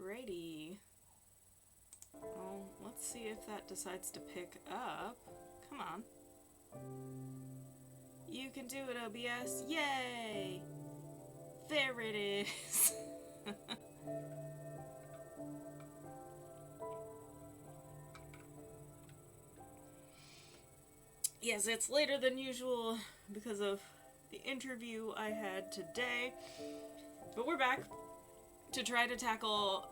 Alrighty. Well, let's see if that decides to pick up. Come on. You can do it, OBS. Yay! There it is. Yes, it's later than usual because of the interview I had today. But we're back to try to tackle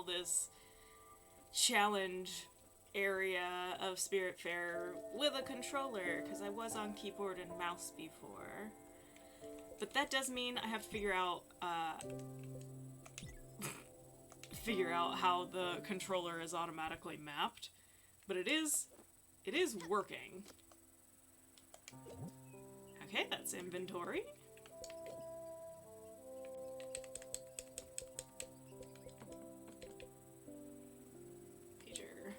this challenge area of Spiritfarer with a controller, because I was on keyboard and mouse before. But that does mean I have to figure out how the controller is automatically mapped. But it is working. Okay, that's inventory. Pager.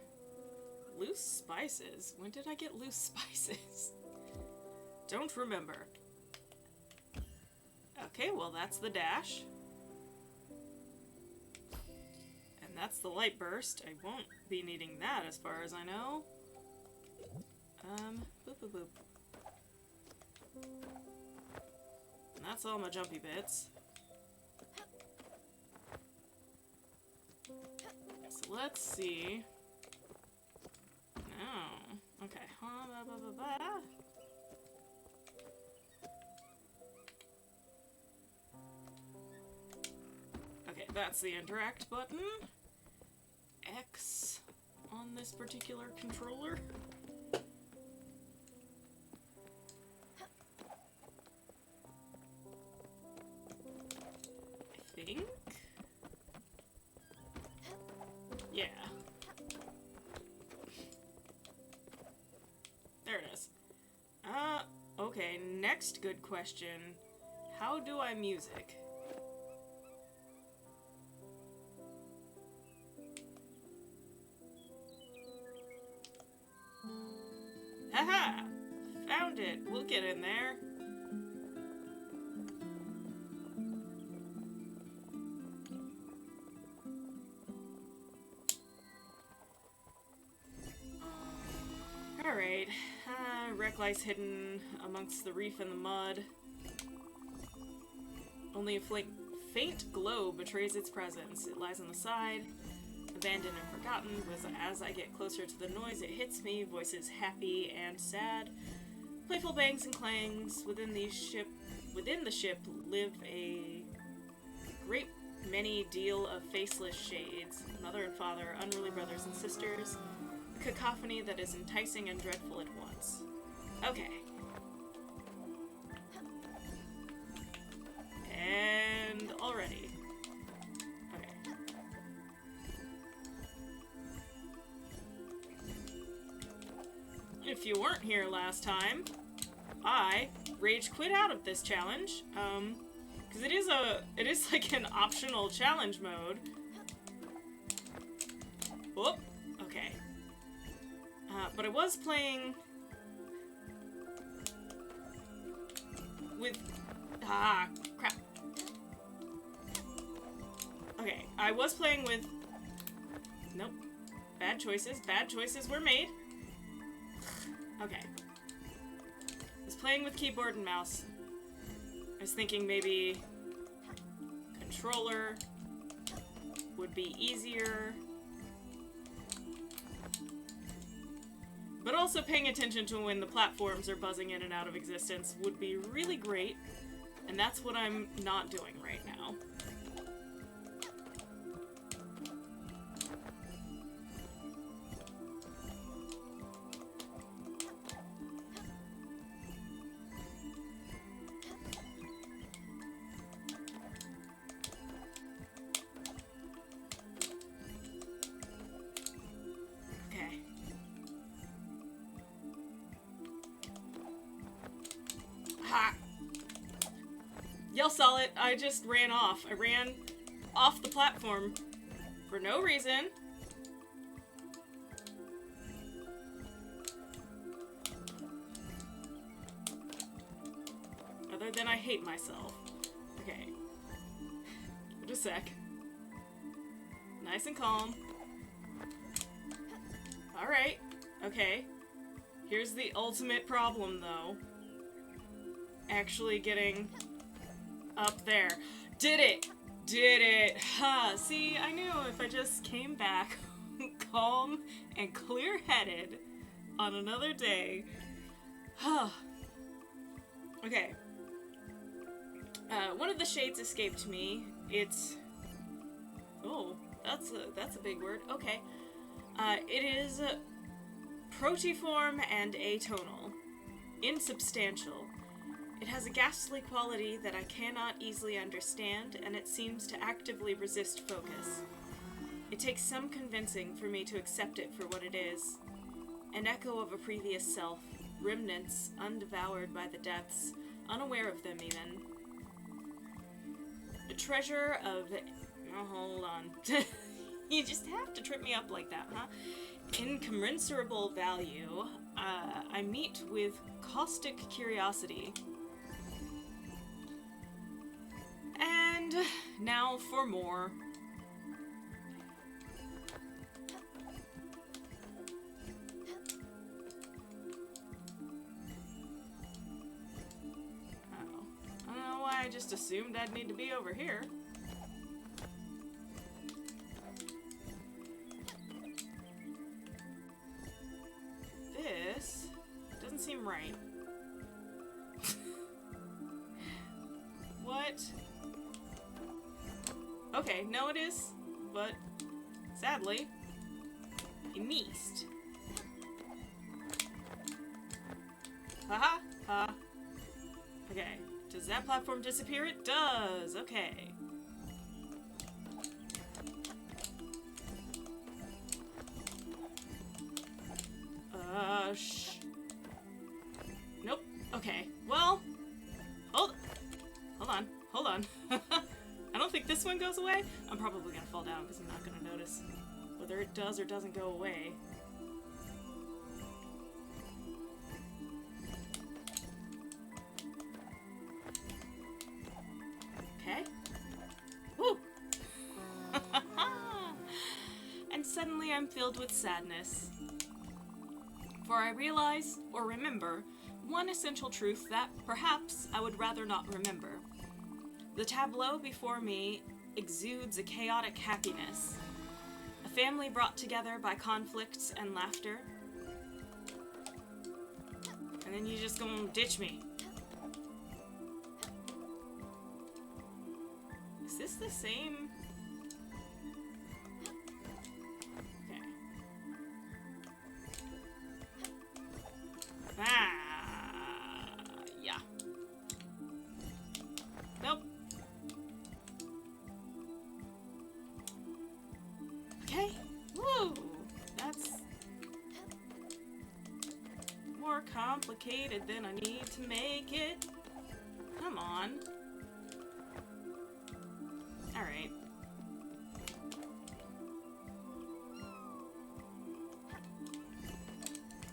Loose spices? When did I get loose spices? Don't remember. Okay, well that's the dash. And that's the light burst. I won't be needing that as far as I know. Boop boop boop. And that's all my jumpy bits. So let's see. No. Okay. Okay, that's the interact button. X on this particular controller. I think? Yeah. There it is. Okay, next good question. How do I music? Haha! Found it! We'll get in there. Alright. Wreck lies hidden amongst the reef and the mud. Only a faint glow betrays its presence. It lies on the side, abandoned and forgotten. As I get closer to the noise, it hits me. Voices happy and sad. Playful bangs and clangs. Within the ship live a great many deal of faceless shades. Mother and father, unruly brothers and sisters. Cacophony that is enticing and dreadful at once. Okay. And already. Okay. If you weren't here last time, I rage quit out of this challenge. Because it is like an optional challenge mode. Whoop. Okay. But I was playing with... crap. Okay, I was playing with... Nope. Bad choices. Bad choices were made. Okay. I was playing with keyboard and mouse. I was thinking maybe controller would be easier. But also paying attention to when the platforms are buzzing in and out of existence would be really great, and that's what I'm not doing right now. Ha! Y'all saw it. I just ran off. I ran off the platform for no reason. Other than I hate myself. Okay. a sec. Nice and calm. Alright. Okay. Here's the ultimate problem, though. Actually getting up there. Did it! Did it! Ha! See, I knew if I just came back calm and clear-headed on another day. Huh. Okay. One of the shades escaped me. It's... Oh, that's a big word. Okay. It is protiform and atonal. Insubstantial. It has a ghastly quality that I cannot easily understand, and it seems to actively resist focus. It takes some convincing for me to accept it for what it is. An echo of a previous self, remnants undevoured by the depths, unaware of them even. A treasure of... Oh, hold on. You just have to trip me up like that, huh? Incommensurable value. I meet with caustic curiosity. And now for more. Oh. I don't know why I just assumed I'd need to be over here. This doesn't seem right. What? Okay, no it is, but sadly, he missed. Haha, ha. Okay, does that platform disappear? It does, okay. Nope, okay, well, hold on. I don't think this one goes away. I'm probably gonna fall down because I'm not gonna notice whether it does or doesn't go away. Okay. Woo! And suddenly I'm filled with sadness. For I realize, or remember, one essential truth that, perhaps, I would rather not remember. The tableau before me exudes a chaotic happiness. A family brought together by conflicts and laughter. And then you just gonna ditch me. Is this the same? Okay. Yeah. Nope. Okay. Woo! That's more complicated than I need to make it. Come on. Alright.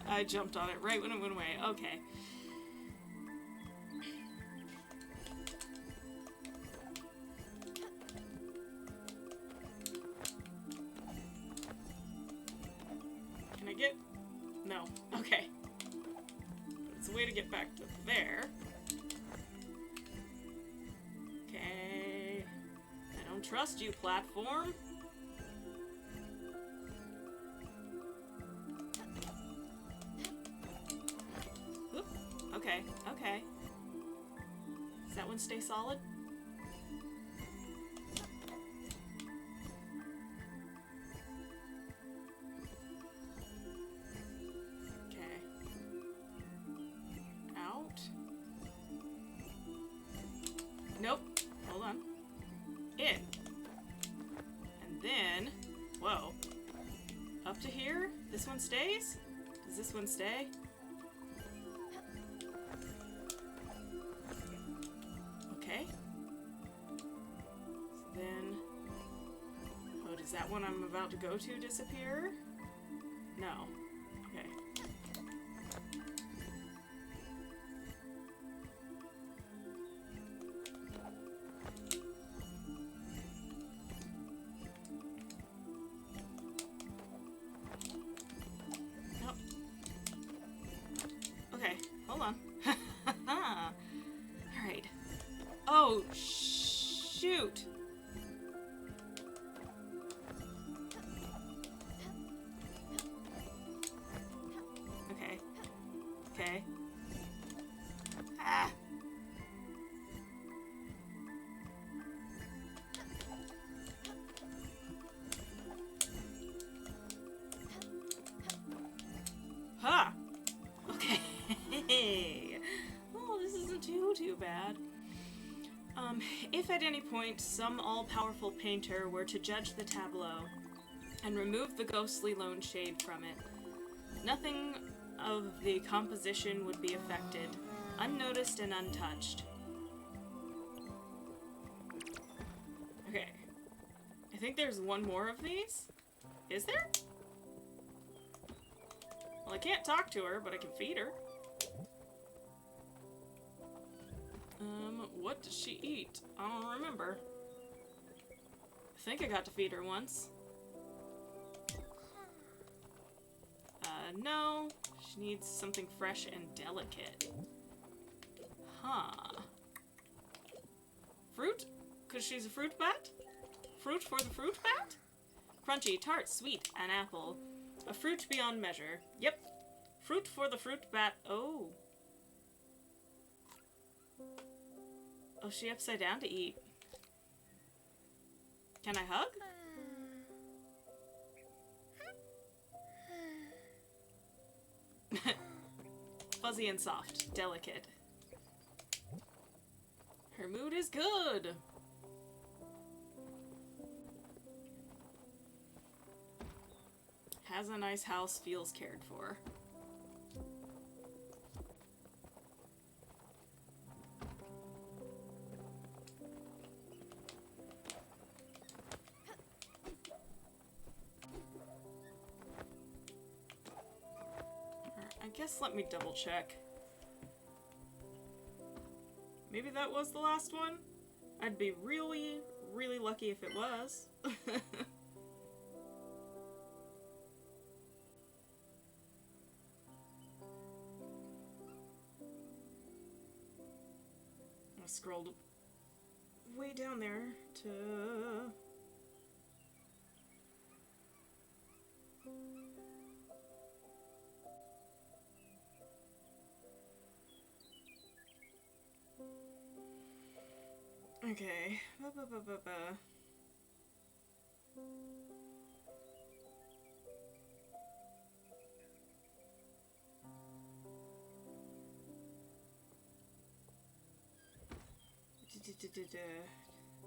I jumped on it right when it went away. Okay. Can I get... No. Okay. It's a way to get back to there. Okay. I don't trust you, platform. Oop. Okay, okay. Does that one stay solid? Okay. Out. Nope. Hold on. In. And then... Whoa. Up to here? This one stays? Does this one stay? Okay. So then... Oh, does that one I'm about to go to disappear? No. Okay. Oh, shoot. Okay. Okay. Ah. Huh. Okay. Well, this isn't too bad. If at any point some all-powerful painter were to judge the tableau and remove the ghostly lone shade from it, nothing of the composition would be affected, unnoticed and untouched. Okay. I think there's one more of these. Is there? Well, I can't talk to her, but I can feed her. What does she eat? I don't remember. I think I got to feed her once. No. She needs something fresh and delicate. Huh. Fruit? 'Cause she's a fruit bat? Fruit for the fruit bat? Crunchy, tart, sweet, an apple. A fruit beyond measure. Yep. Fruit for the fruit bat. Oh. Oh, she upside down to eat. Can I hug? Fuzzy and soft. Delicate. Her mood is good. Has a nice house, feels cared for. I guess let me double check. Maybe that was the last one? I'd be really, really lucky if it was. I scrolled way down there to... Okay.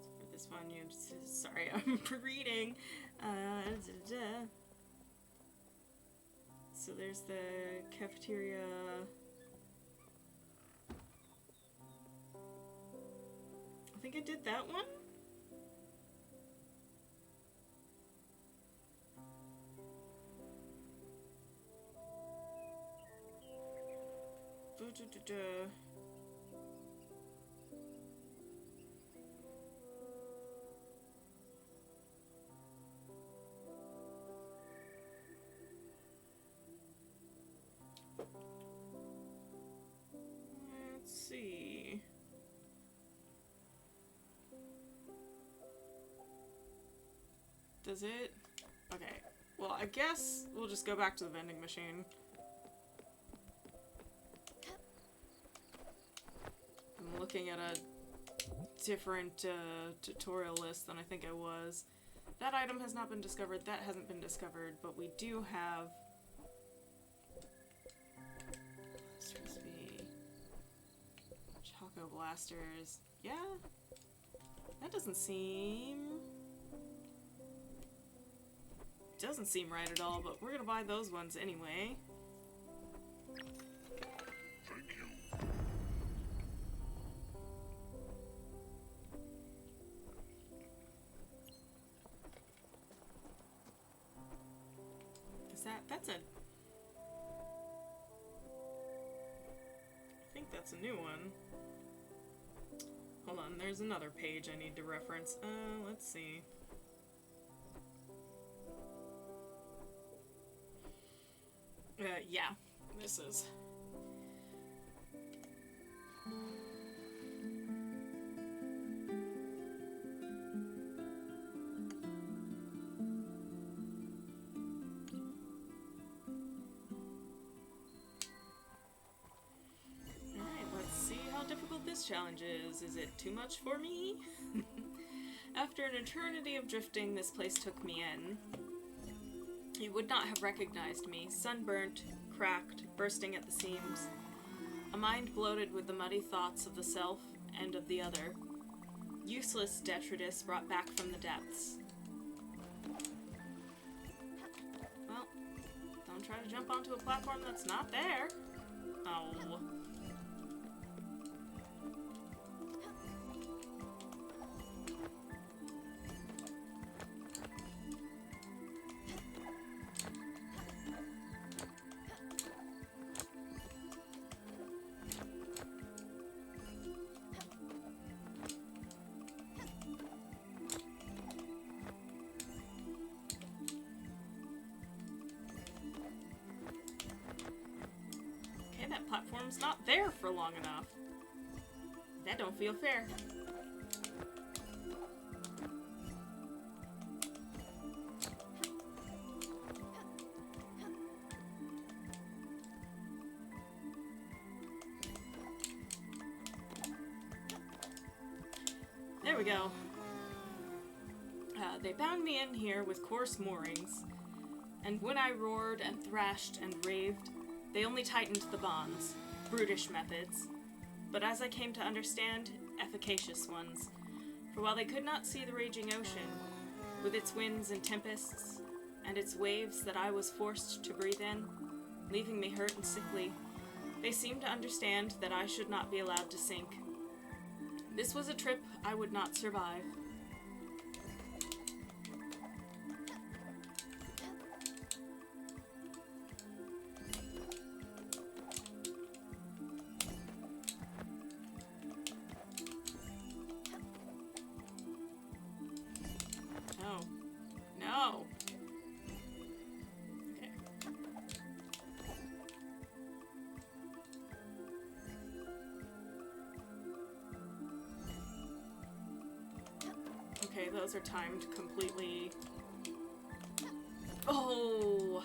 For this one, you sorry, I'm reading. So there's the cafeteria. I think I did that one. Let's see. Does it? Okay. Well, I guess we'll just go back to the vending machine. I'm looking at a different tutorial list than I think I was. That item has not been discovered. That hasn't been discovered. But we do have... Supposed to be... Choco Blasters. Yeah? That doesn't seem... Doesn't seem right at all, but we're gonna buy those ones anyway. Thank you. Is that's a... I think that's a new one. Hold on, there's another page I need to reference. Let's see. Yeah, this is. challenges. Is it too much for me? After an eternity of drifting, this place took me in. You would not have recognized me, sunburnt, cracked, bursting at the seams. A mind bloated with the muddy thoughts of the self and of the other. Useless detritus brought back from the depths. Well, don't try to jump onto a platform that's not there. Oh. That platform's not there for long enough. That don't feel fair. There we go. They bound me in here with coarse moorings, and when I roared and thrashed and raved, they only tightened the bonds, brutish methods, but as I came to understand, efficacious ones. For while they could not see the raging ocean, with its winds and tempests, and its waves that I was forced to breathe in, leaving me hurt and sickly, they seemed to understand that I should not be allowed to sink. This was a trip I would not survive. No. Okay. Okay, those are timed completely. Oh!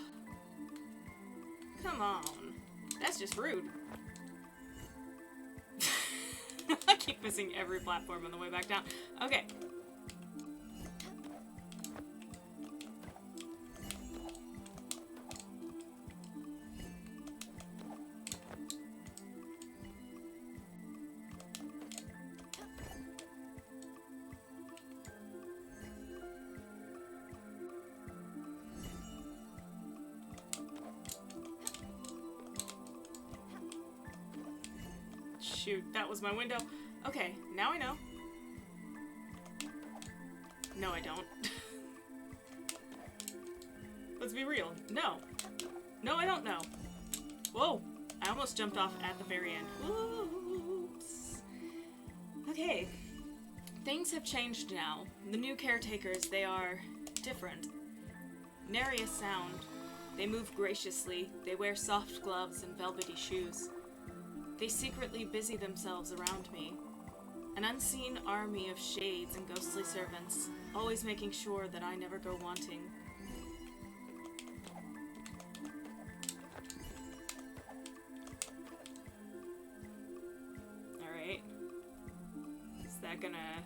Come on. That's just rude. I keep missing every platform on the way back down. Okay. Shoot, that was my window. Okay, now I know. No, I don't. Let's be real. No. No, I don't know. Whoa! I almost jumped off at the very end. Oops. Okay. Things have changed now. The new caretakers, they are different. Nary a sound. They move graciously. They wear soft gloves and velvety shoes. They secretly busy themselves around me. An unseen army of shades and ghostly servants, always making sure that I never go wanting. Alright. Is that gonna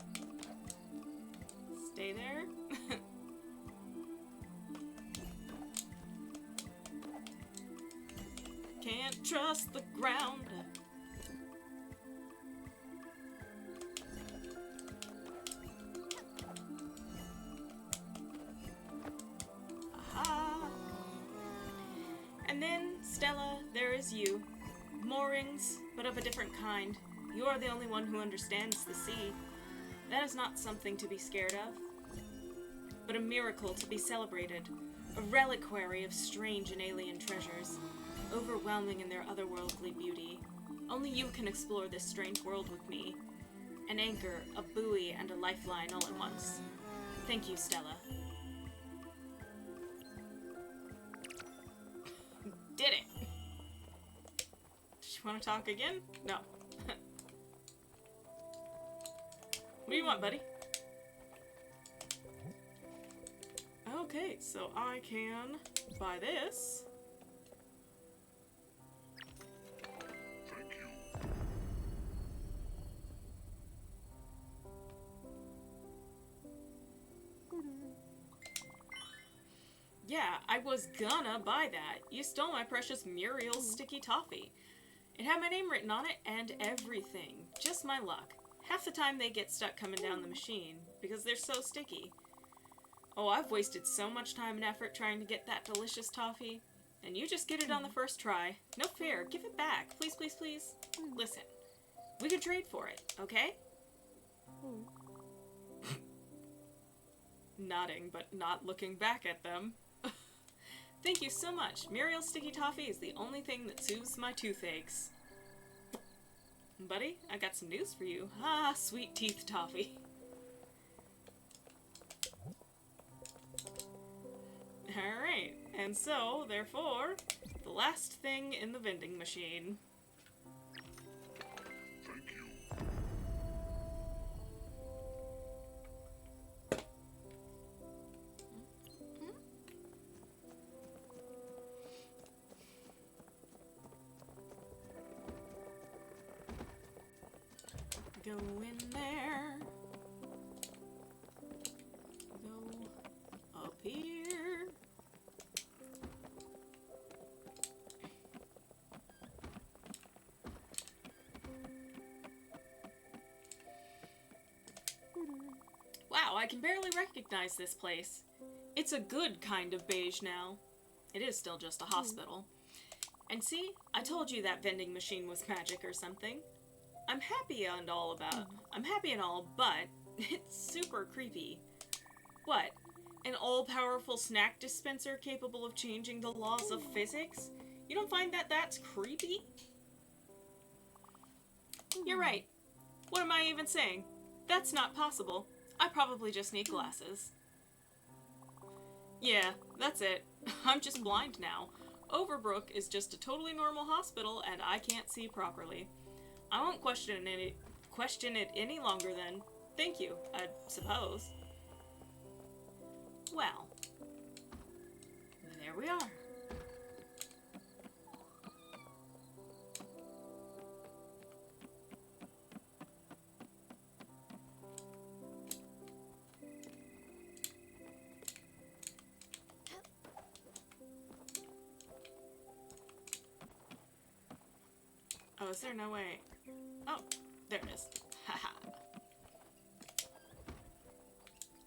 stay there? Can't trust the ground. Aha. And then, Stella, there is you. Moorings, but of a different kind. You are the only one who understands the sea. That is not something to be scared of, but a miracle to be celebrated. A reliquary of strange and alien treasures. Overwhelming in their otherworldly beauty. Only you can explore this strange world with me. An anchor, a buoy, and a lifeline all at once. Thank you, Stella. Did it! Did you want to talk again? No. What do you want, buddy? Okay, so I can buy this. Yeah, I was gonna buy that. You stole my precious Muriel's sticky toffee. It had my name written on it and everything. Just my luck. Half the time they get stuck coming down the machine because they're so sticky. Oh, I've wasted so much time and effort trying to get that delicious toffee. And you just get it on the first try. No fair. Give it back. Please, please, please. Listen. We can trade for it, okay? Nodding, but not looking back at them. Thank you so much. Muriel's sticky toffee is the only thing that soothes my toothaches. Buddy, I got some news for you. Ah, sweet teeth toffee. Alright, and so, therefore, the last thing in the vending machine. Thank you. Go in there. Go up here. Wow, I can barely recognize this place. It's a good kind of beige now. It is still just a hospital. And see, I told you that vending machine was magic or something. I'm happy and all, but it's super creepy. What? An all-powerful snack dispenser capable of changing the laws of physics? You don't find that that's creepy? You're right. What am I even saying? That's not possible. I probably just need glasses. Yeah, that's it. I'm just blind now. Overbrook is just a totally normal hospital and I can't see properly. I won't question it any longer then. Thank you, I suppose. Well, there we are. Oh, is there no way? Oh, there it is. Haha.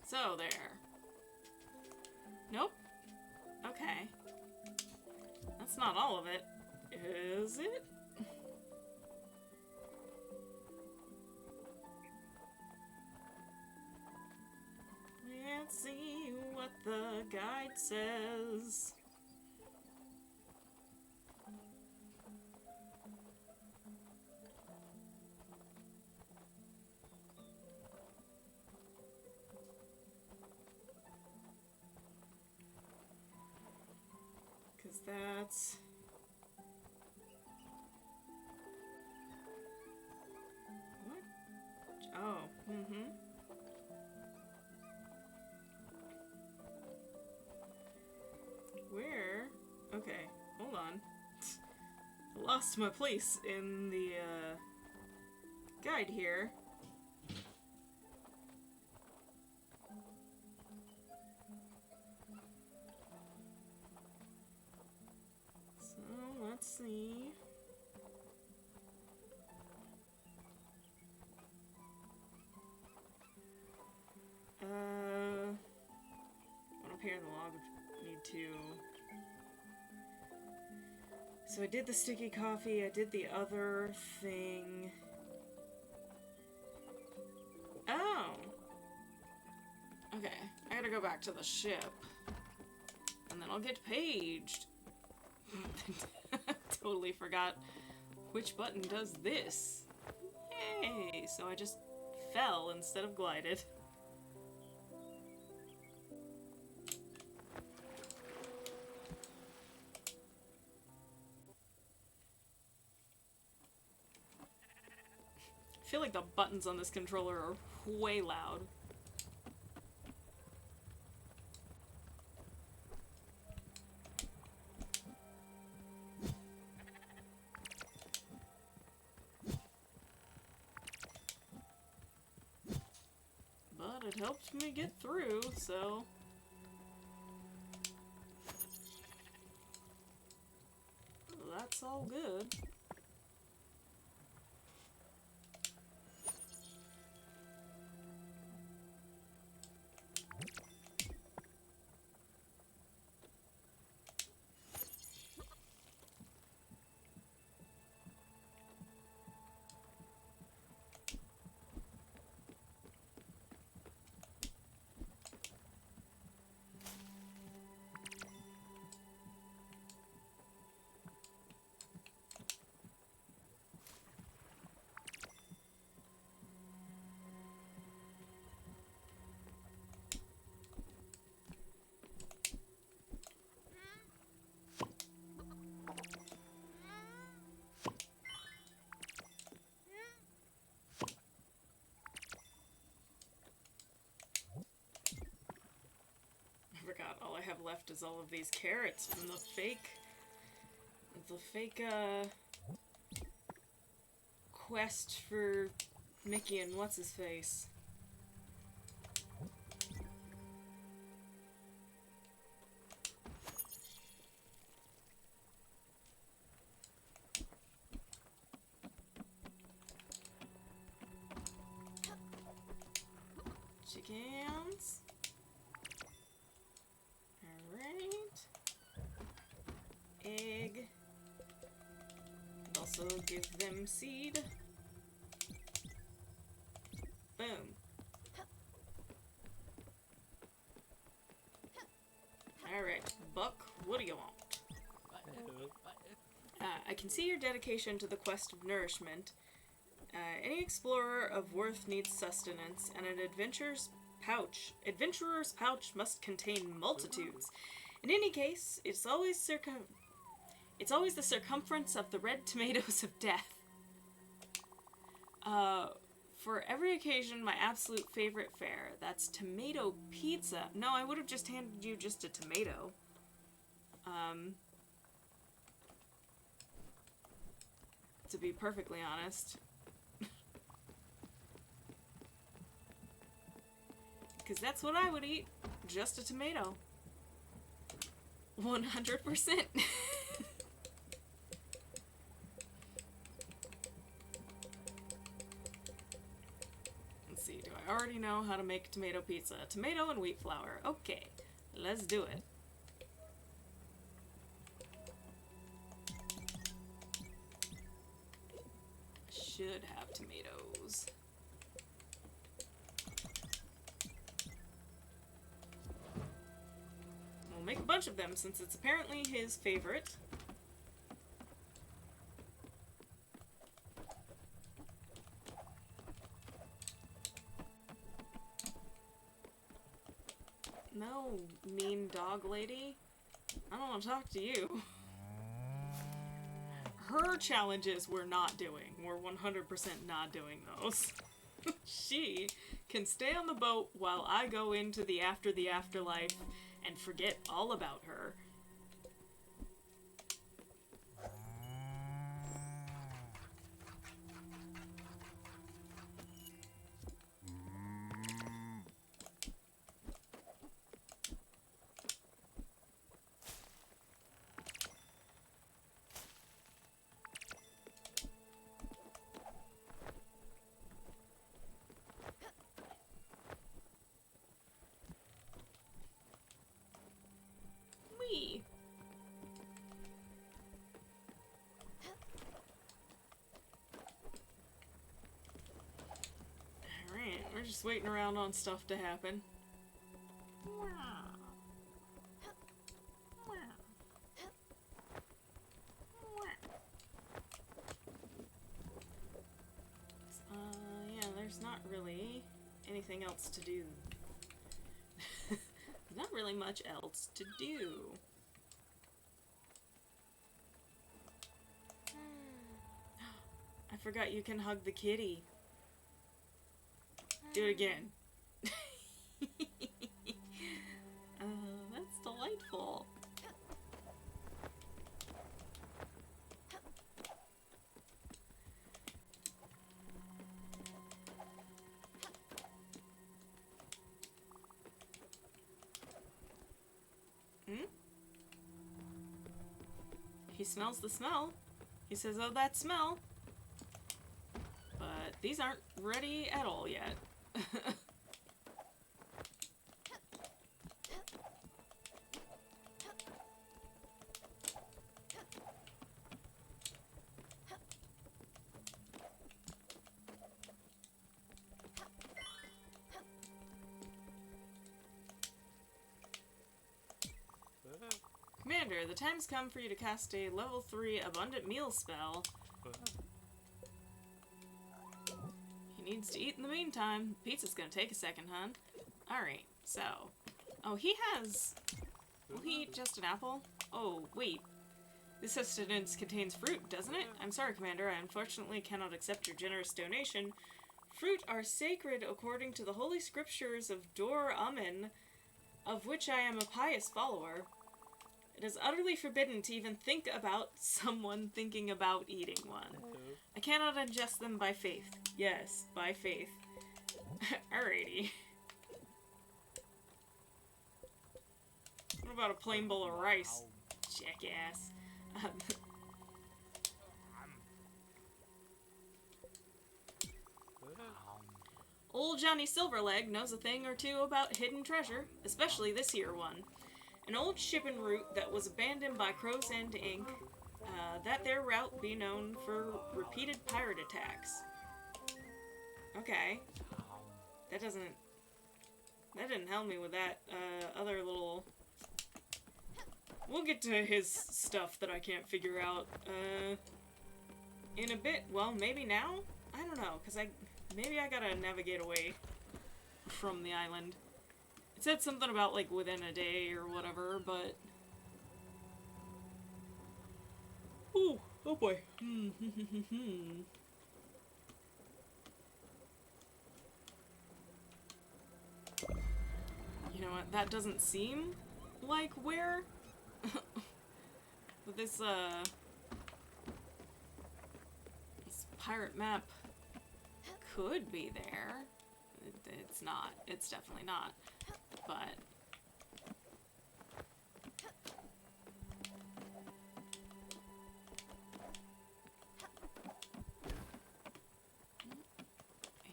So, there. Nope. Okay. That's not all of it. Is it? Let's see what the guide says. That's... What? Oh, Where? Okay, hold on. I lost my place in the, guide here. Let's see. One up here in the log, need to... So I did the sticky coffee, I did the other thing. Oh! Okay, I gotta go back to the ship. And then I'll get paged. Totally forgot which button does this. Yay! So I just fell instead of glided. I feel like the buttons on this controller are way loud. It helped me get through, so... so good. I forgot all I have left is all of these carrots from the fake quest for Mickey and what's-his-face. Chickens. Alright. Egg. Also give them seed. Boom. Alright, Buck, what do you want? I can see your dedication to the quest of nourishment. Any explorer of worth needs sustenance, and an adventurer's pouch must contain multitudes. In any case, it's always the circumference of the red tomatoes of death. For every occasion, my absolute favorite fare. That's tomato pizza. No, I would have just handed you just a tomato. To be perfectly honest. Because that's what I would eat. Just a tomato. 100%. Let's see, do I already know how to make tomato pizza? Tomato and wheat flour. Okay, let's do it. Should have tomatoes. We'll make a bunch of them since it's apparently his favorite. No, mean dog lady. I don't want to talk to you. Her challenges we're not doing. We're 100% not doing those. She can stay on the boat while I go into the afterlife and forget all about her. Alright, we're just waiting around on stuff to happen. Yeah, there's not really anything else to do. Not really much else to do. I forgot you can hug the kitty. Do it again. That's delightful. He smells the smell. He says, oh, that smell. But these aren't ready at all yet. Commander, the time's come for you to cast a level 3 abundant meal spell. He needs to eat in the meantime. Pizza's gonna take a second, hun. Alright, so. Oh, he has... Will he eat just an apple? Oh, wait. This sustenance contains fruit, doesn't it? I'm sorry, Commander. I unfortunately cannot accept your generous donation. Fruit are sacred according to the holy scriptures of Dor Amen, of which I am a pious follower. It is utterly forbidden to even think about someone thinking about eating one. I cannot ingest them by faith. Yes, by faith. Alrighty. What about a plain bowl of rice? Jackass. Old Johnny Silverleg knows a thing or two about hidden treasure, especially this here one. An old shipping route that was abandoned by Crow's End Inc. That their route be known for repeated pirate attacks. Okay. That didn't help me with that other little... We'll get to his stuff that I can't figure out in a bit. Well, maybe now? I don't know, because maybe I gotta navigate away from the island. It said something about, like, within a day or whatever, but... Ooh, oh boy. You know what, that doesn't seem like where... but this pirate map could be there. It's not. It's definitely not. But...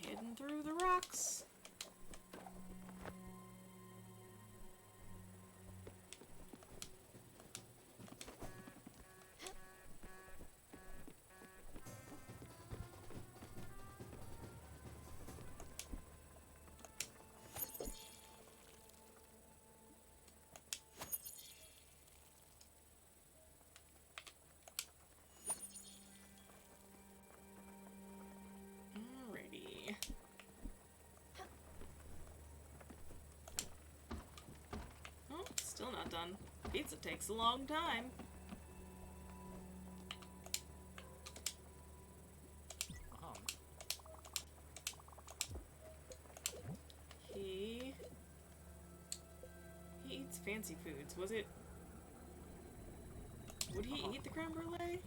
hidden through the rocks. Still not done. Pizza takes a long time. He eats fancy foods. Was it... Would he eat the creme brulee?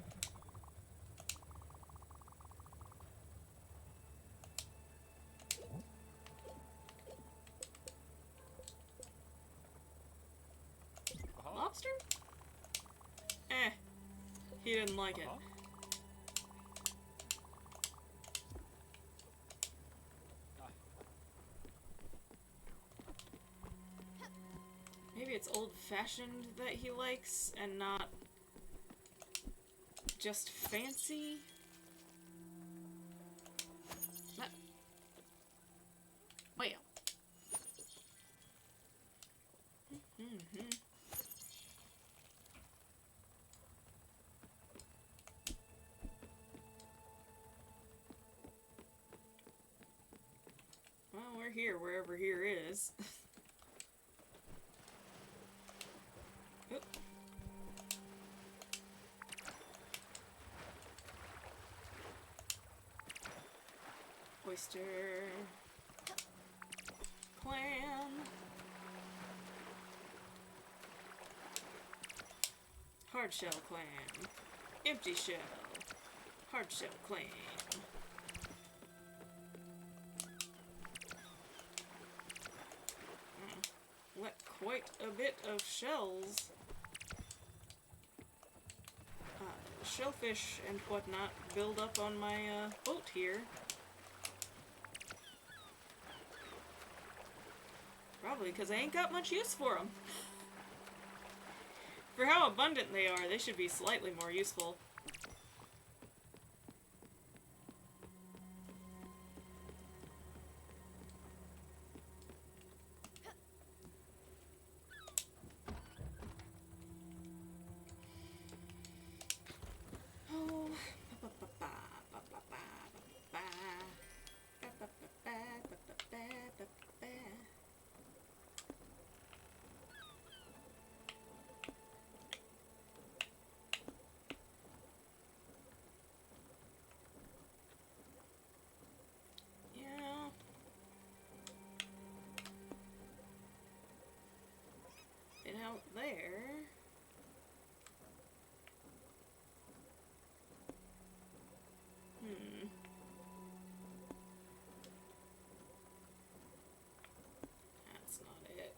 Lobster? He didn't like it. Maybe it's old-fashioned that he likes and not just fancy? Well. Well, we're here, wherever here is. Oop. Oyster. Clam. Hard shell clam. Empty shell. Hard shell clam. Let quite a bit of shells shellfish and whatnot build up on my boat here. Probably because I ain't got much use for them. For how abundant they are, they should be slightly more useful. Out there. That's not it.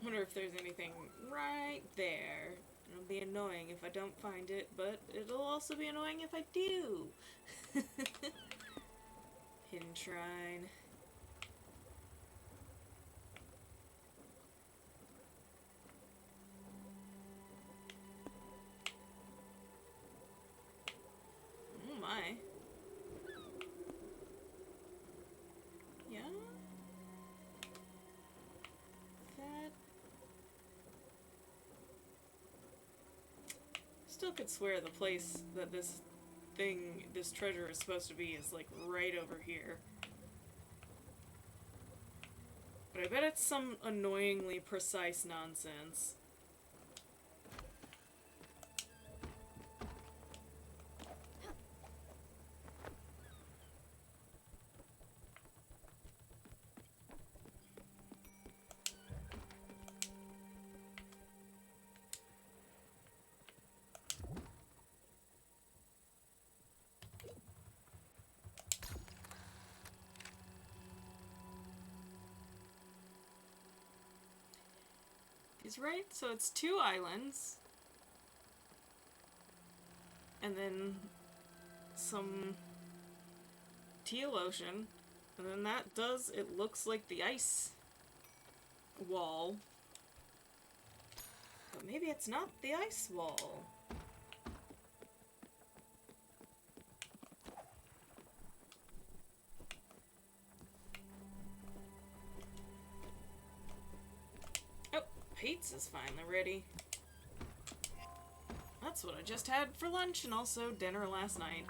Wonder if there's anything right there. It'll be annoying if I don't find it, but it'll also be annoying if I do. Hidden shrine. Oh my. Yeah? That... Still could swear the place that this treasure is supposed to be is like right over here. But I bet it's some annoyingly precise nonsense. He's right, so it's 2 islands. And then some teal ocean. And then that does, it looks like the ice wall. But maybe it's not the ice wall. Pizza's finally ready. That's what I just had for lunch and also dinner last night.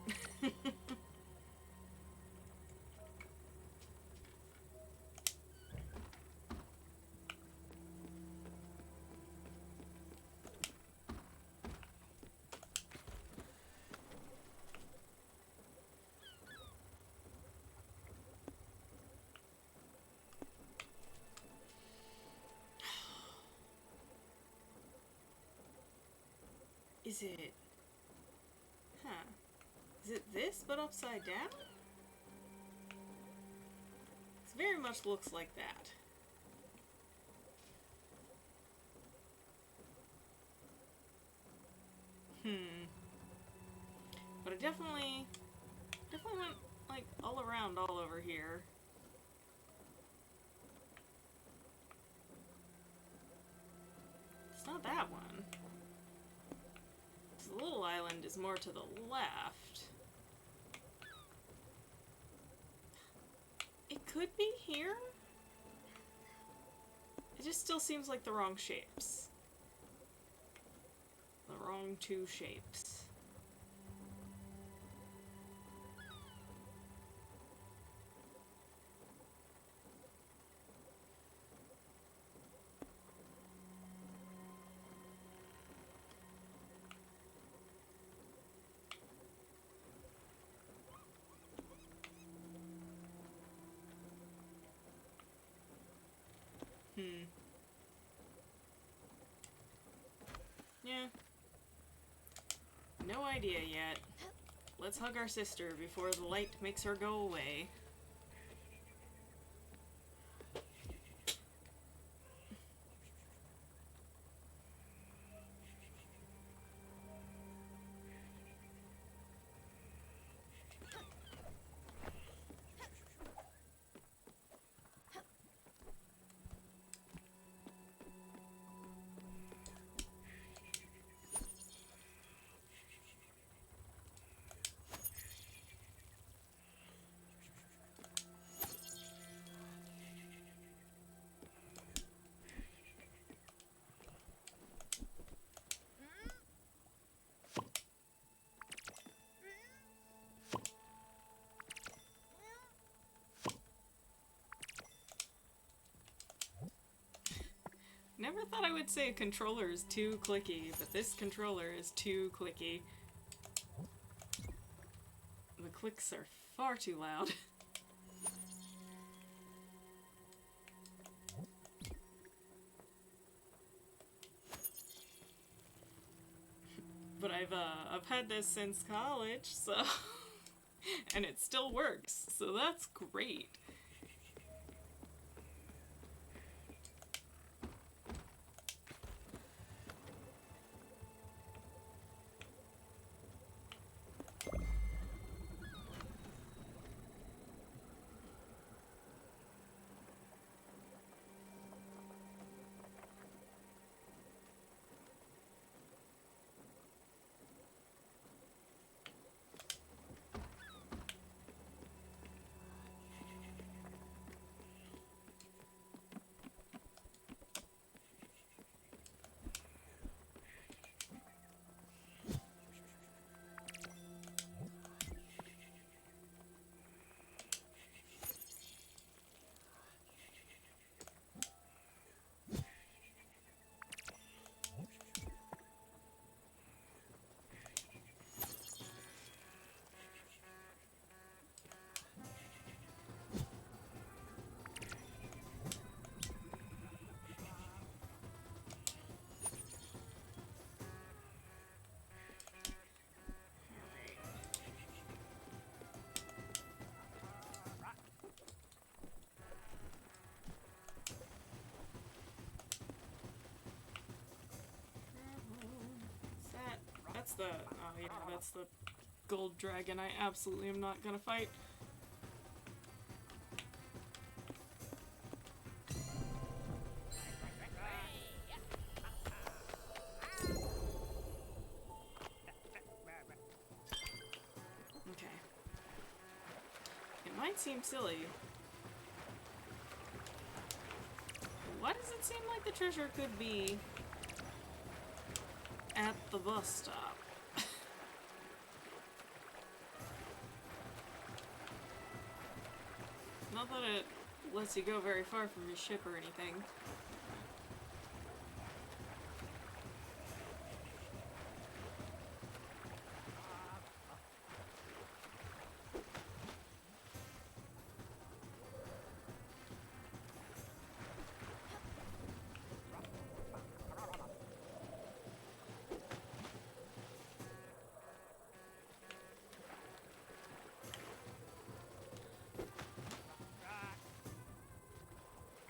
Is it... Huh. Is it this, but upside down? It very much looks like that. But it definitely went, like, all around all over here. It's not that one. The little island is more to the left. It could be here? It just still seems like the wrong shapes. The wrong 2 shapes. Yeah. No idea yet. Let's hug our sister before the light makes her go away. would say a controller is too clicky, but this controller is too clicky. The clicks are far too loud. But I've had this since college, so and it still works, so that's great. That's the gold dragon I absolutely am not gonna fight. Okay. It might seem silly. Why does it seem like the treasure could be at the bus stop? Not that it lets you go very far from your ship or anything.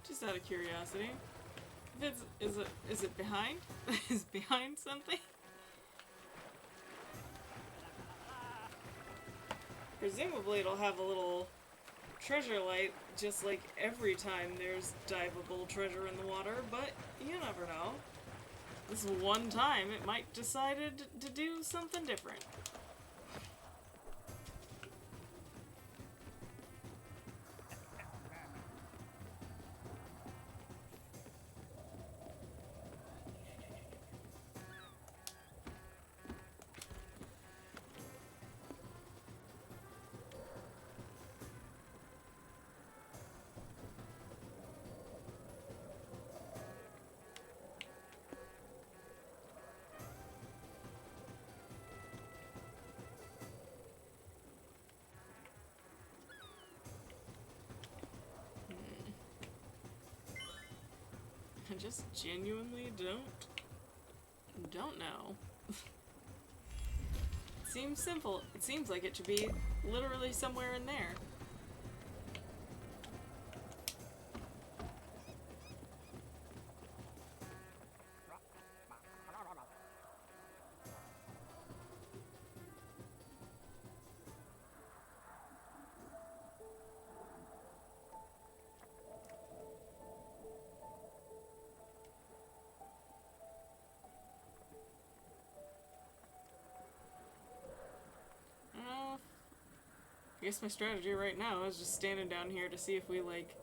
Just out of curiosity. If it's, is it behind? Is behind something? Presumably it'll have a little treasure light, just like every time there's diveable treasure in the water, but you never know. This one time it might decided to do something different. I just genuinely don't know. It seems simple. It seems like it should be literally somewhere in there. I guess my strategy right now is just standing down here to see if we, like,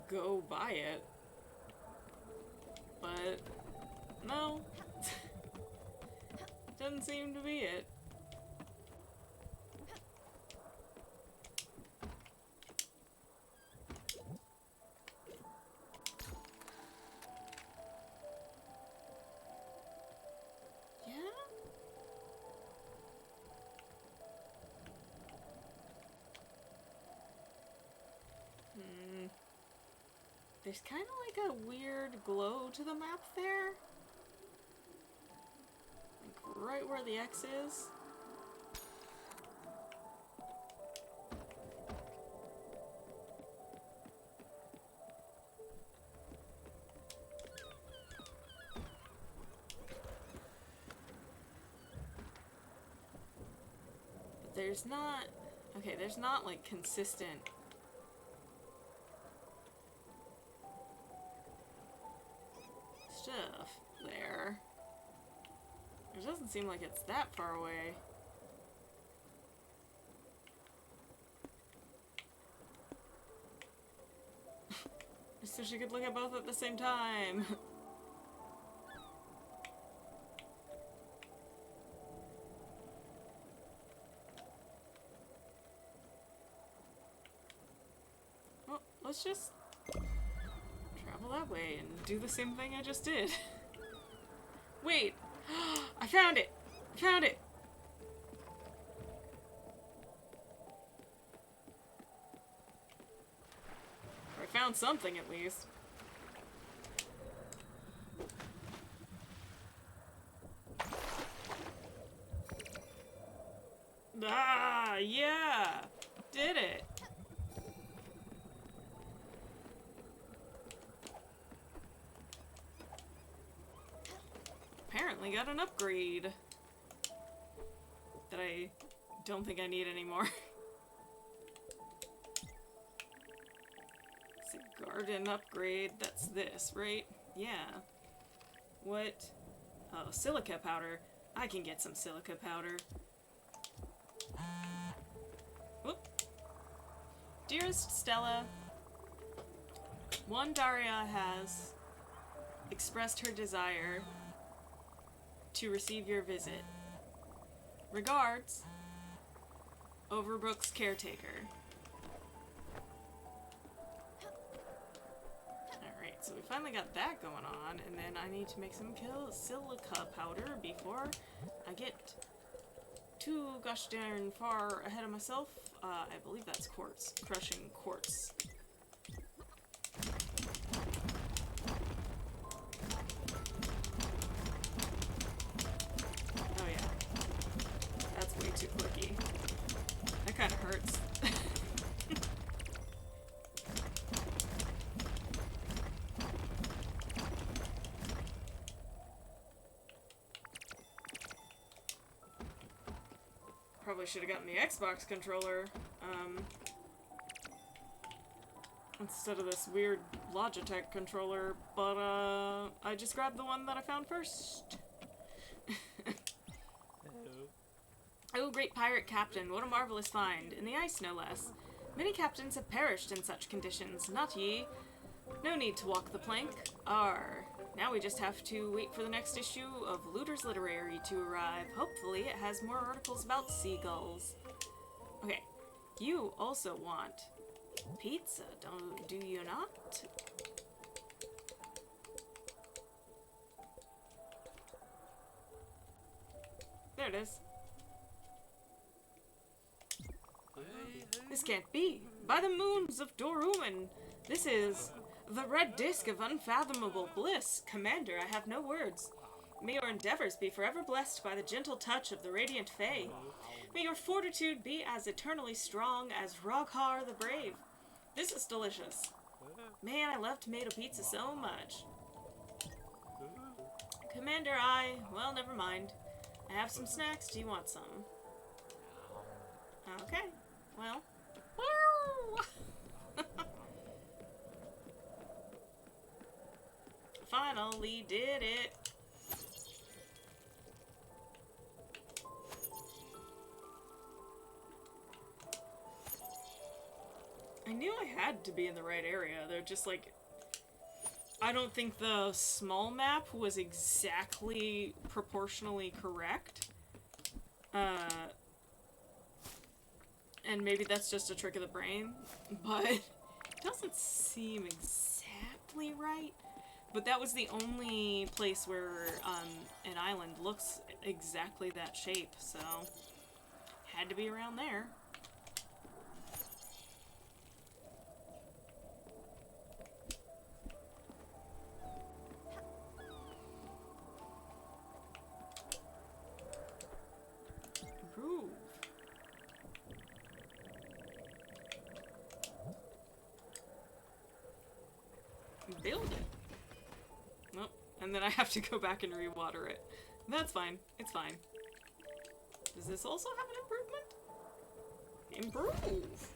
go by it. But, no. Doesn't seem to be it. There's kind of like a weird glow to the map there. Like right where the X is. But there's not... Okay, there's not like consistent... stuff there. It doesn't seem like it's that far away. So she could look at both at the same time. Well, let's just travel that way and do the same thing I just did. Wait! I found it! I found it! Or I found something at least. Ah, yeah! Did it! Apparently got an upgrade that I don't think I need anymore. It's a garden upgrade. That's this, right? Yeah. What? Oh, silica powder. I can get some silica powder. Whoop. Dearest Stella, one Daria has expressed her desire to receive your visit. Regards, Overbrook's caretaker. Alright, so we finally got that going on, and then I need to make some silica powder before I get too gosh darn far ahead of myself. I believe that's quartz. Crushing quartz. Oh yeah. That's way too clicky. That kind of hurts. Probably should have gotten the Xbox controller, instead of this weird Logitech controller, but, I just grabbed the one that I found first. Oh, great pirate captain, what a marvelous find. In the ice, no less. Many captains have perished in such conditions, not ye. No need to walk the plank. Arr. Now we just have to wait for the next issue of Looter's Literary to arrive. Hopefully it has more articles about seagulls. Okay, you also want pizza, do you not? There it is. This can't be. By the moons of Doruman, this is the red disk of unfathomable bliss. Commander, I have no words. May your endeavors be forever blessed by the gentle touch of the radiant Fae. May your fortitude be as eternally strong as Roghar the Brave. This is delicious. Man, I love tomato pizza so much. Commander, well, never mind. I have some snacks. Do you want some? Okay. Well. Finally did it. I knew I had to be in the right area. They're just like... I don't think the small map was exactly proportionally correct. And maybe that's just a trick of the brain, but it doesn't seem exactly right. But that was the only place where an island looks exactly that shape, so had to be around there. and then I have to go back and rewater it. That's fine. It's fine. Does this also have an improvement? Improve!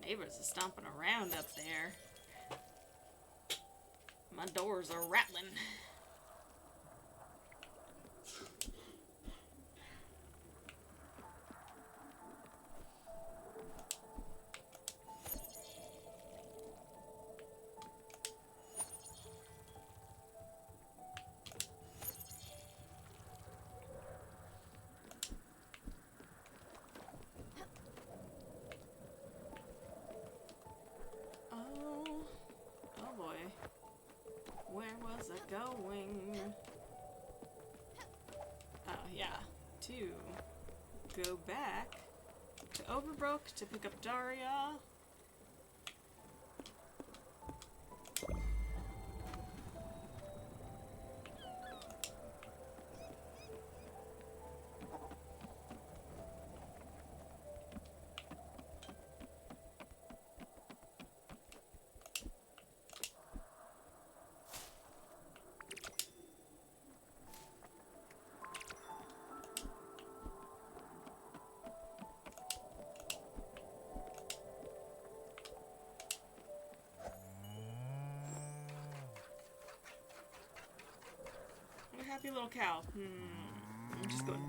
Neighbors are stomping around up there. My doors are rattling. Oh boy. Where was I going? Oh, yeah. To go back to Overbrook to pick up Daria. Happy little cow. I'm just going.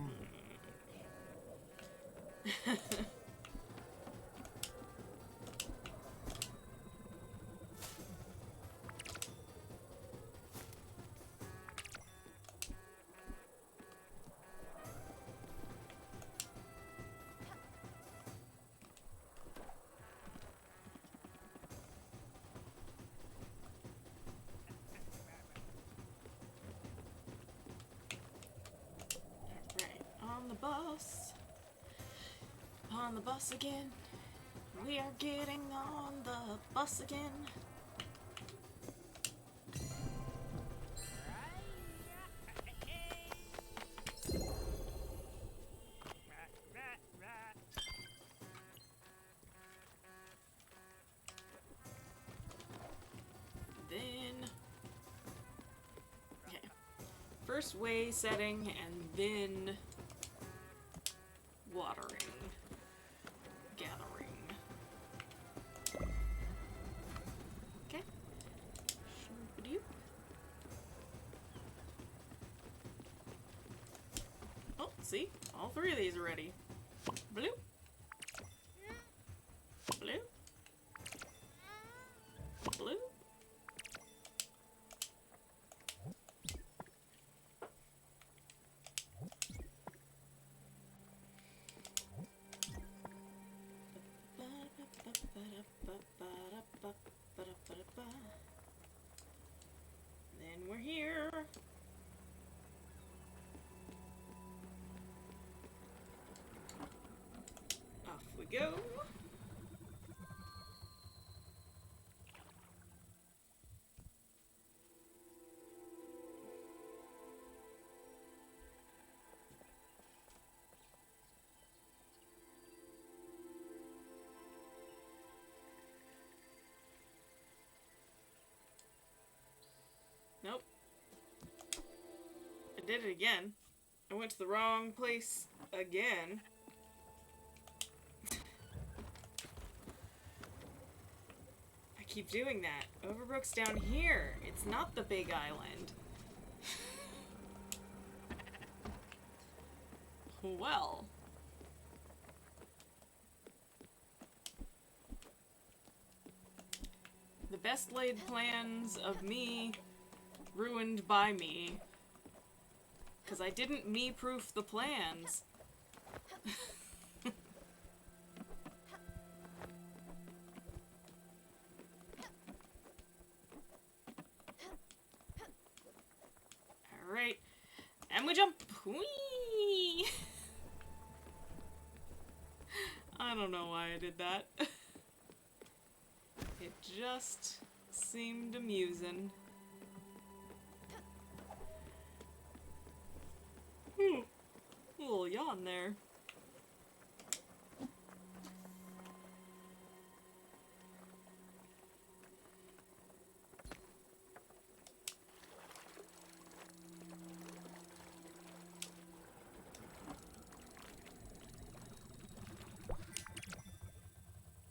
On the bus again. We are getting on the bus again. Then, okay, first way setting and then watering. See? All three of these are ready. Blue. Blue. Blue. Then we're here. Go. Nope. I did it again. I went to the wrong place again. Keep doing that. Overbrook's down here. It's not the big island. Well. The best laid plans of me ruined by me. Because I didn't me-proof the plans. Alright. And we jump! Whee! I don't know why I did that. It just seemed amusing. Ooh, a little yawn there.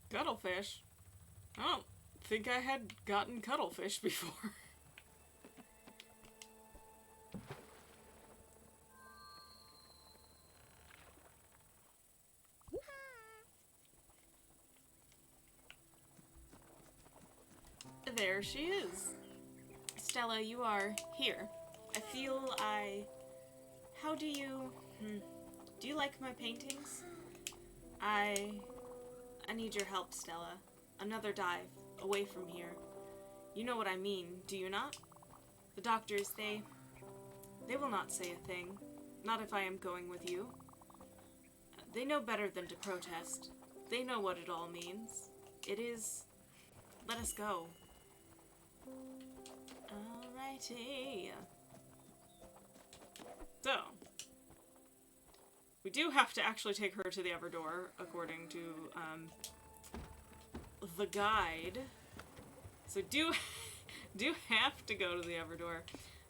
Cuttlefish? I don't think I had gotten cuttlefish before. There she is. Stella, you are here. How do you... Do you like my paintings? I need your help, Stella. Another dive, away from here. You know what I mean, do you not? The doctors, they will not say a thing. Not if I am going with you. They know better than to protest. They know what it all means. It is... Let us go. Alrighty. So, we do have to actually take her to the other door, according to, the guide. So do have to go to the other door.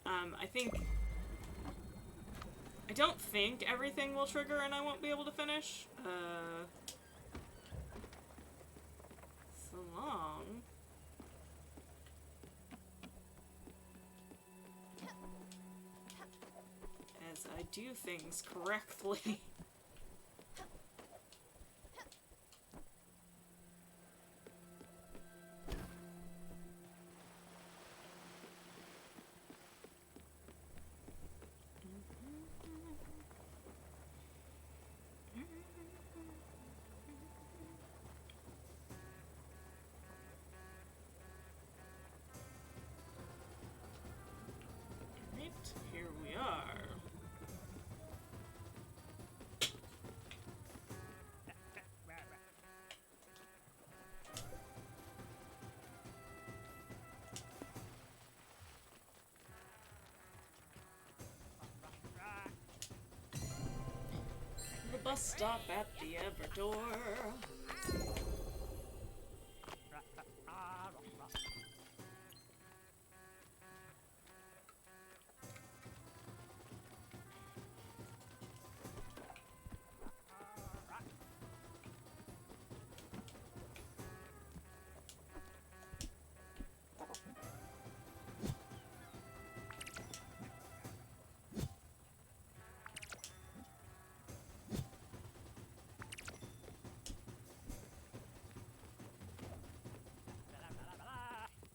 I don't think everything will trigger and I won't be able to finish. So long. As I do things correctly. Here we are. The bus stop at the ever door.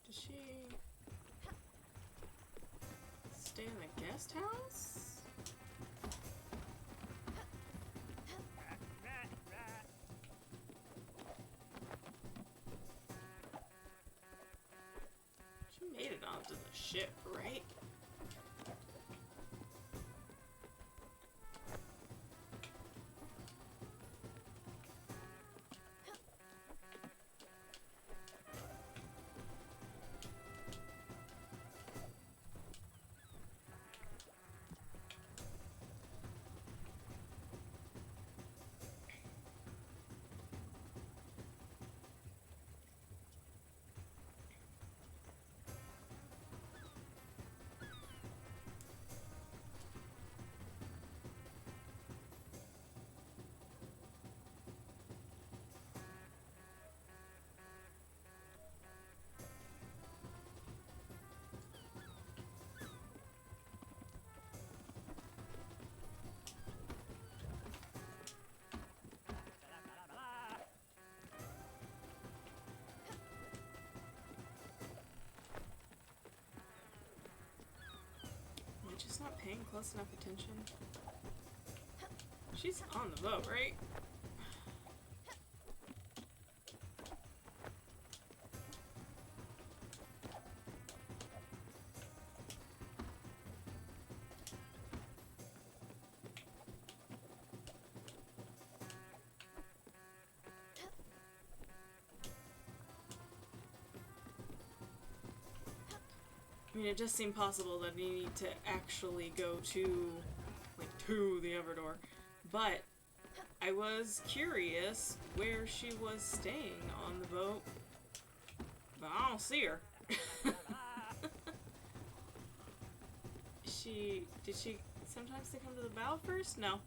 Does she stay in the guest house? She made it onto the ship, right? Just not paying close enough attention. She's on the boat, right? I mean, it just seemed possible that we need to actually go to, like, to the Everdoor. But I was curious where she was staying on the boat. But I don't see her. Did she sometimes they come to the bow first? No.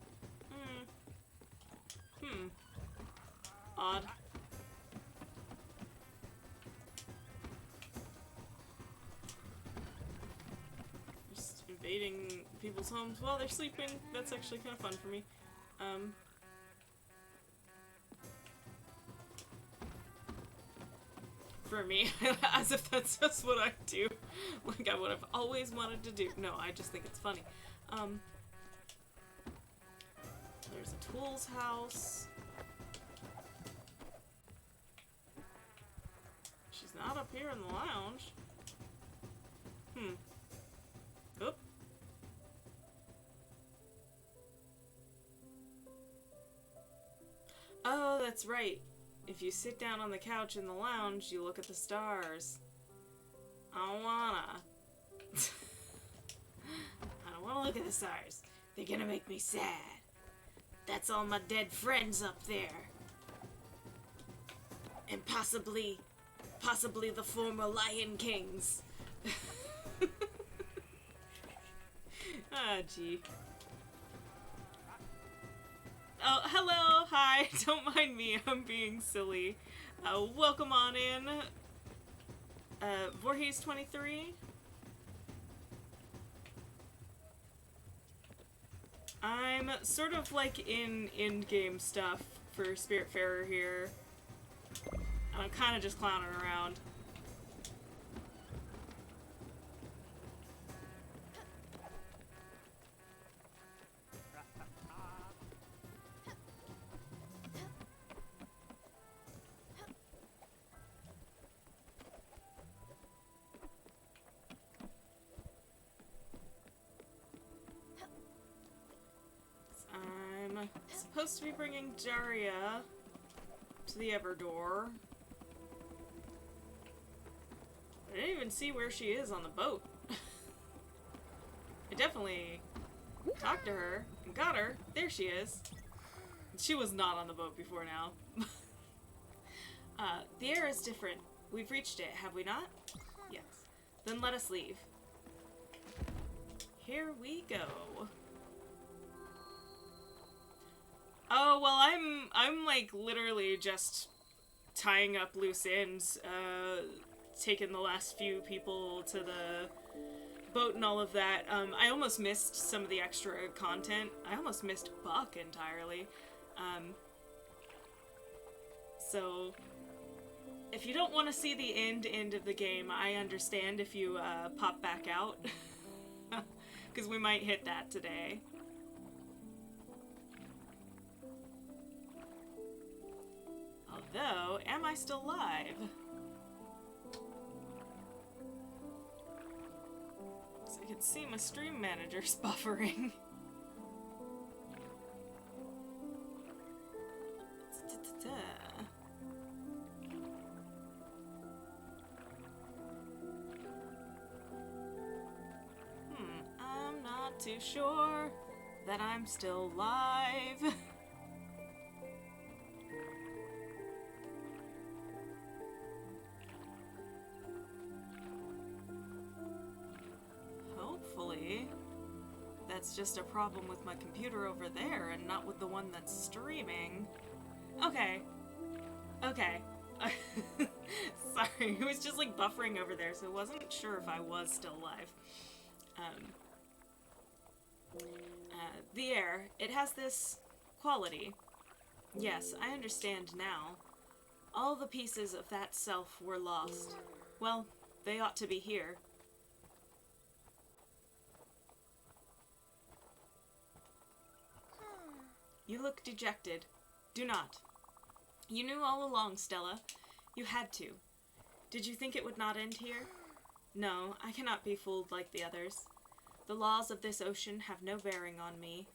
Odd. Just invading people's homes while they're sleeping. That's actually kind of fun for me. For me, as if that's just what I do. Like I would have always wanted to do. No, I just think it's funny. There's a Tool's house. She's not up here in the lounge. Oop. Oh, that's right. If you sit down on the couch in the lounge, you look at the stars. I don't wanna. I don't wanna look at the stars. They're gonna make me sad. That's all my dead friends up there. And possibly the former Lion Kings. Ah, gee. Oh, hello, hi, don't mind me, I'm being silly. Welcome on in. Voorhees 23. I'm sort of like in in-game stuff for Spiritfarer here. And I'm kind of just clowning around. I'm supposed to be bringing Daria to the Everdoor. I didn't even see where she is on the boat. I definitely talked to her and got her. There she is. She was not on the boat before now. The air is different. We've reached it, have we not? Yes. Then let us leave. Here we go. Oh, well, I'm like literally just tying up loose ends, taking the last few people to the boat and all of that. I almost missed some of the extra content. I almost missed Buck entirely. So if you don't want to see the end of the game, I understand if you pop back out. Because we might hit that today. Although, am I still live? So I can see my stream manager's buffering. I'm not too sure that I'm still live. Hopefully, that's just a problem with my computer over there and not with the one that's streaming. Okay. Okay. Sorry, it was just like buffering over there, so I wasn't sure if I was still live. The air, it has this quality. Yes, I understand now. All the pieces of that self were lost. Well, they ought to be here. You look dejected. Do not. You knew all along, Stella. You had to. Did you think it would not end here? No, I cannot be fooled like the others. The laws of this ocean have no bearing on me.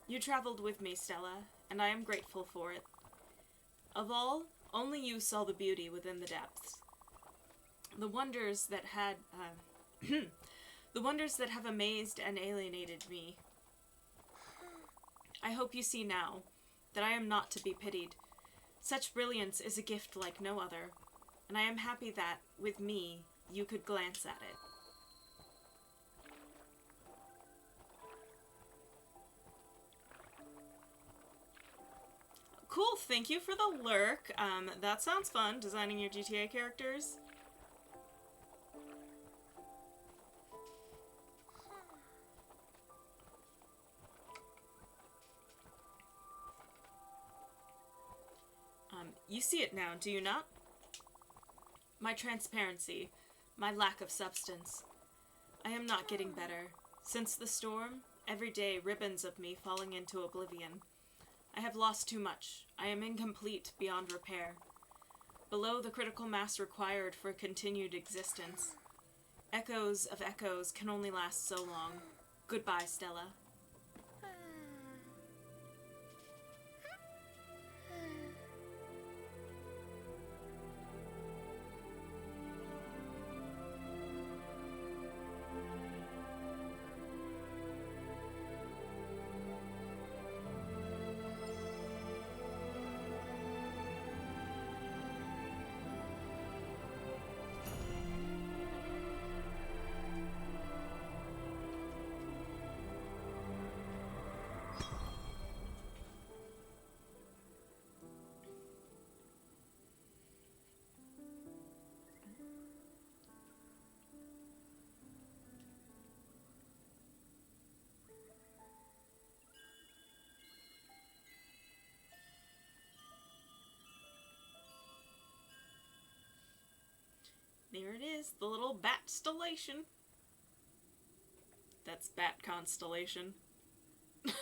You traveled with me, Stella, and I am grateful for it. Of all, only you saw the beauty within the depths. The wonders that had, The wonders that have amazed and alienated me. I hope you see now that I am not to be pitied. Such brilliance is a gift like no other, and I am happy that, with me, you could glance at it. Cool, thank you for the lurk. That sounds fun, designing your GTA characters. You see it now, do you not? My transparency, my lack of substance. I am not getting better. Since the storm, every day ribbons of me falling into oblivion. I have lost too much. I am incomplete beyond repair. Below the critical mass required for continued existence. Echoes of echoes can only last so long. Goodbye, Stella. There it is, the little bat stellation. That's bat constellation. Because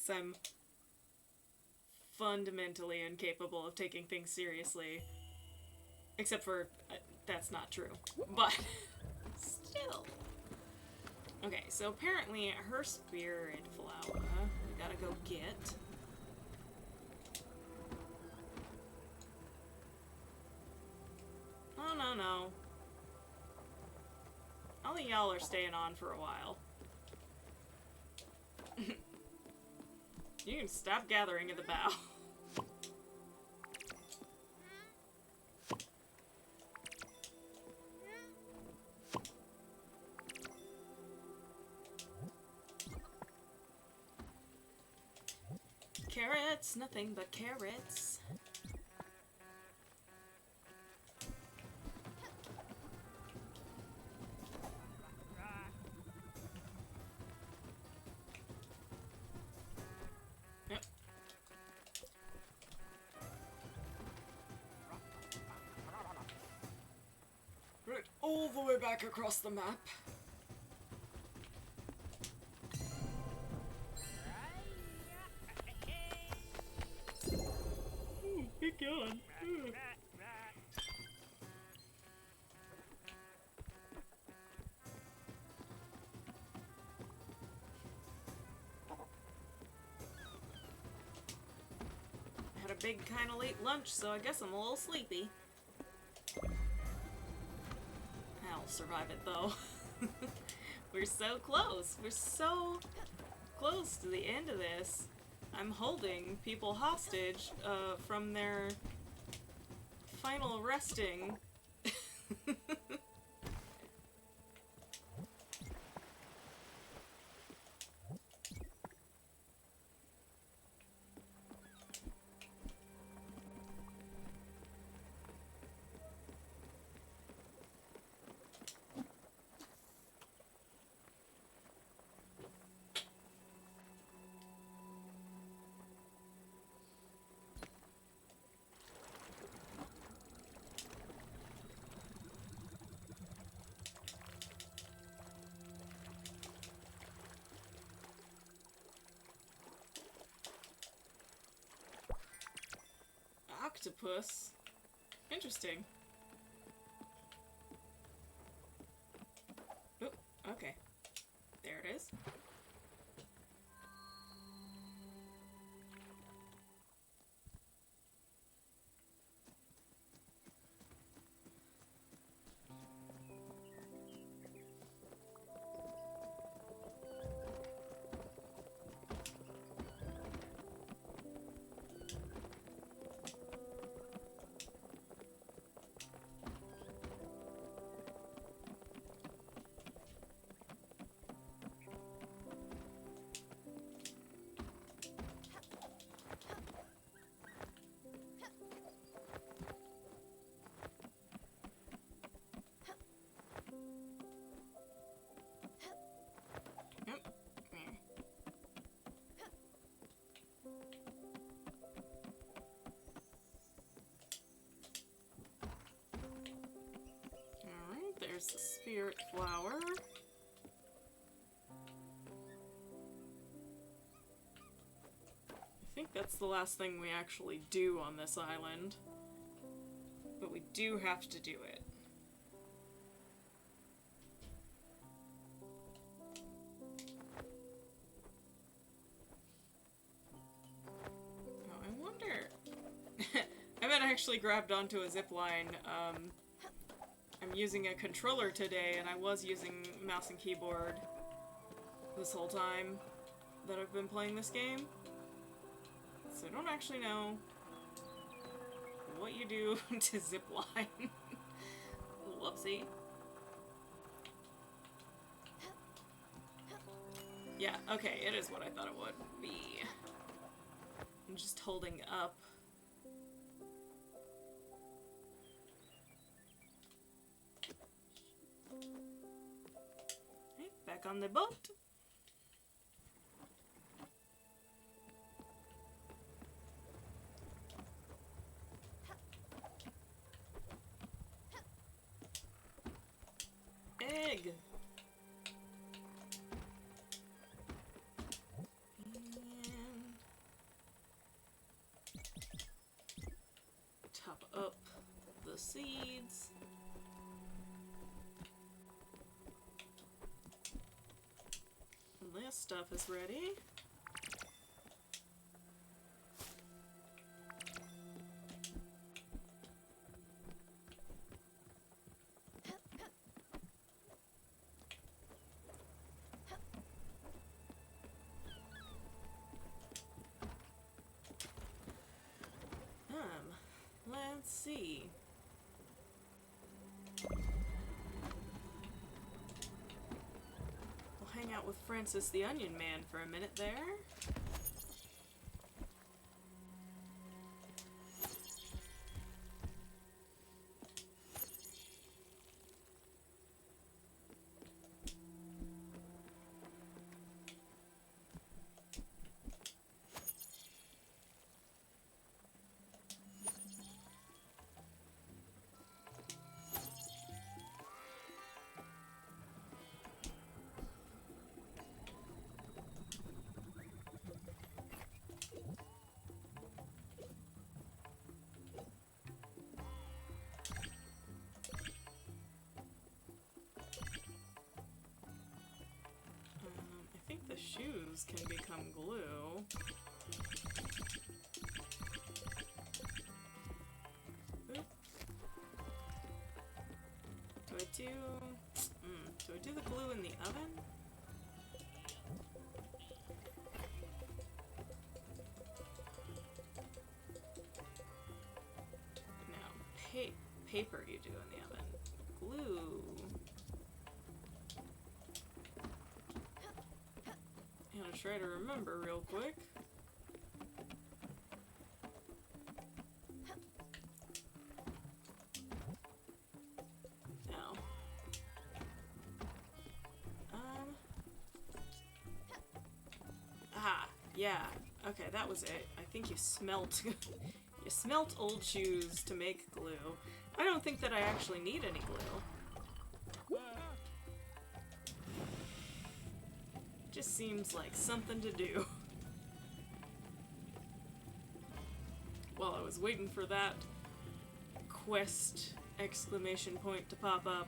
I'm fundamentally incapable of taking things seriously. Except for, that's not true. But, still. Okay, so apparently her Spiritfarer, we gotta go get. Oh, no. All of y'all are staying on for a while. You can stop gathering at the bow. Carrots, nothing but carrots. All the way back across the map. Ooh, big gun. Ooh. Had a big kind of late lunch, so I guess I'm a little sleepy. I'll survive it though. We're so close. We're so close to the end of this. I'm holding people hostage from their final resting. Octopus. Interesting. Oh, okay. There it is. There's the spirit flower. I think that's the last thing we actually do on this island. But we do have to do it. Oh, I wonder... I haven't actually grabbed onto a zip line. I'm using a controller today, and I was using mouse and keyboard this whole time that I've been playing this game. So I don't actually know what you do to zip line. Whoopsie. Yeah, okay, it is what I thought it would be. I'm just holding up. Okay, back on the boat. Egg. And top up the seeds. And this stuff is ready. Let's see. We'll hang out with Francis the Onion Man for a minute there. I think the shoes can become glue. Oop. Do I do the glue in the oven? No, paper you do in the oven. Glue. I'm gonna try to remember real quick. No. Yeah. Okay, that was it. I think you smelt you smelt old shoes to make glue. I don't think that I actually need any glue. Just seems like something to do. While I was waiting for that quest exclamation point to pop up.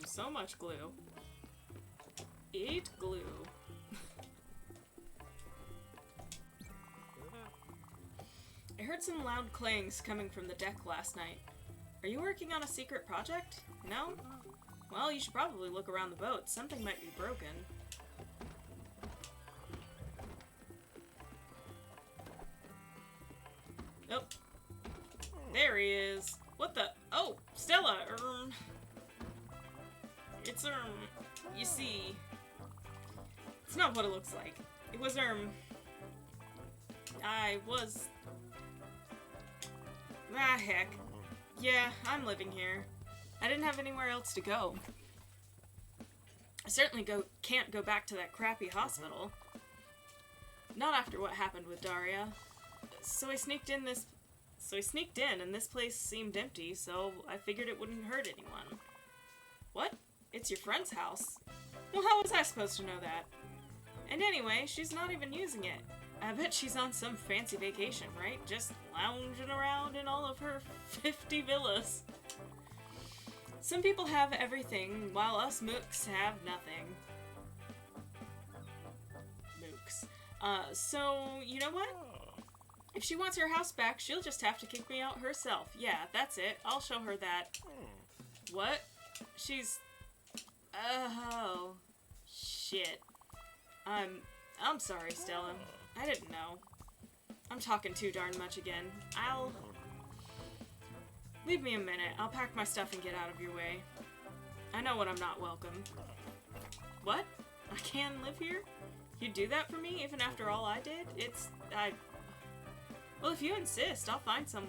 So much glue. Eat glue. I heard some loud clangs coming from the deck last night. Are you working on a secret project? No? Well, you should probably look around the boat. Something might be broken. Oh. There he is. What the? Oh, Stella! You see, it's not what it looks like. It was, I was... Ah, heck. Yeah, I'm living here. I didn't have anywhere else to go. I certainly can't go back to that crappy hospital. Not after what happened with Daria. So I sneaked in, and this place seemed empty, so I figured it wouldn't hurt anyone. What? It's your friend's house? Well, how was I supposed to know that? And anyway, she's not even using it. I bet she's on some fancy vacation, right? Just lounging around in all of her 50 villas. Some people have everything, while us mooks have nothing. Mooks. So, you know what? If she wants her house back, she'll just have to kick me out herself. Yeah, that's it. I'll show her that. What? She's... Oh. Shit. I'm sorry, Stella. I didn't know. I'm talking too darn much again. Leave me a minute. I'll pack my stuff and get out of your way. I know when I'm not welcome. What? I can live here? You'd do that for me, even after all I did? Well, if you insist, I'll find some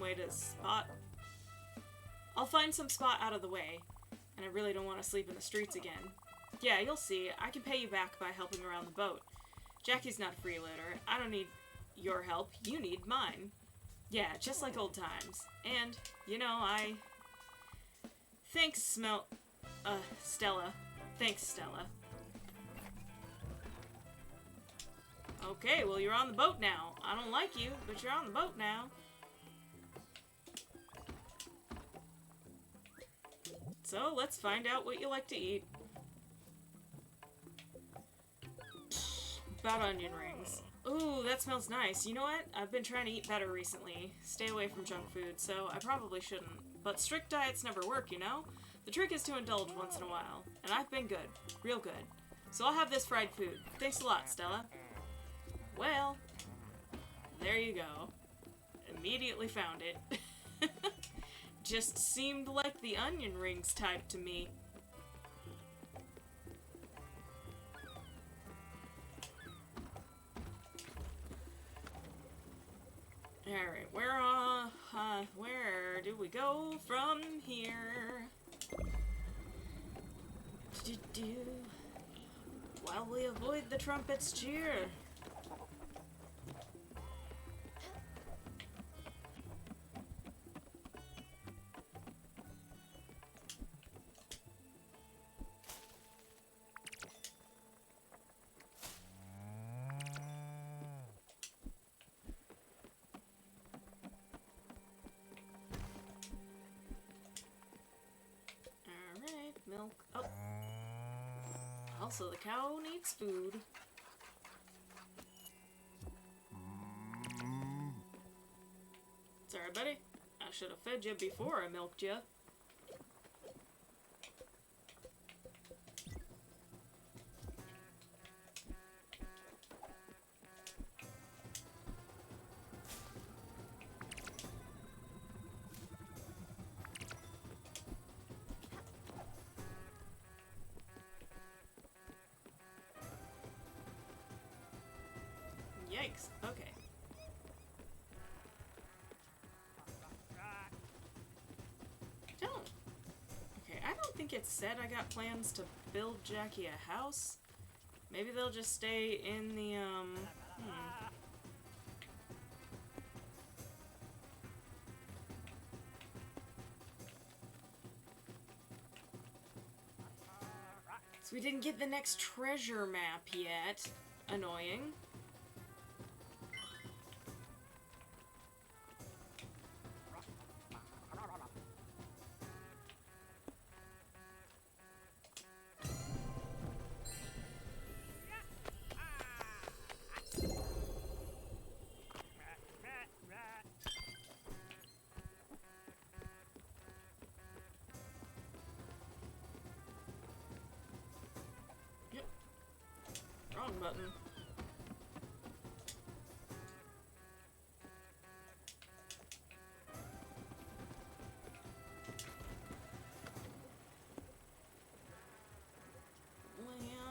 spot out of the way. And I really don't want to sleep in the streets again. Yeah, you'll see. I can pay you back by helping around the boat. Jackie's not a freeloader. I don't need your help. You need mine. Yeah, just like old times. And, you know, Thanks, Stella. Thanks, Stella. Okay, well, you're on the boat now. I don't like you, but you're on the boat now. So, let's find out what you like to eat. About onion rings. Ooh, that smells nice. You know what? I've been trying to eat better recently. Stay away from junk food, so I probably shouldn't. But strict diets never work, you know? The trick is to indulge once in a while. And I've been good. Real good. So I'll have this fried food. Thanks a lot, Stella. Well, there you go. Immediately found it. Just seemed like the onion rings type to me. Alright, where do we go from here? While we avoid the trumpet's cheer. Milk. Oh. Also, the cow needs food. Sorry, buddy. I should have fed you before I milked you. Yikes. Okay. I don't think it said I got plans to build Jackie a house. Maybe they'll just stay in the, So we didn't get the next treasure map yet. Annoying. Wrong button.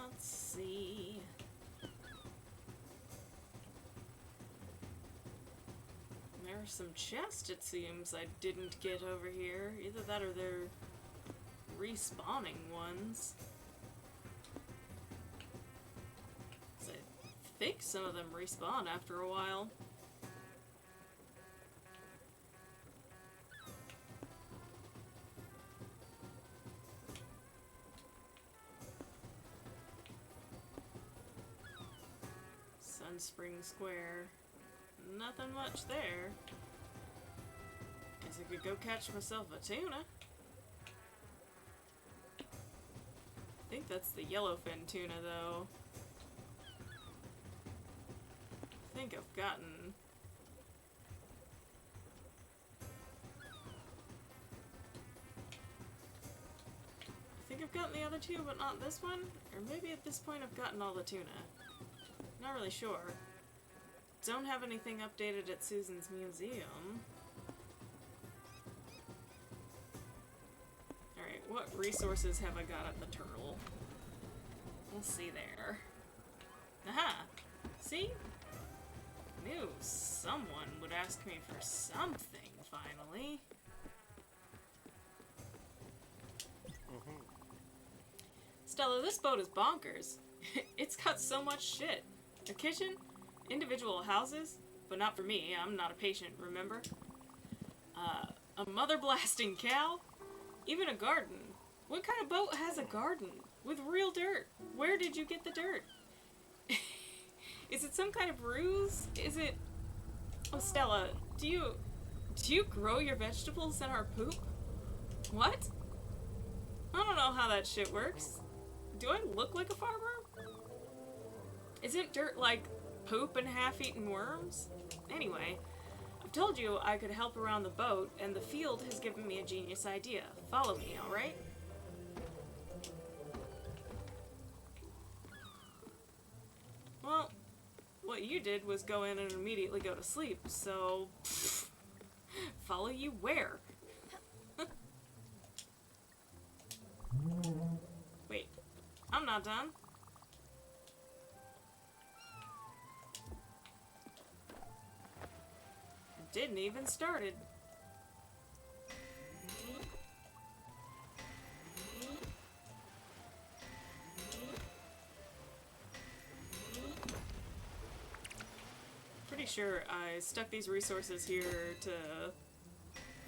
Let's see. There's some chests, it seems, I didn't get over here. Either that or they're respawning ones. So I think some of them respawn after a while. Sunspring Square. Nothing much there. Guess I could go catch myself a tuna. I think that's the yellowfin tuna, though. I think I've gotten... the other two, but not this one? Or maybe at this point I've gotten all the tuna. Not really sure. Don't have anything updated at Susan's museum. Alright, what resources have I got at the turtle? We'll see there. Aha! See? Knew someone would ask me for something, finally. Stella, this boat is bonkers. It's got so much shit. A kitchen, individual houses, but not for me. I'm not a patient, remember? A mother-blasting cow? Even a garden. What kind of boat has a garden? With real dirt? Where did you get the dirt? Is it some kind of ruse? Is it... Oh, Stella, do you grow your vegetables in our poop? What? I don't know how that shit works. Do I look like a farmer? Isn't dirt like poop and half-eaten worms? Anyway, I've told you I could help around the boat, and the field has given me a genius idea. Follow me, alright? Well, what you did was go in and immediately go to sleep, so... follow you where? Wait, I'm not done. Didn't even started. Pretty sure I stuck these resources here to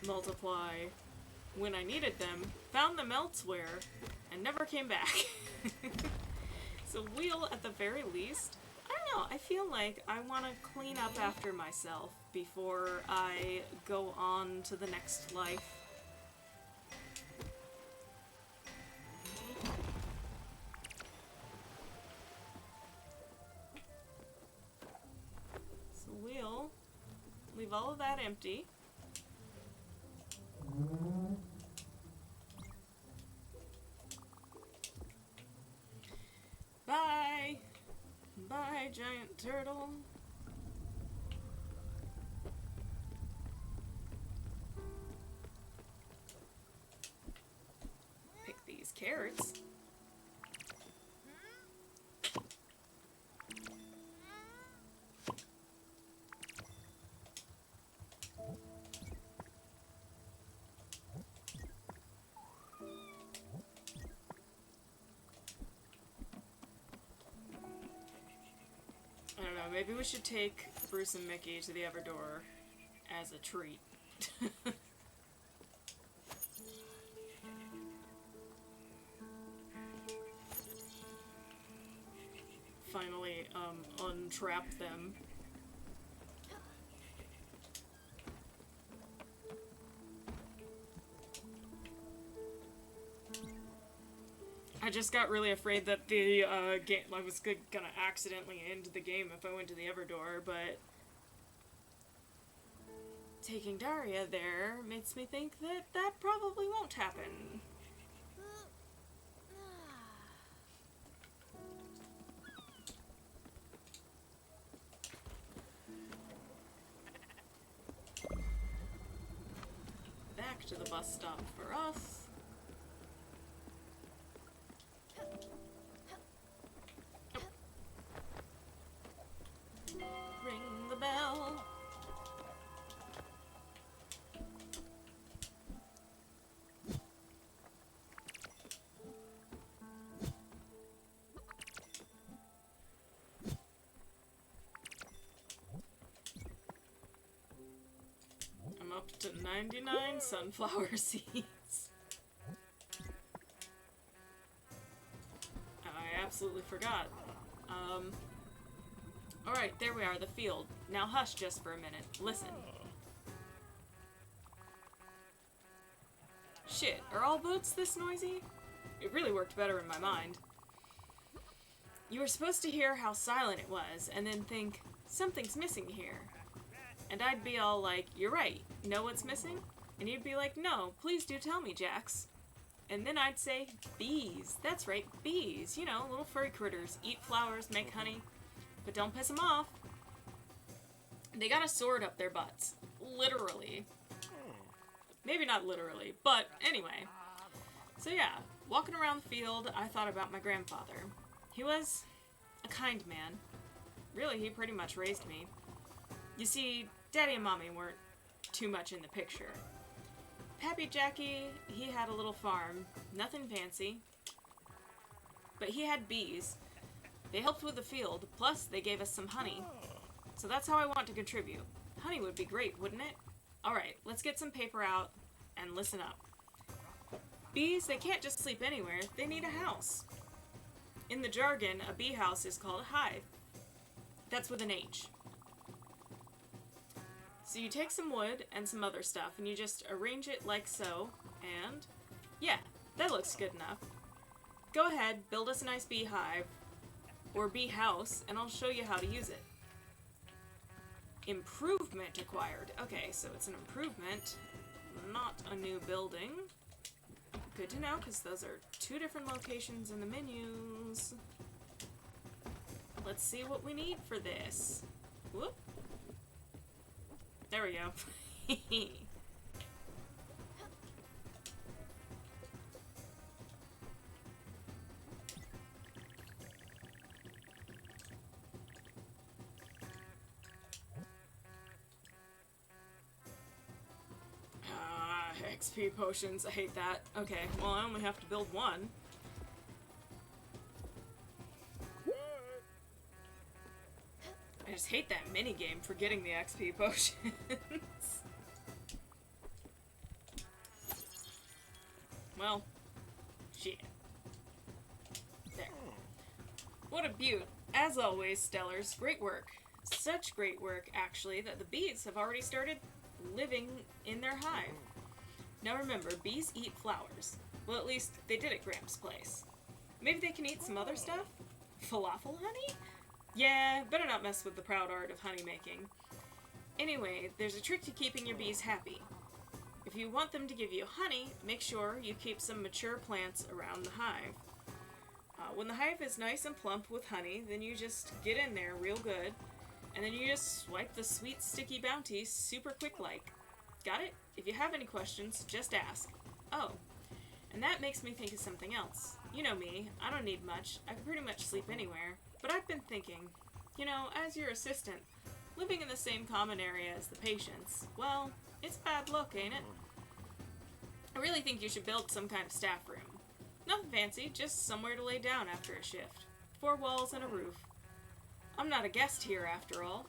multiply when I needed them, found them elsewhere, and never came back. So we'll, at the very least, I don't know, I feel like I want to clean up after myself before I go on to the next life. So we'll leave all of that empty. Bye! Bye, giant turtle. Pick these carrots. I don't know, maybe we should take Bruce and Mickey to the Everdor as a treat. Finally, untrap them. I just got really afraid that the game, I was gonna accidentally end the game if I went to the Everdor, but taking Daria there makes me think that that probably won't happen. Back to the bus stop for us. Ring the bell. Up to 99 sunflower seeds. I absolutely forgot. Alright, there we are, the field. Now hush just for a minute. Listen. Shit, are all boats this noisy? It really worked better in my mind. You were supposed to hear how silent it was, and then think, something's missing here. And I'd be all like, you're right, know what's missing? And you'd be like, no, please do tell me, Jax. And then I'd say, bees. That's right, bees. You know, little furry critters. Eat flowers, make honey. But don't piss them off. They got a sword up their butts. Literally. Maybe not literally, but anyway. So yeah, walking around the field, I thought about my grandfather. He was a kind man. Really, he pretty much raised me. You see, Daddy and Mommy weren't too much in the picture. Pappy Jackie, he had a little farm. Nothing fancy. But he had bees. They helped with the field, plus they gave us some honey. So that's how I want to contribute. Honey would be great, wouldn't it? Alright, let's get some paper out and listen up. Bees, they can't just sleep anywhere. They need a house. In the jargon, a bee house is called a hive. That's with an H. So you take some wood and some other stuff and you just arrange it like so, and yeah, that looks good enough. Go ahead, build us a nice beehive, or bee house, and I'll show you how to use it. Improvement acquired. Okay, so it's an improvement, not a new building. Good to know, because those are two different locations in the menus. Let's see what we need for this. Whoop. There we go. XP potions, I hate that. Okay, well I only have to build one. I just hate that minigame for getting the XP potions. Well, shit. There. What a beaut. As always, Stellars, great work. Such great work, actually, that the bees have already started living in their hive. Now remember, bees eat flowers. Well, at least they did at Gramps' place. Maybe they can eat some other stuff? Falafel honey? Yeah, better not mess with the proud art of honey making. Anyway, there's a trick to keeping your bees happy. If you want them to give you honey, make sure you keep some mature plants around the hive. When the hive is nice and plump with honey, then you just get in there real good, and then you just swipe the sweet sticky bounty super quick like. Got it? If you have any questions, just ask. Oh, and that makes me think of something else. You know me, I don't need much. I can pretty much sleep anywhere. But I've been thinking, you know, as your assistant, living in the same common area as the patients, well, it's bad luck, ain't it? I really think you should build some kind of staff room. Nothing fancy, just somewhere to lay down after a shift. 4 walls and a roof. I'm not a guest here, after all.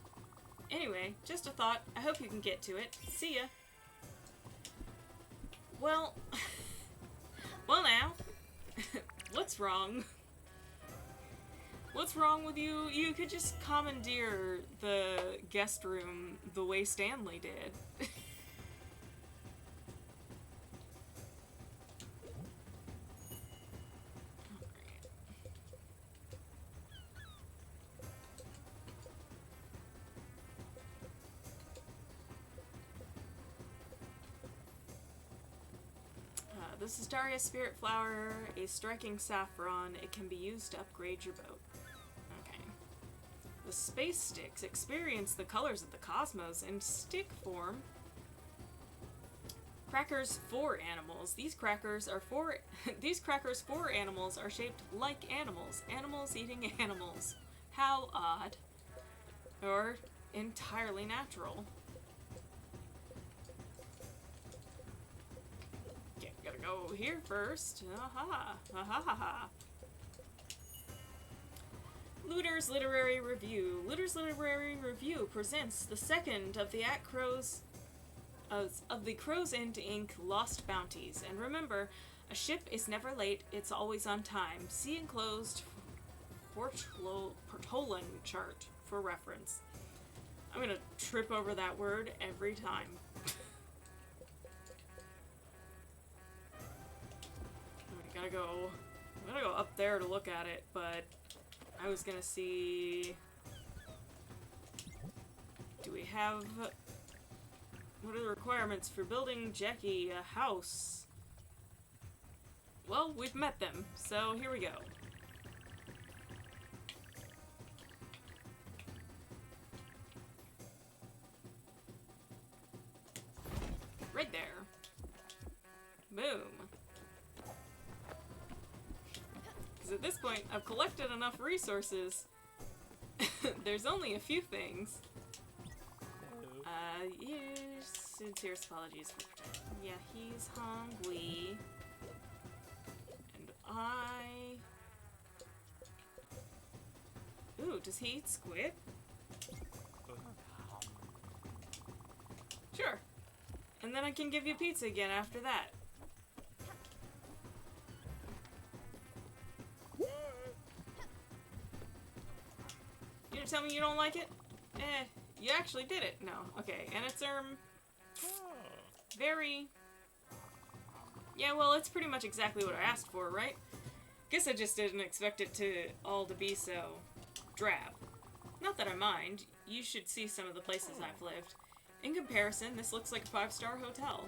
Anyway, just a thought. I hope you can get to it. See ya. Well... well now. What's wrong? What's wrong with you? You could just commandeer the guest room the way Stanley did. This is Daria's Spiritfarer, a striking saffron. It can be used to upgrade your boat. Okay. The space sticks experience the colors of the cosmos in stick form. Crackers for animals. These crackers for animals are shaped like animals. Animals eating animals. How odd. Or entirely natural. Go here first. Aha. Aha ha ha. Looter's Literary Review. Looter's Literary Review presents the second of the At Crow's of the Crow's End Inc. Lost Bounties. And remember, a ship is never late, it's always on time. See enclosed Portolan chart for reference. I'm gonna trip over that word every time. I gotta go up there to look at it, but I was gonna see... Do we have... What are the requirements for building Jackie a house? Well, we've met them, so here we go. Right there. Boom. Because at this point, I've collected enough resources. There's only a few things. Yes, sincerest apologies for protecting. Yeah, he's hungry. And I... Ooh, does he eat squid? Sure. And then I can give you pizza again after that. You gonna tell me you don't like it? You actually did it. No. Okay. And it's, very... Yeah, well, it's pretty much exactly what I asked for, right? Guess I just didn't expect it to all to be so drab. Not that I mind. You should see some of the places I've lived. In comparison, this looks like a 5-star hotel.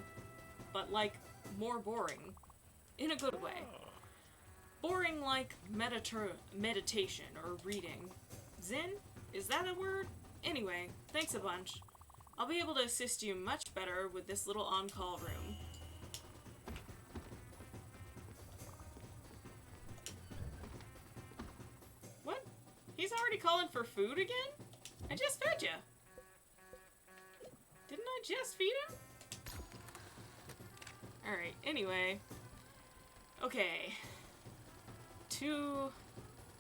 But, like, more boring. In a good way. Boring like meditation or reading. Zen? Is that a word? Anyway, thanks a bunch. I'll be able to assist you much better with this little on-call room. What? He's already calling for food again? I just fed ya. Didn't I just feed him? Alright, anyway. Okay.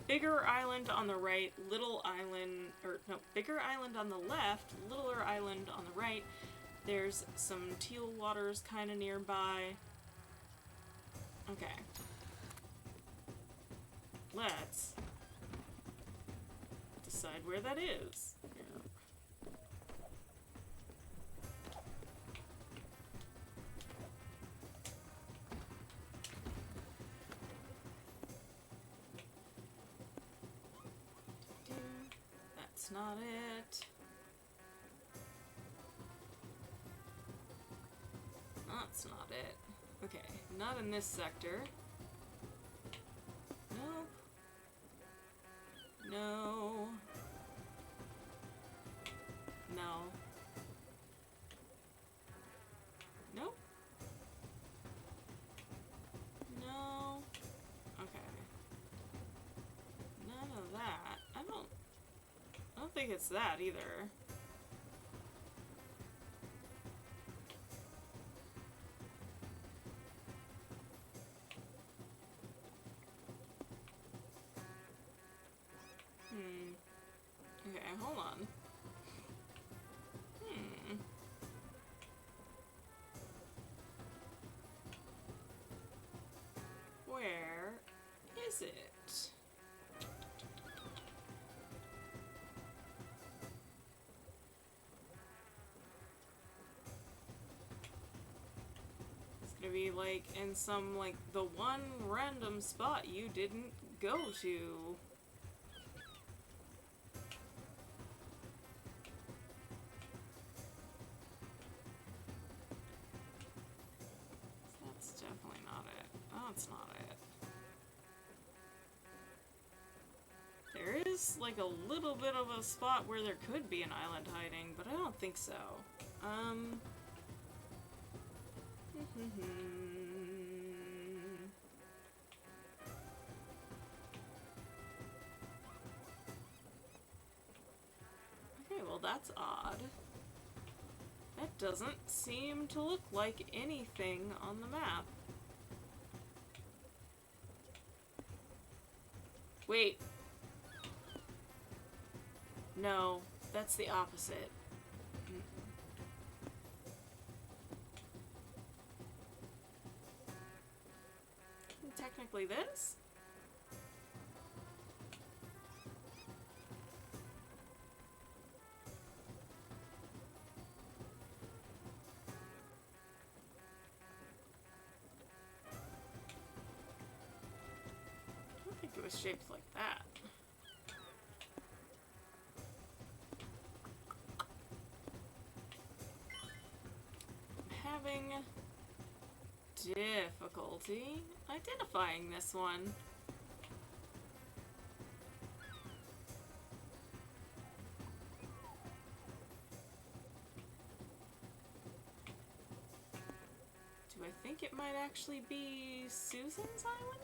Bigger island on the right, little island, or no, bigger island on the left, littler island on the right. There's some teal waters kind of nearby. Okay. Let's decide where that is. That's not it. That's not it. Okay, not in this sector. Nope. No. No. Nope. No. Okay. None of that. I don't think it's that either. Okay, hold on. Where is it? It's gonna be like in some, like, the one random spot you didn't go to. That's definitely not it. That's not it. There is, like, a little bit of a spot where there could be an island hiding, but I don't think so. Okay, well, that's odd. That doesn't seem to look like anything on the map. Wait. No, that's the opposite. technically this? I don't think it was shaped like that. Having difficulty identifying this one. Do I think it might actually be Susan's island?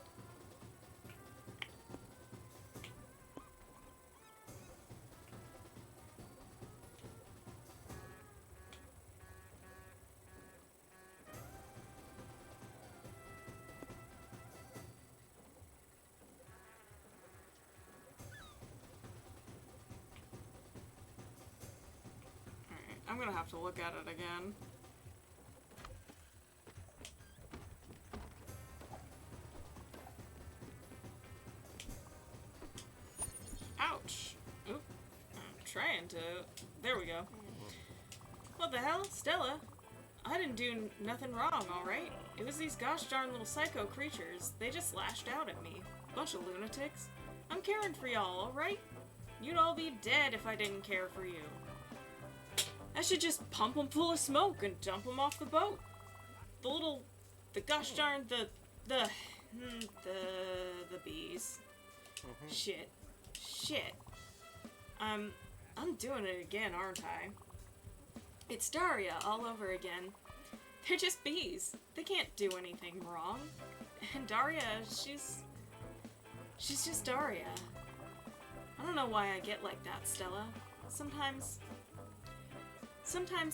I'm gonna have to look at it again. Ouch! Oop. I'm trying to... There we go. What the hell? Stella? I didn't do nothing wrong, alright? It was these gosh darn little psycho creatures. They just lashed out at me. Bunch of lunatics. I'm caring for y'all, alright? You'd all be dead if I didn't care for you. I should just pump them full of smoke and dump them off the boat. The gosh darn, the bees. Shit. I'm doing it again, aren't I? It's Daria all over again. They're just bees. They can't do anything wrong. And Daria, she's just Daria. I don't know why I get like that, Stella. Sometimes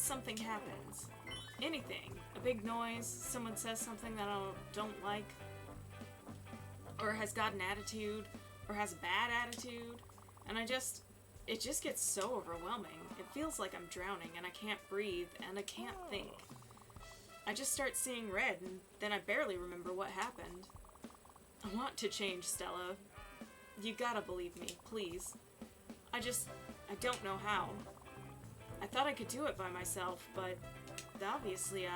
something happens. Anything. A big noise, someone says something that I don't like, or has got an attitude, or has a bad attitude, and it just gets so overwhelming. It feels like I'm drowning, and I can't breathe, and I can't think. I just start seeing red, and then I barely remember what happened. I want to change, Stella. You gotta believe me, please. I don't know how. I thought I could do it by myself, but obviously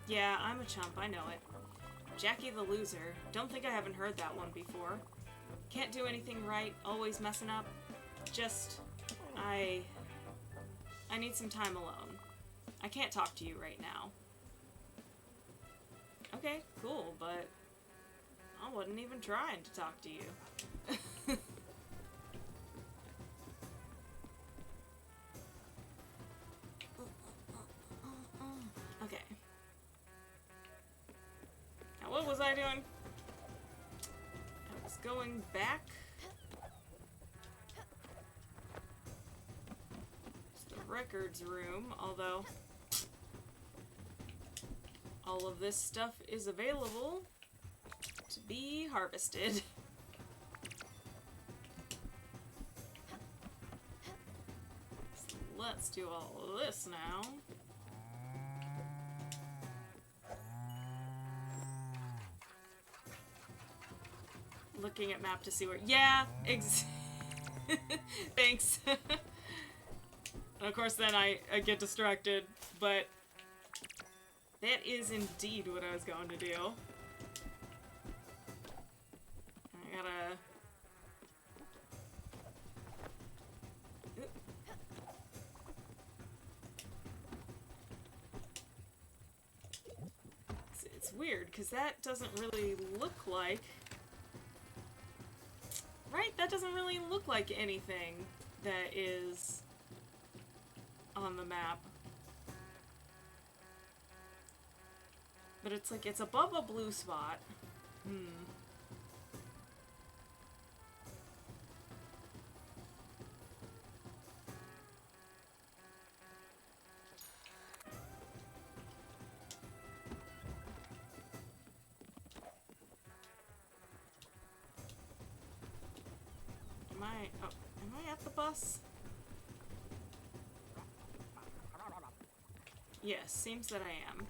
Yeah, I'm a chump, I know it. Jackie the loser. Don't think I haven't heard that one before. Can't do anything right, always messing up. I need some time alone. I can't talk to you right now. Okay, cool, but I wasn't even trying to talk to you. Okay. Now what was I doing? I was going back. It's the records room, although all of this stuff is available to be harvested. So let's do all of this now. Looking at map to see where... Yeah! Thanks. And of course then I get distracted, but that is indeed what I was going to do. I gotta... It's weird, because that doesn't really look like... Right? That doesn't really look like anything that is on the map. But it's like, it's above a blue spot. Am I at the bus? Yes, seems that I am.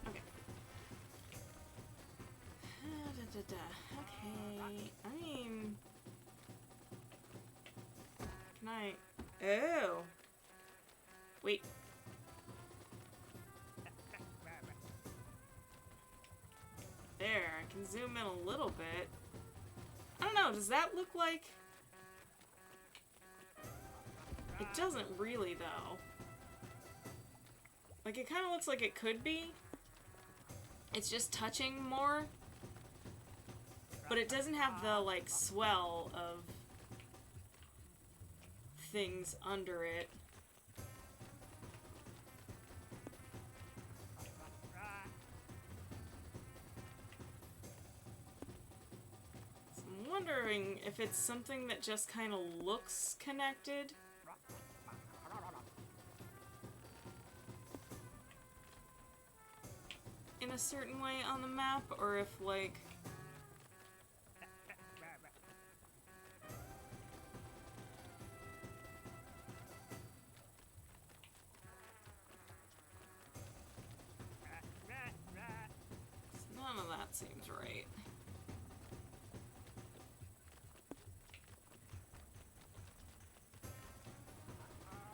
Okay. Okay. I mean... Can I... Oh! Wait. There, I can zoom in a little bit. I don't know, does that look like... It doesn't really, though. Like, it kind of looks like it could be. It's just touching more. But it doesn't have the, like, swell of things under it. So I'm wondering if it's something that just kind of looks connected. In a certain way on the map, or if, like... None of that seems right.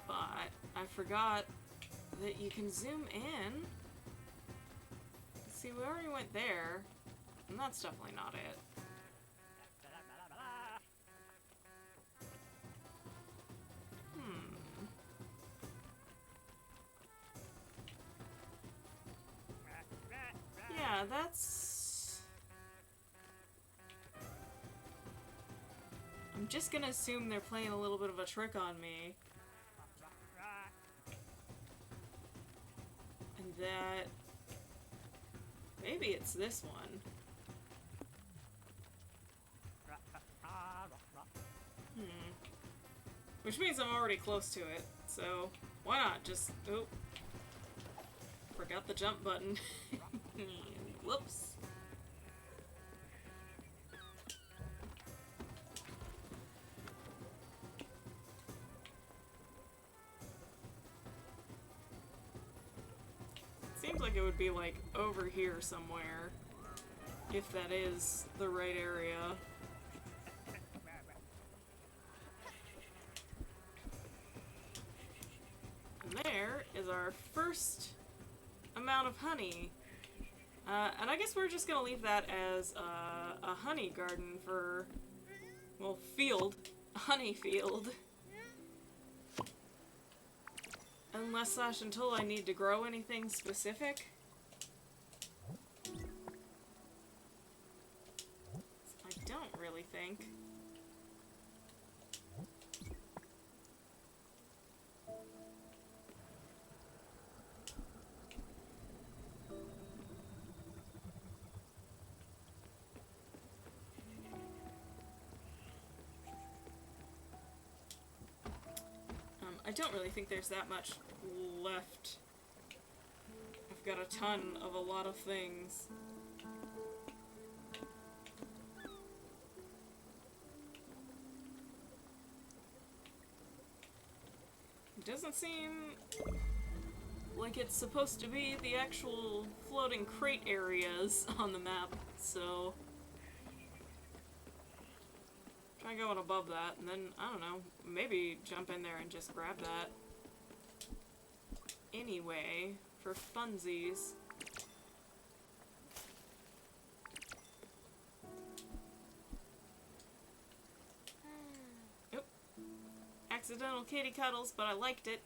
But I forgot that you can zoom in. See, we already went there, and that's definitely not it. Yeah, that's... I'm just gonna assume they're playing a little bit of a trick on me. And that... Maybe it's this one. Which means I'm already close to it, so why not just... Oh. Forgot the jump button. Whoops. Seems like it would be like over here somewhere, if that is the right area. And there is our first amount of honey. And I guess we're just gonna leave that as a honey garden for, well, field. Honey field. Unless until I need to grow anything specific. I don't really think. I don't really think there's that much left. I've got a ton of a lot of things. It doesn't seem like it's supposed to be the actual floating crate areas on the map, so... Try going above that, and then, I don't know, maybe jump in there and just grab that. Anyway, for funsies. Oop. Accidental kitty cuddles, but I liked it.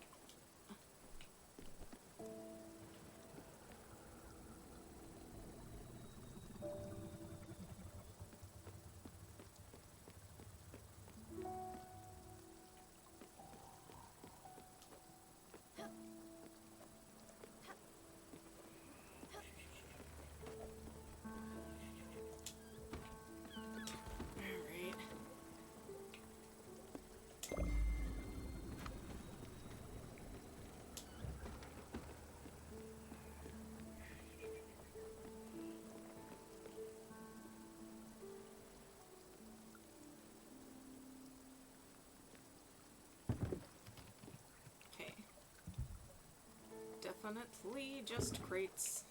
Definitely just crates.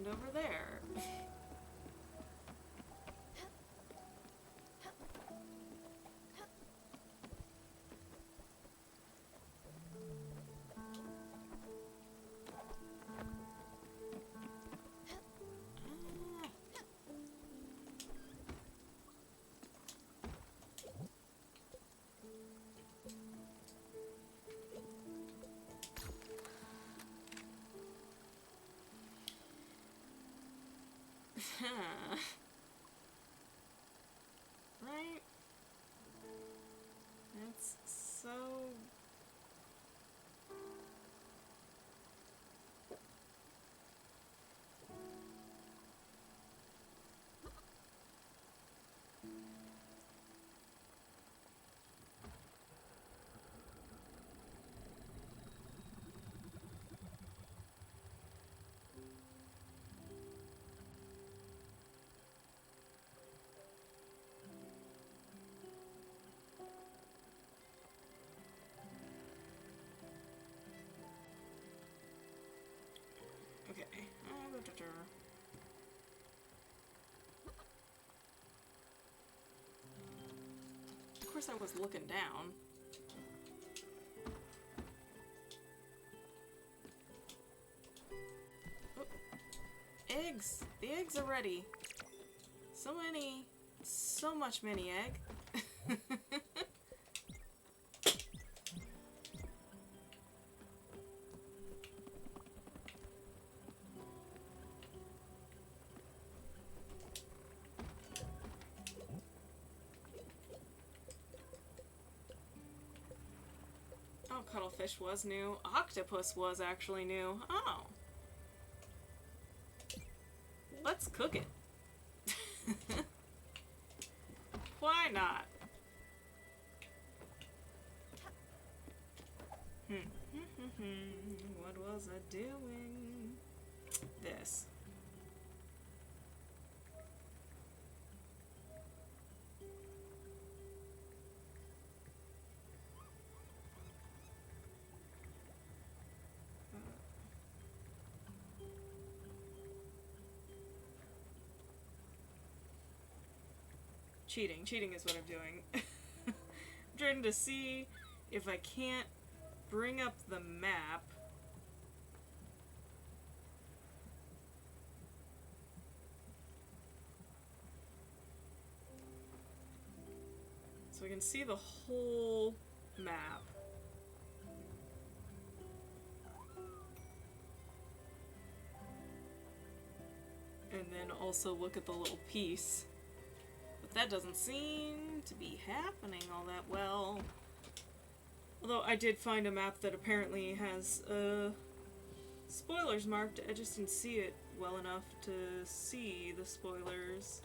And over there. Right? It's so... Okay. Of course I was looking down. Oh. Eggs! The eggs are ready. So many. So much mini egg. Oh, cuttlefish was new. Octopus was actually new. Oh. Let's cook it. Why not? What was I doing? This. Cheating. Cheating is what I'm doing. I'm trying to see if I can't bring up the map. So I can see the whole map. And then also look at the little piece. But that doesn't seem to be happening all that well. Although I did find a map that apparently has spoilers marked. I just didn't see it well enough to see the spoilers.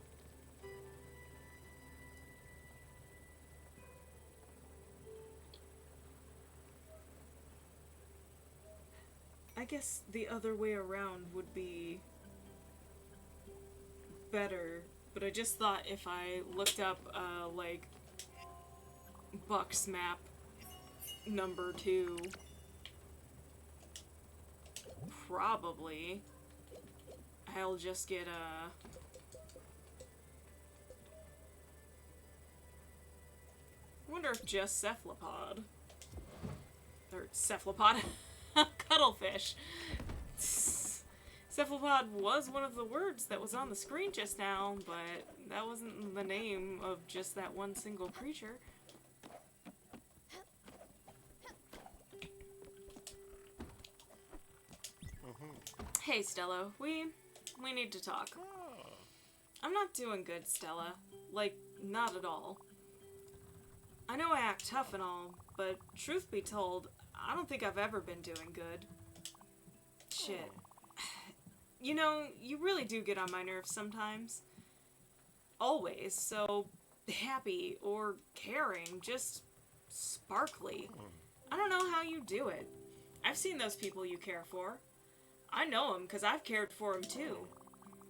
I guess the other way around would be better, but I just thought if I looked up, like, Buck's map number 2, probably I'll just get a... I wonder if just cephalopod, or cephalopod, cuttlefish. Cephalopod was one of the words that was on the screen just now, but that wasn't the name of just that one single creature. Hey, Stella, we need to talk. I'm not doing good, Stella. Like, not at all. I know I act tough and all, but truth be told, I don't think I've ever been doing good. Shit. You know, you really do get on my nerves sometimes. Always so happy or caring, just sparkly. I don't know how you do it. I've seen those people you care for. I know them because I've cared for them too.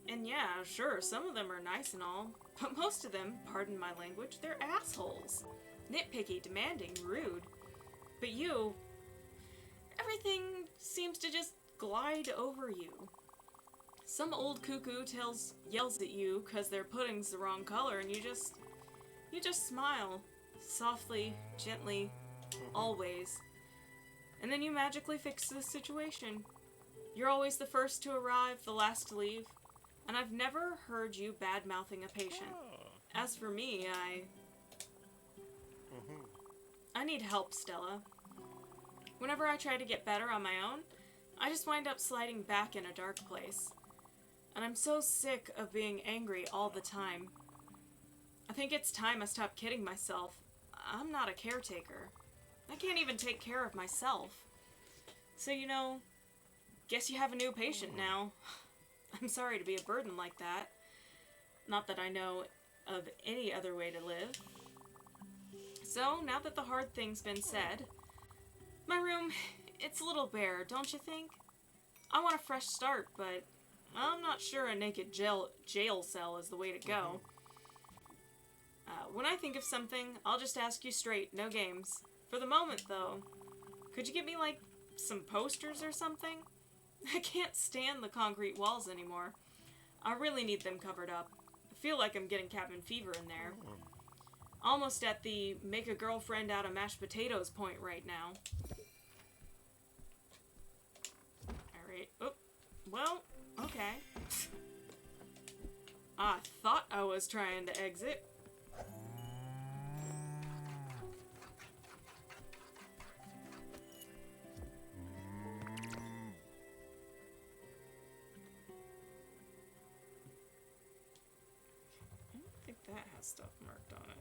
And yeah, sure, some of them are nice and all, but most of them, pardon my language, they're assholes. Nitpicky, demanding, rude. But you, everything seems to just glide over you. Some old cuckoo yells at you because their pudding's the wrong color, and you just smile. Softly, gently, always. And then you magically fix the situation. You're always the first to arrive, the last to leave. And I've never heard you bad-mouthing a patient. As for me, I need help, Stella. Whenever I try to get better on my own, I just wind up sliding back in a dark place. And I'm so sick of being angry all the time. I think it's time I stop kidding myself. I'm not a caretaker. I can't even take care of myself. So, you know, guess you have a new patient now. I'm sorry to be a burden like that. Not that I know of any other way to live. So, now that the hard thing's been said, my room, it's a little bare, don't you think? I want a fresh start, but I'm not sure a naked jail cell is the way to go. When I think of something, I'll just ask you straight, no games. For the moment, though, could you get me, like, some posters or something? I can't stand the concrete walls anymore. I really need them covered up. I feel like I'm getting cabin fever in there. Almost at the make a girlfriend out of mashed potatoes point right now. Alright. Oh, well, okay. I thought I was trying to exit. I don't think that has stuff marked on it.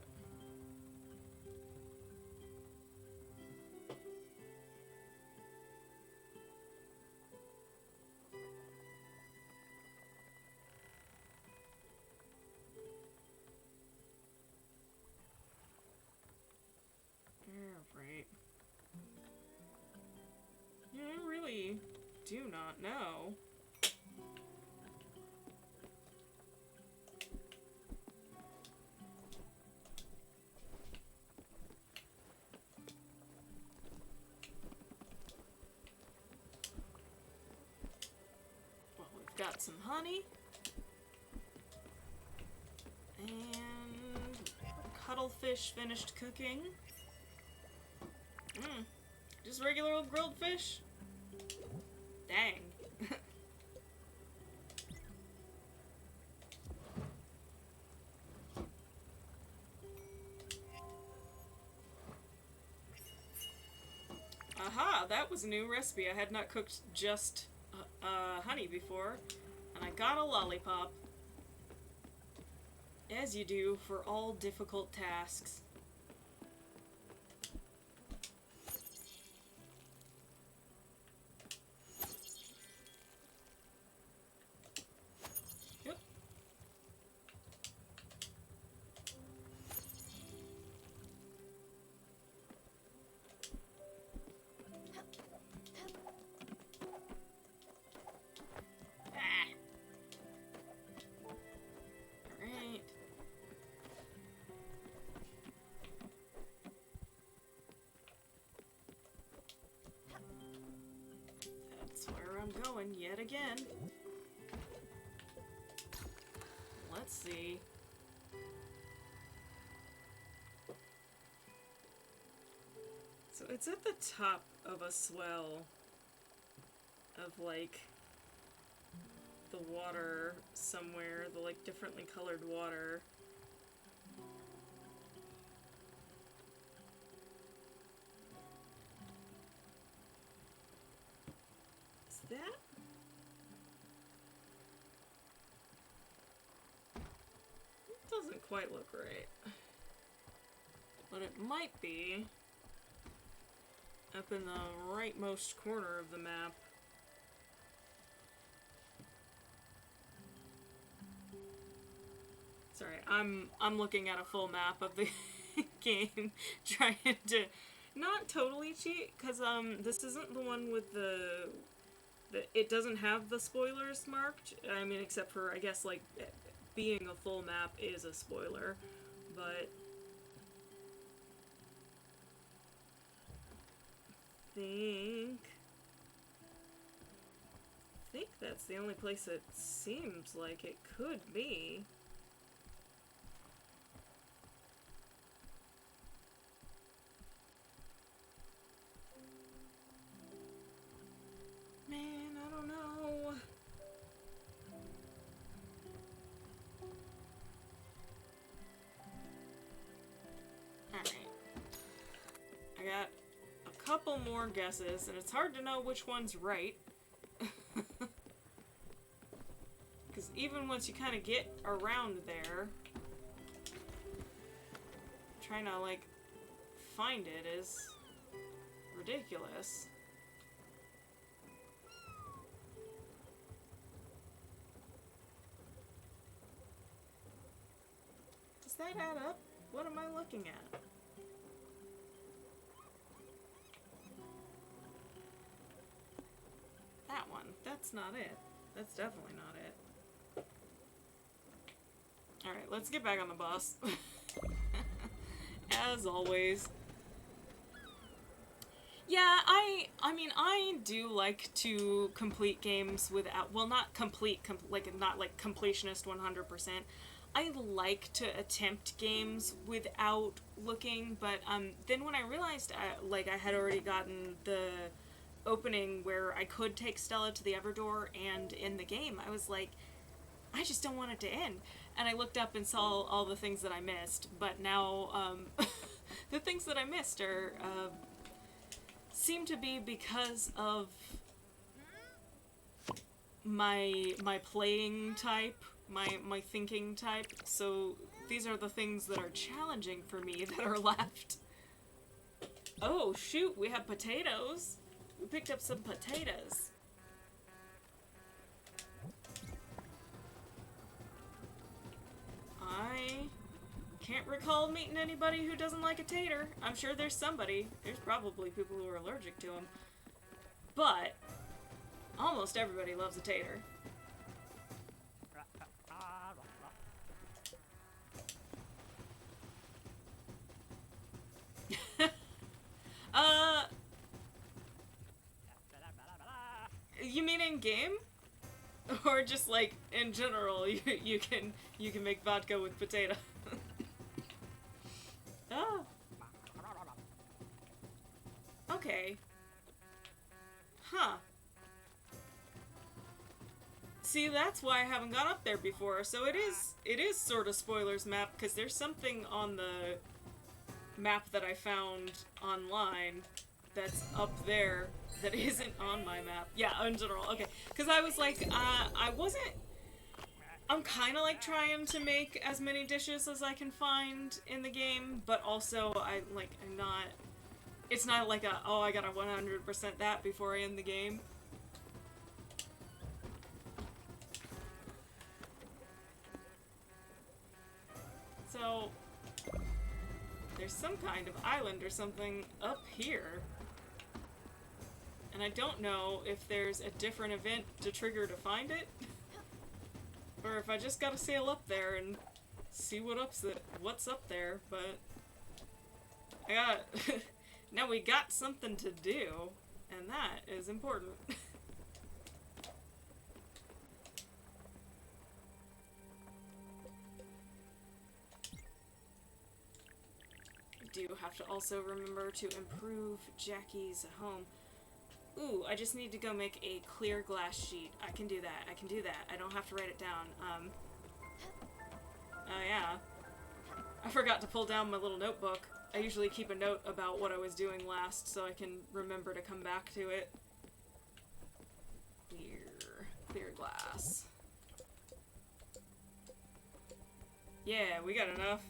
Right. Yeah, I really do not know. Well, we've got some honey. And cuttlefish finished cooking. Just regular old grilled fish? Dang. Aha! That was a new recipe. I had not cooked just honey before. And I got a lollipop. As you do for all difficult tasks. I'm going yet again. Let's see. So it's at the top of a swell of like the water somewhere, the like differently colored water. That? It doesn't quite look right. But it might be up in the rightmost corner of the map. Sorry, I'm looking at a full map of the game, trying to not totally cheat, because this isn't the one with the it doesn't have the spoilers marked. I mean, except for, I guess, like, being a full map is a spoiler, but think that's the only place it seems like it could be. Man, I don't know. Alright. I got a couple more guesses, and it's hard to know which one's right. Because even once you kind of get around there, trying to, like, find it is ridiculous. Does that add up? What am I looking at? That one. That's not it. That's definitely not it. Alright, let's get back on the bus. As always. Yeah, I mean, I do like to complete games without, well, not complete, like, not like completionist 100%. I like to attempt games without looking, but then when I realized, I had already gotten the opening where I could take Stella to the Everdoor and in the game, I was like, I just don't want it to end. And I looked up and saw all the things that I missed, but now, the things that I missed are, seem to be because of my playing type, my thinking type, so these are the things that are challenging for me that are left. Oh shoot, we have potatoes! We picked up some potatoes. I can't recall meeting anybody who doesn't like a tater. I'm sure there's somebody. There's probably people who are allergic to them. But almost everybody loves a tater. You mean in game? Or just like in general, you can make vodka with potato. Oh. Okay. Huh. See, that's why I haven't gone up there before. So it is sort of spoilers map, because there's something on the map that I found online that's up there that isn't on my map. Yeah, in general. Okay. Because I was like, I'm kind of like trying to make as many dishes as I can find in the game, but also I'm not, it's not like oh, I gotta 100% that before I end the game. So, there's some kind of island or something up here. And I don't know if there's a different event to trigger to find it. Or if I just gotta sail up there and see what's up there, but I got now we got something to do, and that is important. I do have to also remember to improve Jackie's home. Ooh, I just need to go make a clear glass sheet. I can do that. I can do that. I don't have to write it down. Oh yeah. I forgot to pull down my little notebook. I usually keep a note about what I was doing last so I can remember to come back to it. Clear glass. Yeah, we got enough.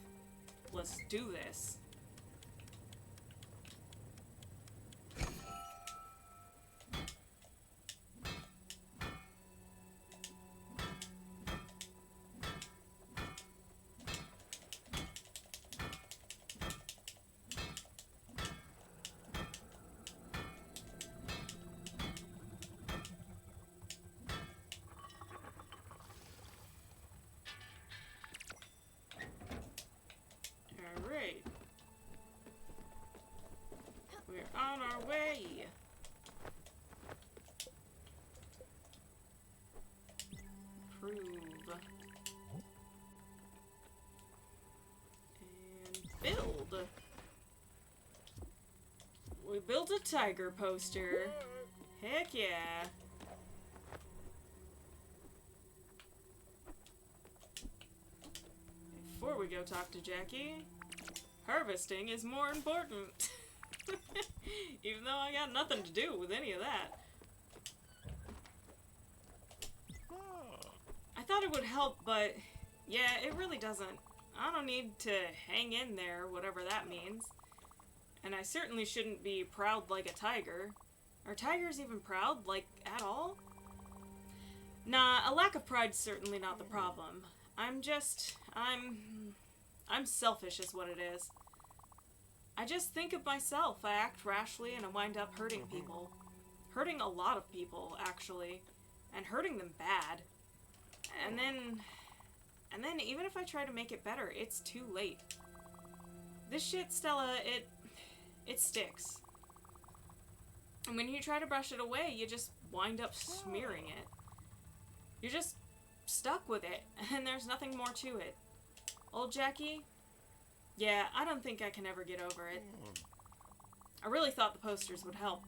Let's do this. Alright. We're on our way. build? We built a tiger poster. Heck yeah. Before we go talk to Jackie, harvesting is more important. Even though I got nothing to do with any of that. I thought it would help, but yeah, it really doesn't. I don't need to hang in there, whatever that means. And I certainly shouldn't be proud like a tiger. Are tigers even proud, like, at all? Nah, a lack of pride's certainly not the problem. I'm selfish is what it is. I just think of myself. I act rashly and I wind up hurting people. Hurting a lot of people, actually. And hurting them bad. And then even if I try to make it better, it's too late. This shit, Stella, it sticks. And when you try to brush it away, you just wind up smearing it. You're just stuck with it, and there's nothing more to it. Old Jackie? Yeah, I don't think I can ever get over it. I really thought the posters would help.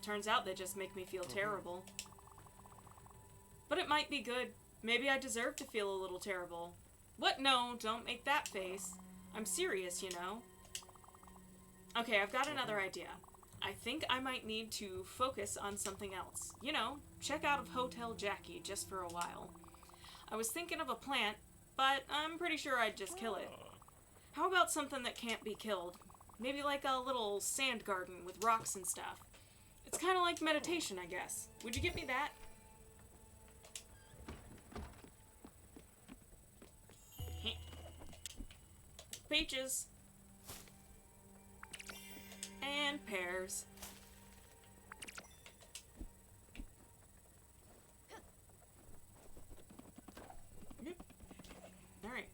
Turns out they just make me feel terrible. But it might be good. Maybe I deserve to feel a little terrible. What? No, don't make that face. I'm serious, you know. Okay, I've got another idea. I think I might need to focus on something else. You know, check out of Hotel Jackie just for a while. I was thinking of a plant, but I'm pretty sure I'd just kill it. How about something that can't be killed? Maybe like a little sand garden with rocks and stuff. It's kind of like meditation, I guess. Would you give me that? Peaches. And pears. Yep. Alright.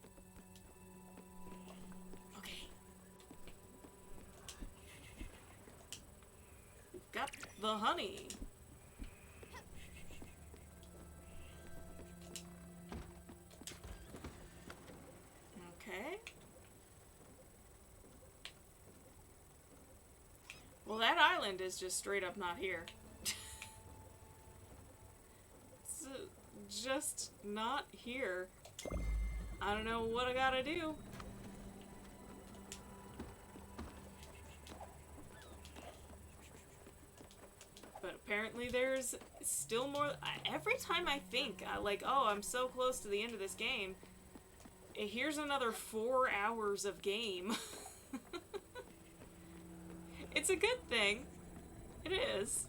Okay. We've got the honey. Okay. Well, that island is just straight up not here. It's just not here. I don't know what I gotta do. But apparently there's still more. Every time I think, like, oh, I'm so close to the end of this game, here's another 4 hours of game. It's a good thing. It is.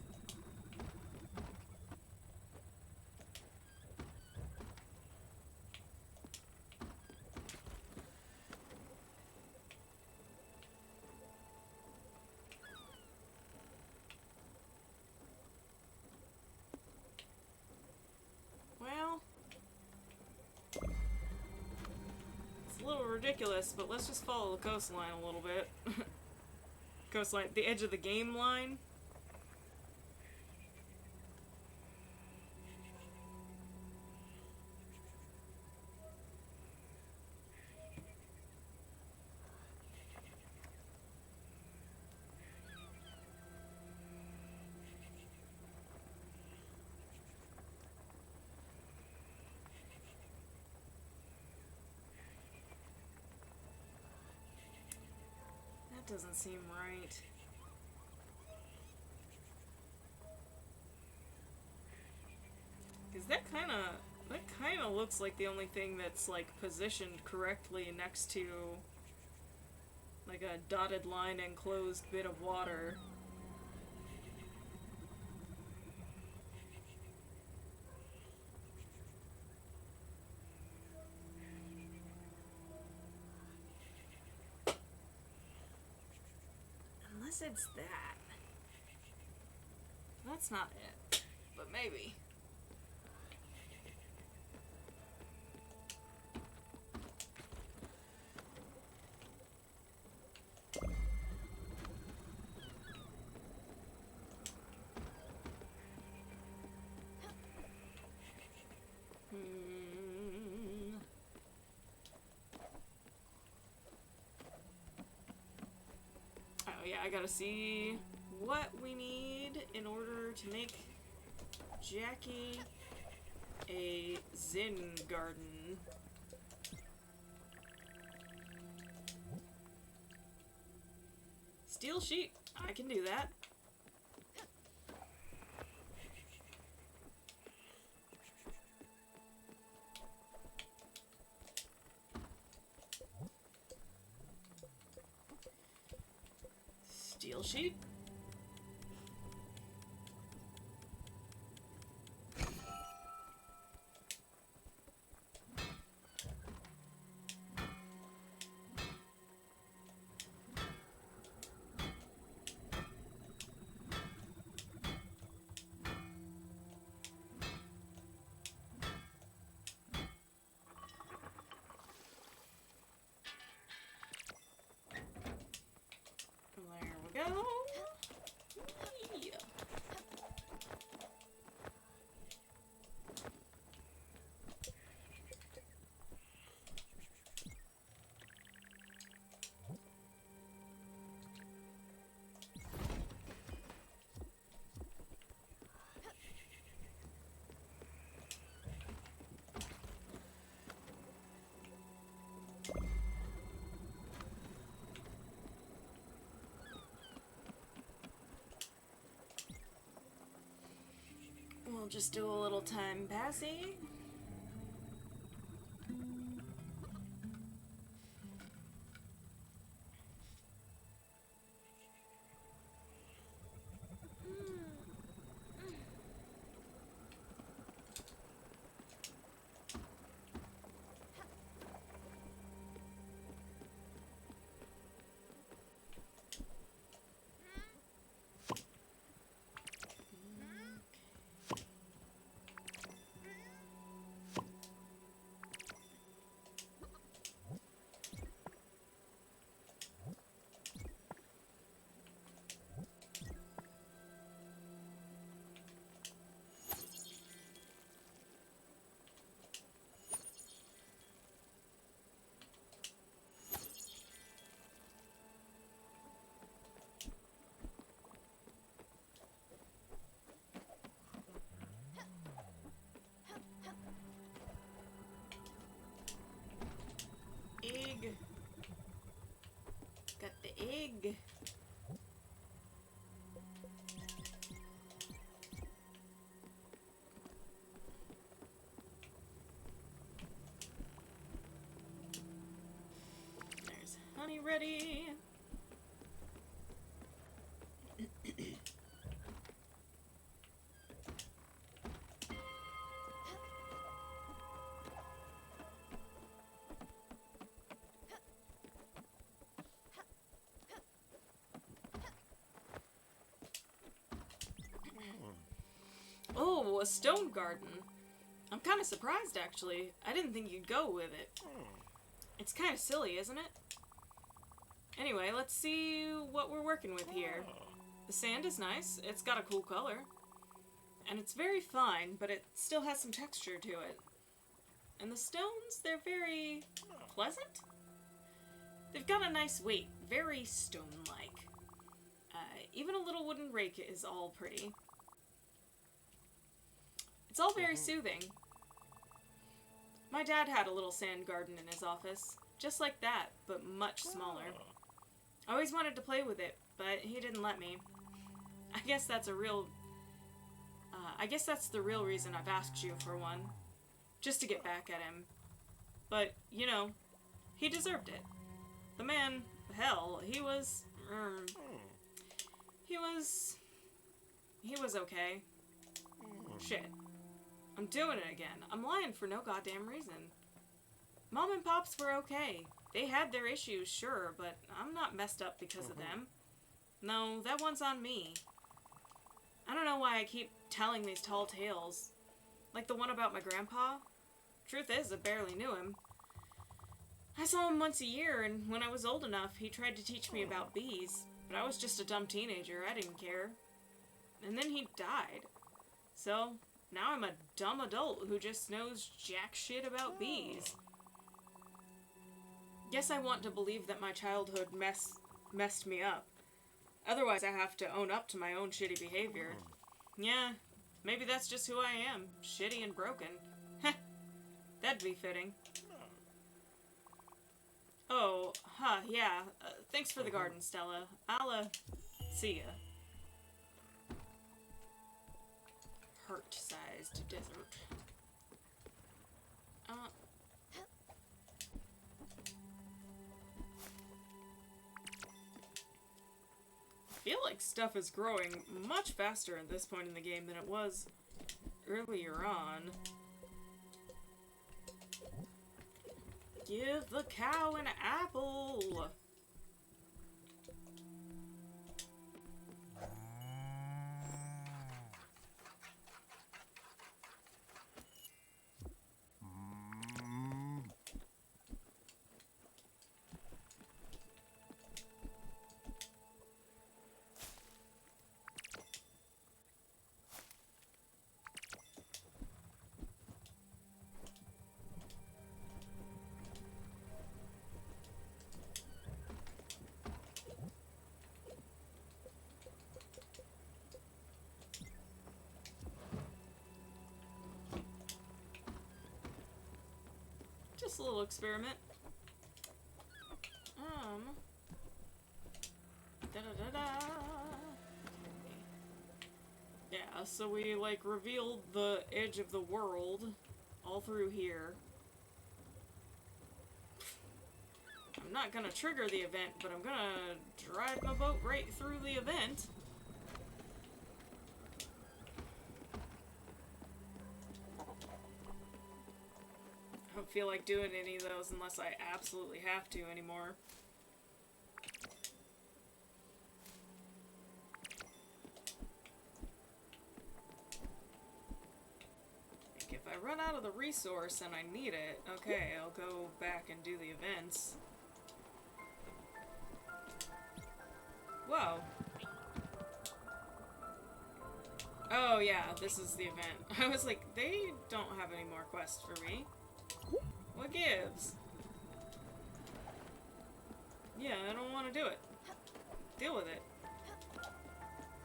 Well, it's a little ridiculous, but let's just follow the coastline a little bit. Coastline, the edge of the game line. That doesn't seem right. Because that kind of looks like the only thing that's like positioned correctly next to like a dotted line enclosed bit of water. Unless it's that. That's not it, but maybe. Yeah, I gotta see what we need in order to make Jackie a Zen garden. Steel sheet. I can do that. Steel sheet. There we go. Yeah. We'll just do a little time passing. Egg. Got the egg. There's honey ready. Oh, a stone garden. I'm kind of surprised, actually. I didn't think you'd go with it. It's kind of silly, isn't it? Anyway, let's see what we're working with here. The sand is nice. It's got a cool color. And it's very fine, but it still has some texture to it. And the stones, they're very pleasant. They've got a nice weight. Very stone-like. Even a little wooden rake is all pretty. It's all very soothing. My dad had a little sand garden in his office, just like that, but much smaller. I always wanted to play with it, but he didn't let me. I guess that's the real reason I've asked you for one. Just to get back at him. But, you know, he deserved it. The man, hell, he was okay. Shit. I'm doing it again. I'm lying for no goddamn reason. Mom and Pops were okay. They had their issues, sure, but I'm not messed up because of them. No, that one's on me. I don't know why I keep telling these tall tales. Like the one about my grandpa. Truth is, I barely knew him. I saw him once a year, and when I was old enough, he tried to teach me about bees. But I was just a dumb teenager. I didn't care. And then he died. So, now I'm a dumb adult who just knows jack shit about bees. Guess I want to believe that my childhood messed me up. Otherwise, I have to own up to my own shitty behavior. Yeah, maybe that's just who I am. Shitty and broken. Heh. That'd be fitting. Oh, yeah. Thanks for the garden, Stella. I'll, see ya. Heart-sized desert. I feel like stuff is growing much faster at this point in the game than it was earlier on. Give the cow an apple! Just a little experiment. Da-da-da-da. Yeah, so we, like, revealed the edge of the world all through here. I'm not gonna trigger the event, but I'm gonna drive my boat right through the event. I don't feel like doing any of those unless I absolutely have to anymore. Like if I run out of the resource and I need it, okay, I'll go back and do the events. Whoa. Oh yeah, this is the event. I was like, they don't have any more quests for me. What gives? Yeah, I don't want to do it. Deal with it.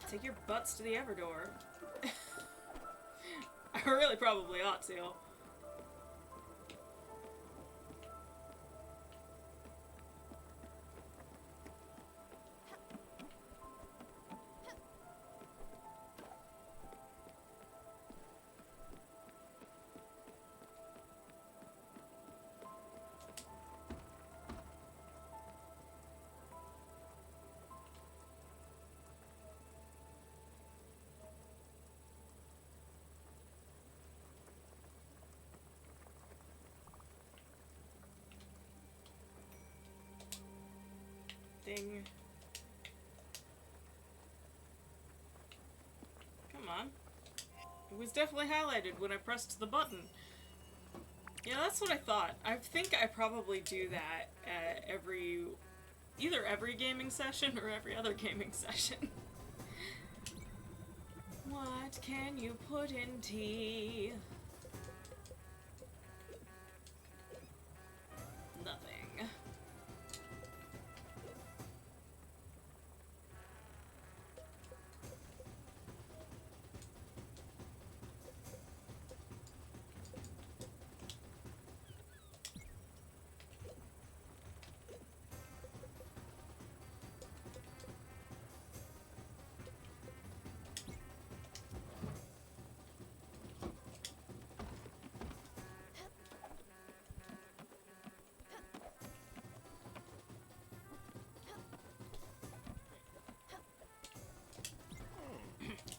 Take your butts to the Everdore. I really probably ought to. Ding. Come on. It was definitely highlighted when I pressed the button. Yeah, that's what I thought. I think I probably do that at either every gaming session or every other gaming session. What can you put in tea? Nothing.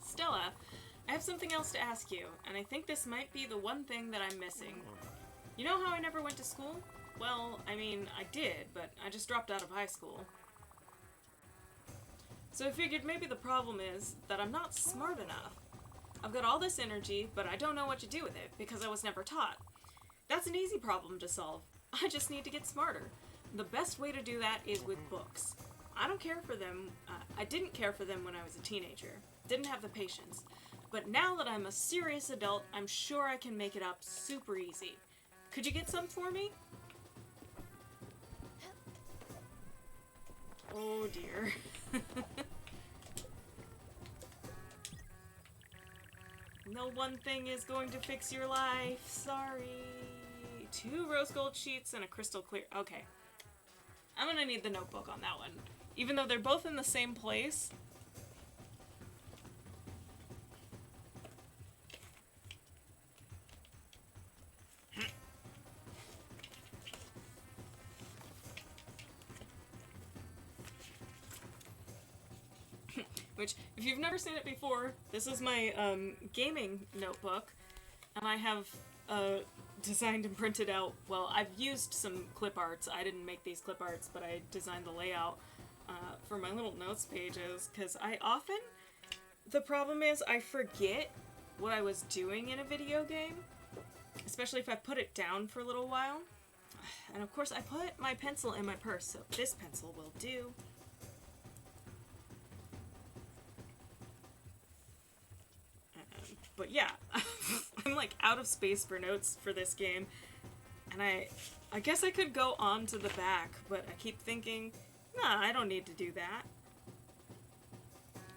Stella, I have something else to ask you, and I think this might be the one thing that I'm missing. You know how I never went to school? Well, I mean, I did, but I just dropped out of high school. So I figured maybe the problem is that I'm not smart enough. I've got all this energy, but I don't know what to do with it, because I was never taught. That's an easy problem to solve. I just need to get smarter. The best way to do that is with books. I don't care for them. I didn't care for them when I was a teenager. Didn't have the patience. But now that I'm a serious adult, I'm sure I can make it up super easy. Could you get some for me? Oh dear. one thing is going to fix your life. Sorry. 2 rose gold sheets and a crystal clear. Okay. I'm gonna need the notebook on that one. Even though they're both in the same place. Which, if you've never seen it before, this is my gaming notebook, and I have designed and printed out, well, I've used some clip arts. I didn't make these clip arts, but I designed the layout for my little notes pages, because the problem is I forget what I was doing in a video game, especially if I put it down for a little while. And of course I put my pencil in my purse, so this pencil will do. But yeah, I'm like out of space for notes for this game, and I guess I could go on to the back, but I keep thinking, nah, I don't need to do that.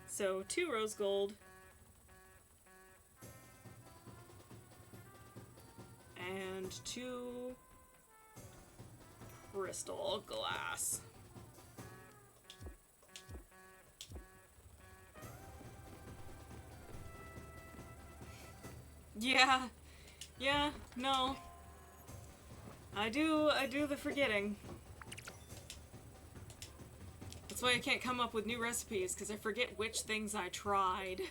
So 2 rose gold, and 2 crystal glass. Yeah, no. I do the forgetting. That's why I can't come up with new recipes, because I forget which things I tried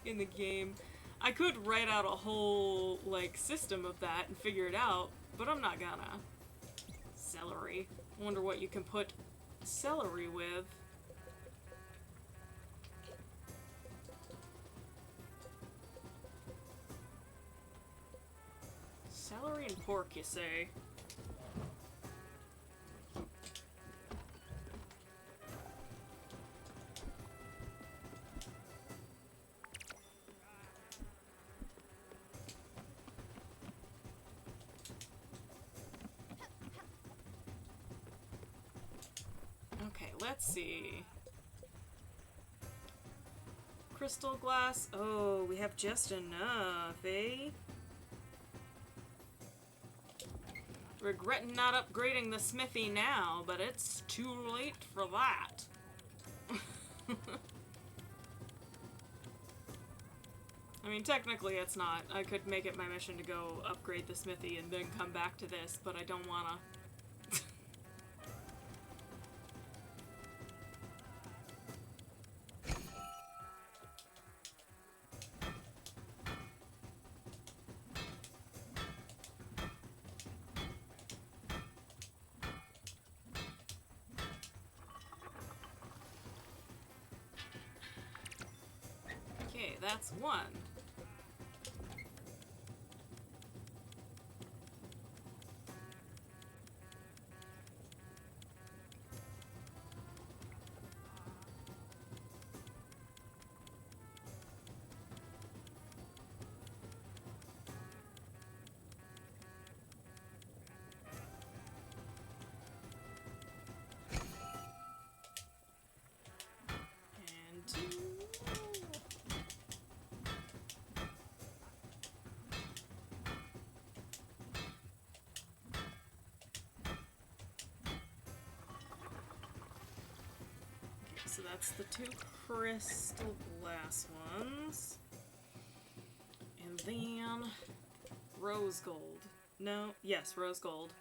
in the game. I could write out a whole, like, system of that and figure it out, but I'm not gonna. Celery. I wonder what you can put celery with. Celery and pork, you say? Okay, let's see. Crystal glass. Oh, we have just enough, eh? Regretting not upgrading the smithy now, but it's too late for that. I mean, technically it's not. I could make it my mission to go upgrade the smithy and then come back to this, but I don't wanna. Okay, that's 1. And 2. So that's the 2 crystal glass ones. And then rose gold. No, yes, rose gold.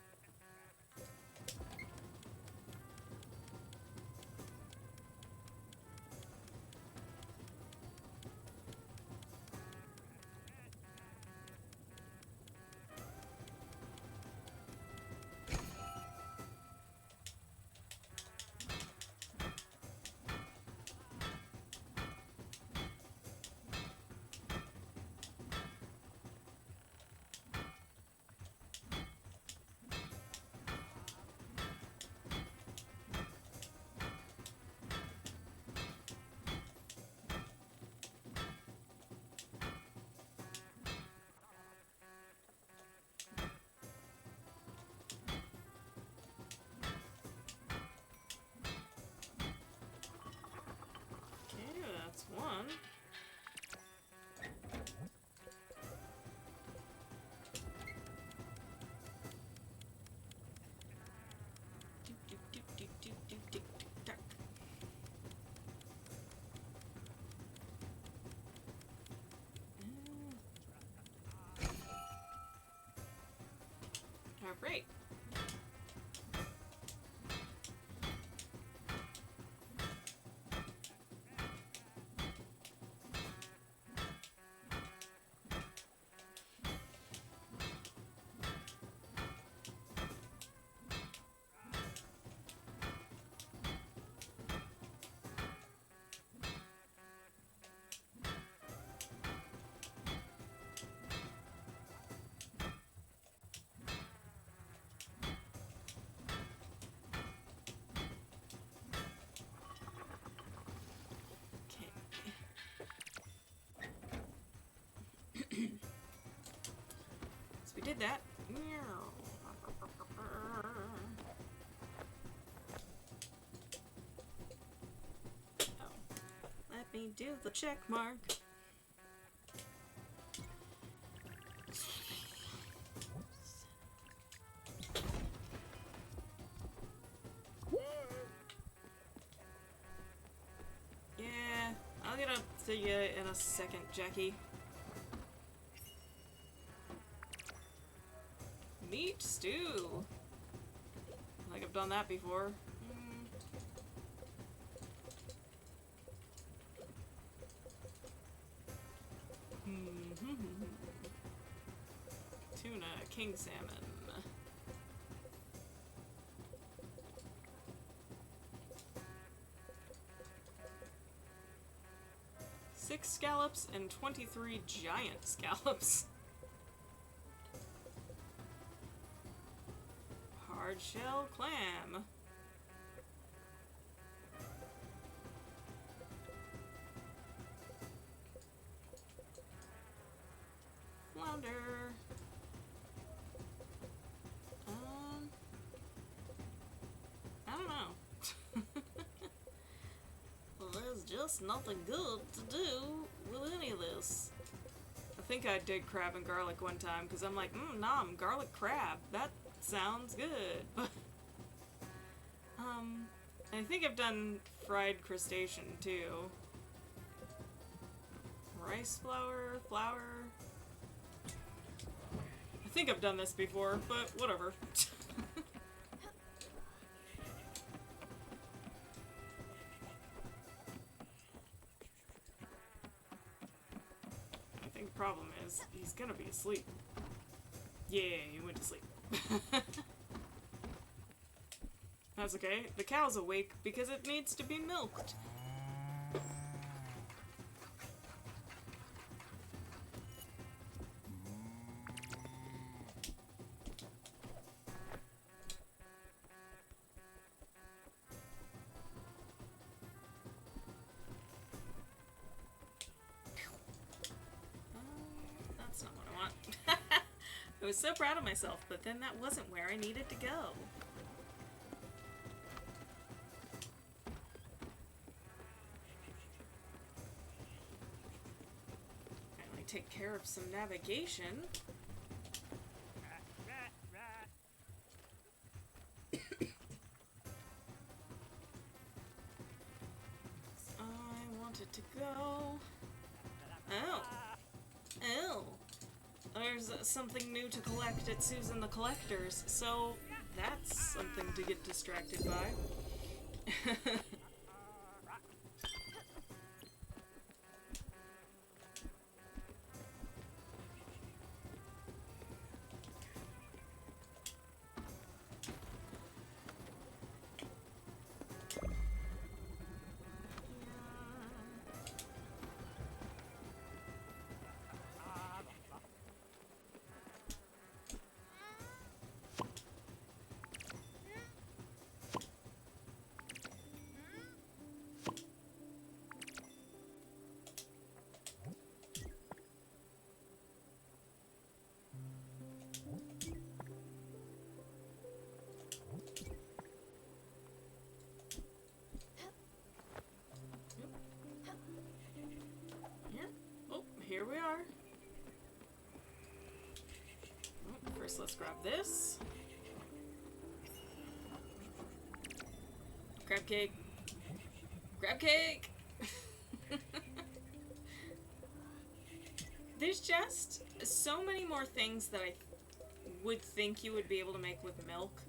Great. So we did that. Oh. Let me do the check mark. Yeah, I'll get up to you in a second, Jackie. Meat stew. I think I've done that before. Tuna, king salmon. 6 scallops and 23 giant scallops. Hard shell clam. Flounder. I don't know. Well, there's just nothing good to do with any of this. I think I did crab and garlic one time because I'm like, nom, garlic crab. That sounds good. I think I've done fried crustacean too. Rice flour. I think I've done this before, but whatever. I think the problem is he's gonna be asleep. Yeah, he went to sleep. That's okay. The cow's awake because it needs to be milked. That's not what I want. I was so proud of myself, but then that wasn't where I needed to go. Take care of some navigation. I wanted to go. Oh. There's something new to collect at Susan the Collector's, so that's something to get distracted by. Here we are. First, let's grab this. Crab cake. Crab cake! There's just so many more things that I would think you would be able to make with milk.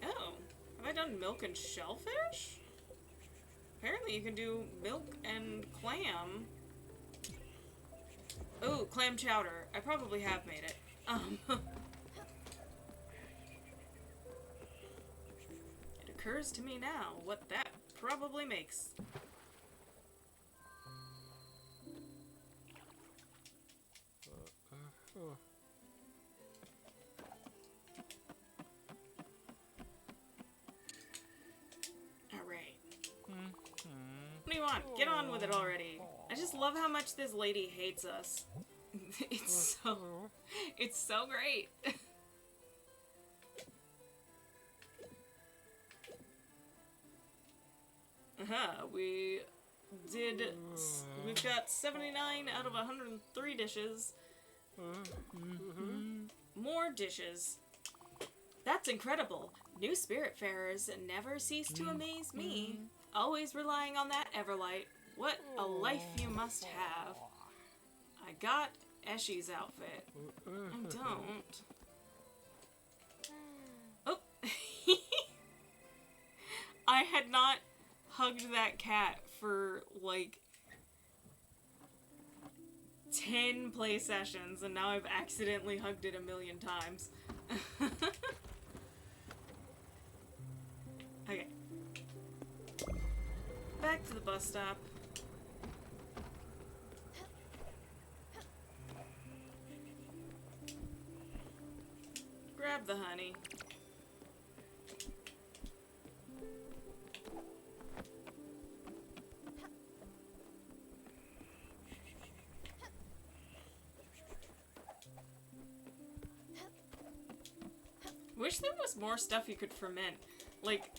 Oh, have I done milk and shellfish? Apparently you can do milk and clam. Oh, clam chowder. I probably have made it. It occurs to me now what that probably makes. Alright. What do you want? Get on with it already. I just love how much this lady hates us. It's so great. We've got 79 out of 103 dishes. More dishes. That's incredible. New Spiritfarers never cease to amaze me. Always relying on that Everlight. What a life you must have. I got Eshy's outfit. I don't. Oh. I had not hugged that cat for like 10 play sessions, and now I've accidentally hugged it a million times. Okay. Back to the bus stop. Grab the honey. Wish there was more stuff you could ferment. Like,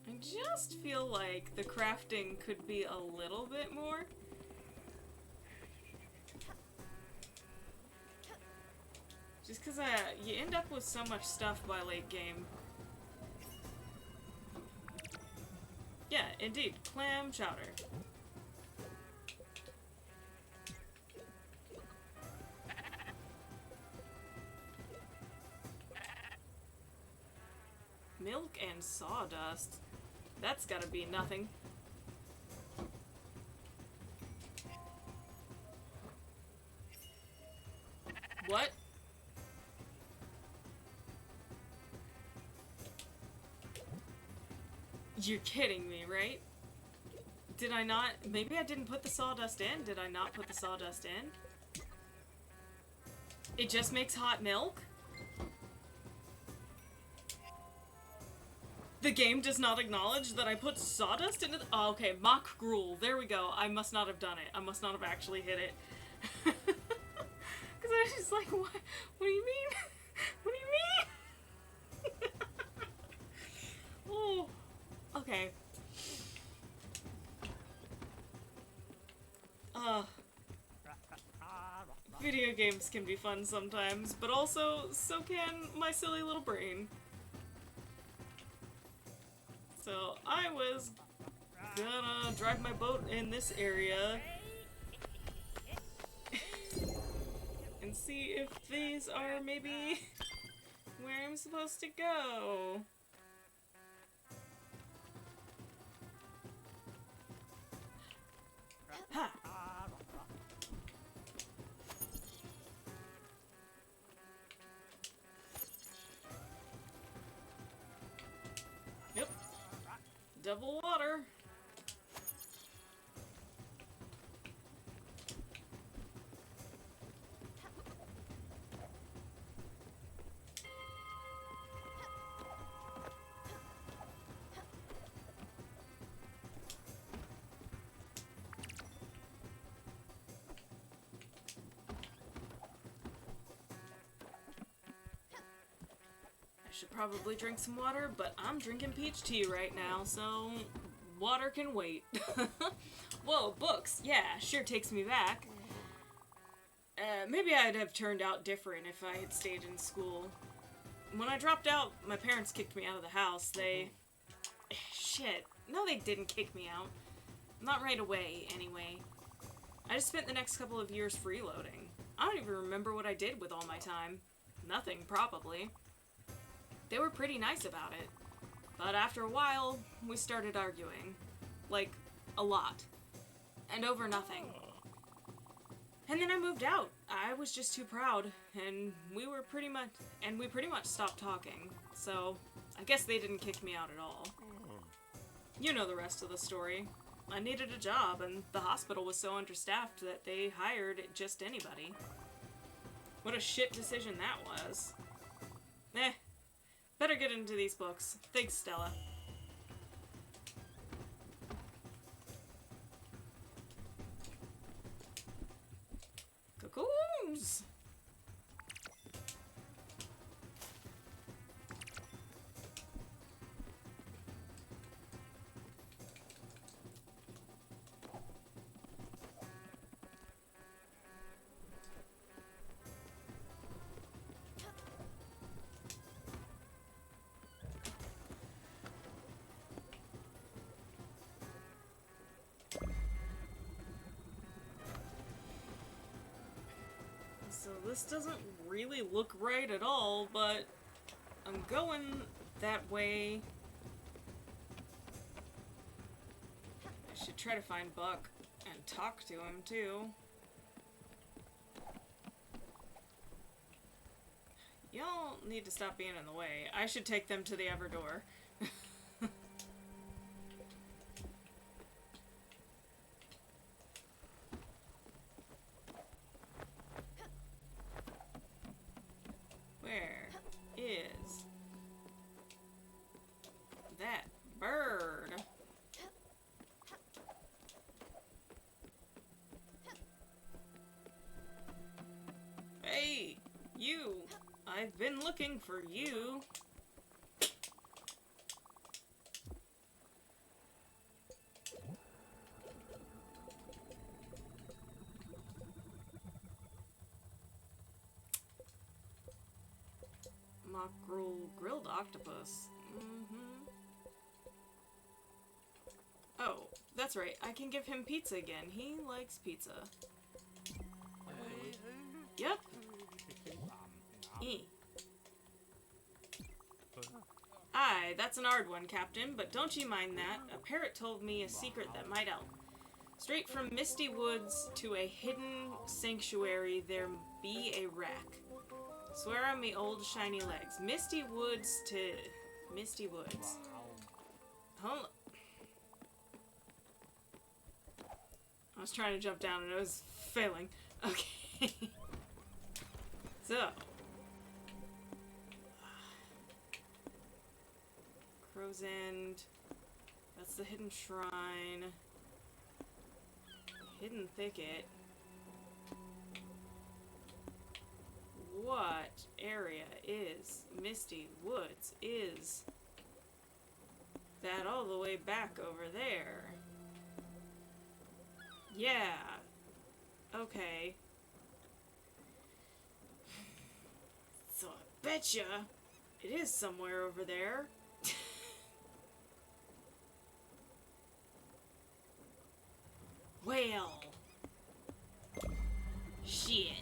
I just feel like the crafting could be a little bit more. Just because you end up with so much stuff by late game. Yeah, indeed. Clam chowder. Milk and sawdust. That's gotta be nothing. What? You're kidding me, right? Did I not? Maybe I didn't put the sawdust in. Did I not put the sawdust in? It just makes hot milk? The game does not acknowledge that I put sawdust into the— oh, okay, mock gruel. There we go. I must not have done it. I must not have actually hit it. Because I was just like, what? What do you mean? What do you mean? Oh, okay. Video games can be fun sometimes, but also, so can my silly little brain. So, I was gonna drive my boat in this area and see if these are maybe where I'm supposed to go. Ha! Yep. Double water. Should probably drink some water, but I'm drinking peach tea right now, so water can wait. Whoa, books. Yeah, sure takes me back. Maybe I'd have turned out different if I had stayed in school. When I dropped out, my parents kicked me out of the house. Shit. No, they didn't kick me out. Not right away, anyway. I just spent the next couple of years freeloading. I don't even remember what I did with all my time. Nothing, probably. They were pretty nice about it. But after a while, we started arguing. Like, a lot. And over nothing. And then I moved out. I was just too proud, and we pretty much stopped talking. So, I guess they didn't kick me out at all. You know the rest of the story. I needed a job, and the hospital was so understaffed that they hired just anybody. What a shit decision that was. Better get into these books. Thanks, Stella. Cocoons! So this doesn't really look right at all, but I'm going that way. I should try to find Buck and talk to him too. Y'all need to stop being in the way. I should take them to the other door. Where is that bird? Hey, you! I've been looking for you. Mackerel grilled octopus. Oh, that's right. I can give him pizza again. He likes pizza. Yep. Aye, that's an hard one, Captain, but don't you mind that. A parrot told me a secret that might help. Straight from Misty Woods to a hidden sanctuary, there be a wreck. Swear on me old shiny legs. Misty Woods to... Misty Woods. Hold... I was trying to jump down and I was failing. Okay. So... Crow's End. That's the hidden shrine. Hidden thicket. What area is Misty Woods? Is that all the way back over there? Yeah. Okay. So I betcha it is somewhere over there. Well. Shit.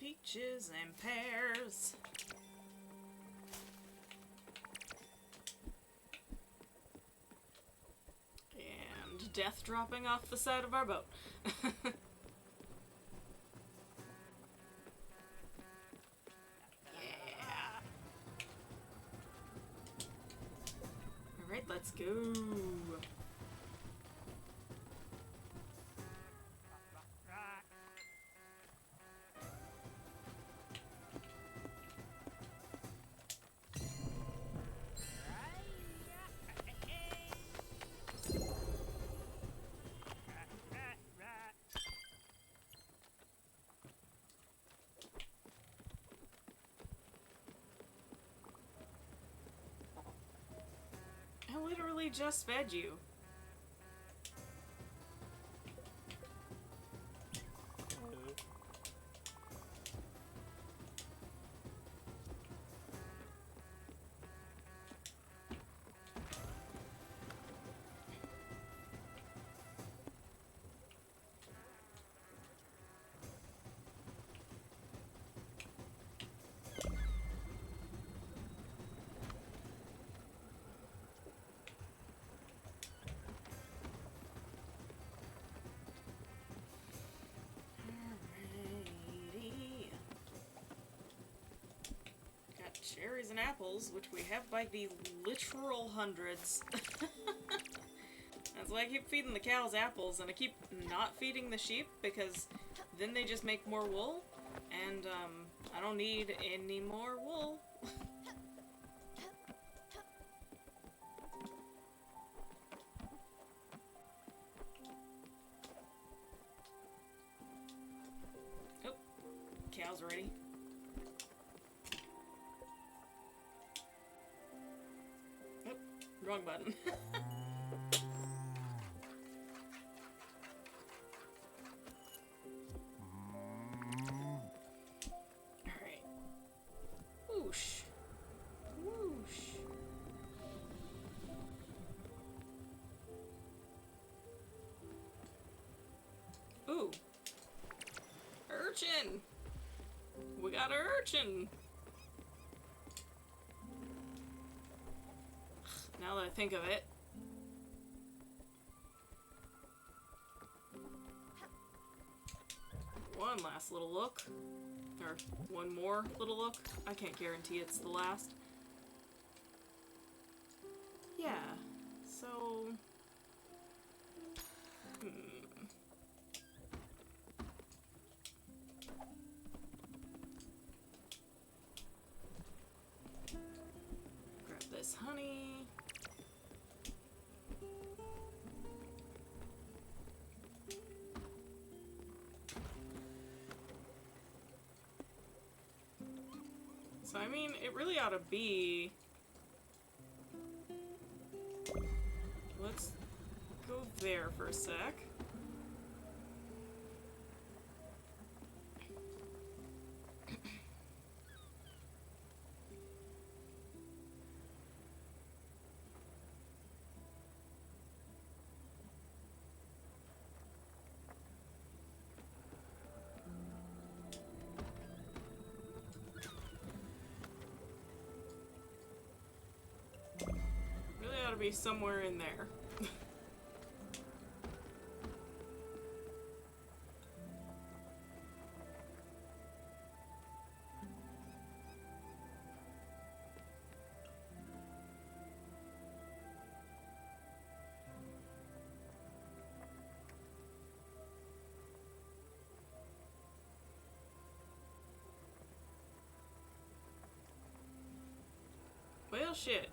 Peaches and pears. And death dropping off the side of our boat. Yeah. Alright, let's go. literally just fed you. Cherries and apples, which we have by the literal hundreds. That's why I keep feeding the cows apples, and I keep not feeding the sheep, because then they just make more wool, and I don't need any more wool. Oh, cow's ready. Wrong button. Alright. Whoosh. Whoosh. Ooh. Urchin! We got an urchin! Now that I think of it. One last little look. Or one more little look. I can't guarantee it's the last. Yeah. So... Grab this honey. So, I mean, it really ought to be... Let's go there for a sec. Be somewhere in there. Well, shit.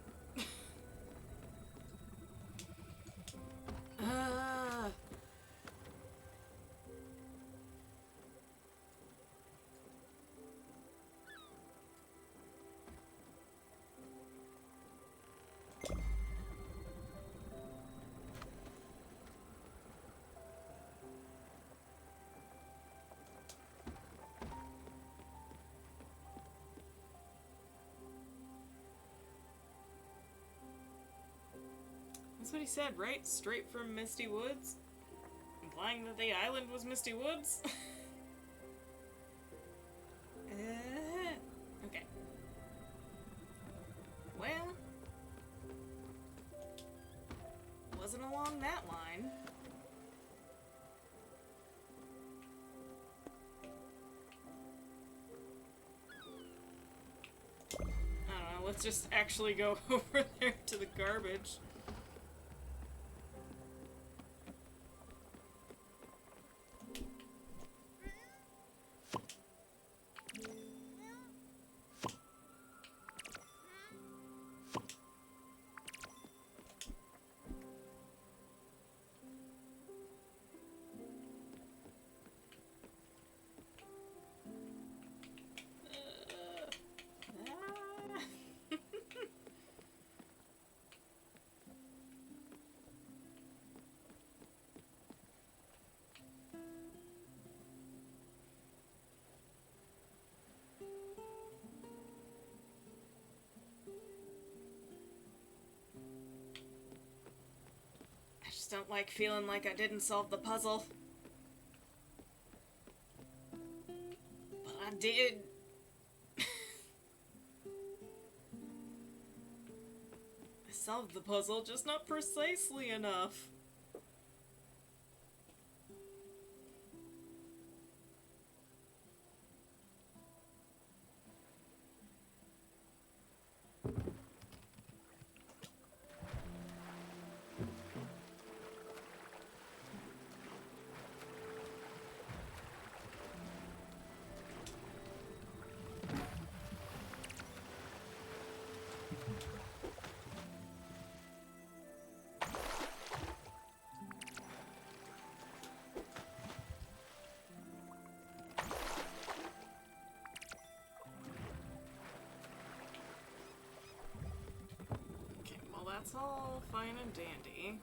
That's what he said, right? Straight from Misty Woods? Implying that the island was Misty Woods? Okay. Well... wasn't along that line. I don't know, let's just actually go over there to the garbage. don't like feeling like I didn't solve the puzzle. But I did. I solved the puzzle, just not precisely enough. That's all fine and dandy.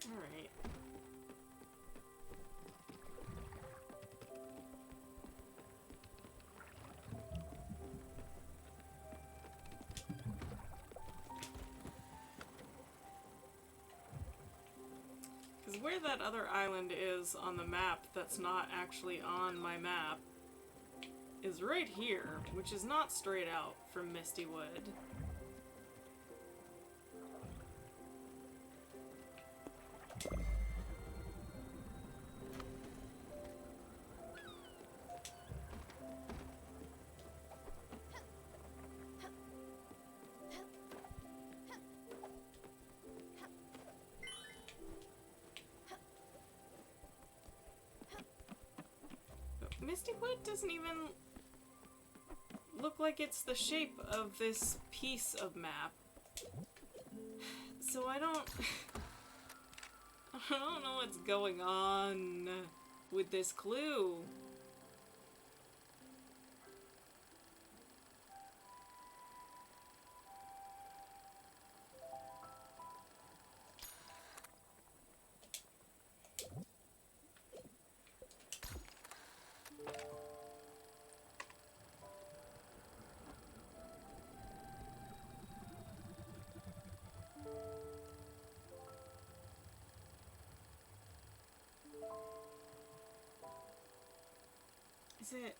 All right. Where that other island is on the map that's not actually on my map is right here, which is not straight out from Misty Wood. Misty Wood doesn't even look like it's the shape of this piece of map. So I don't know what's going on with this clue. Is it?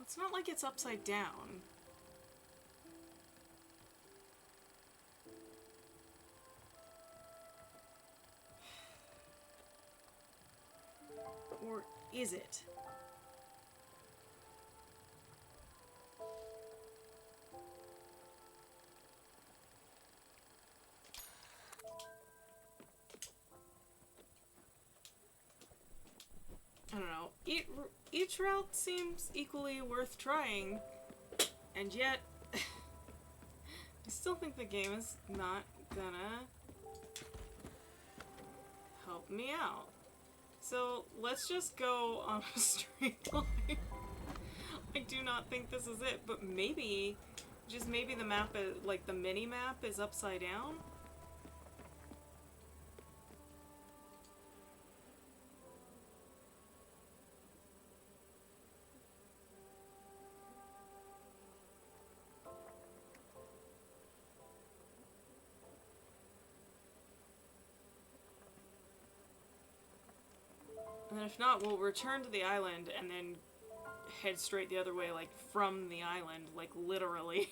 It's not like it's upside down. Or is it? I don't know. Each route seems equally worth trying, and yet I still think the game is not gonna help me out. So let's just go on a straight line. I do not think this is it, but maybe, just maybe the map is, like the mini map is upside down? And then if not, we'll return to the island and then head straight the other way, like from the island, like literally.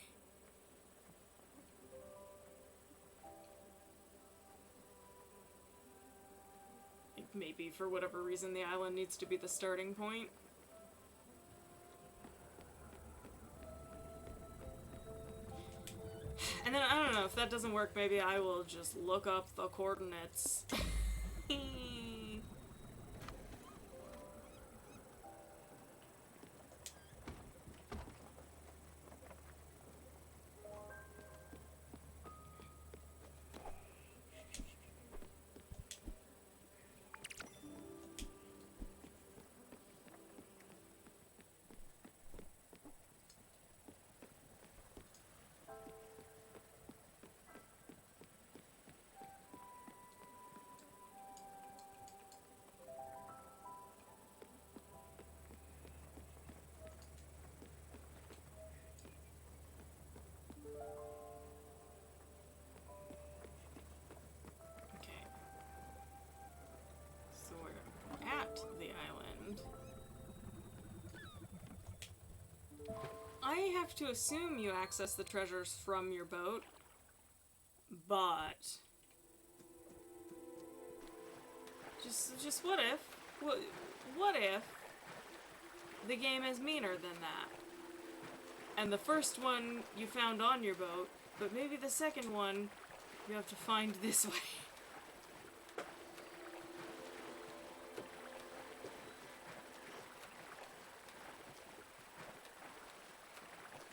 Maybe for whatever reason the island needs to be the starting point. And then, I don't know, if that doesn't work, maybe I will just look up the coordinates. have to assume you access the treasures from your boat, but just what if? What if the game is meaner than that? And the first one you found on your boat, but maybe the second one you have to find this way.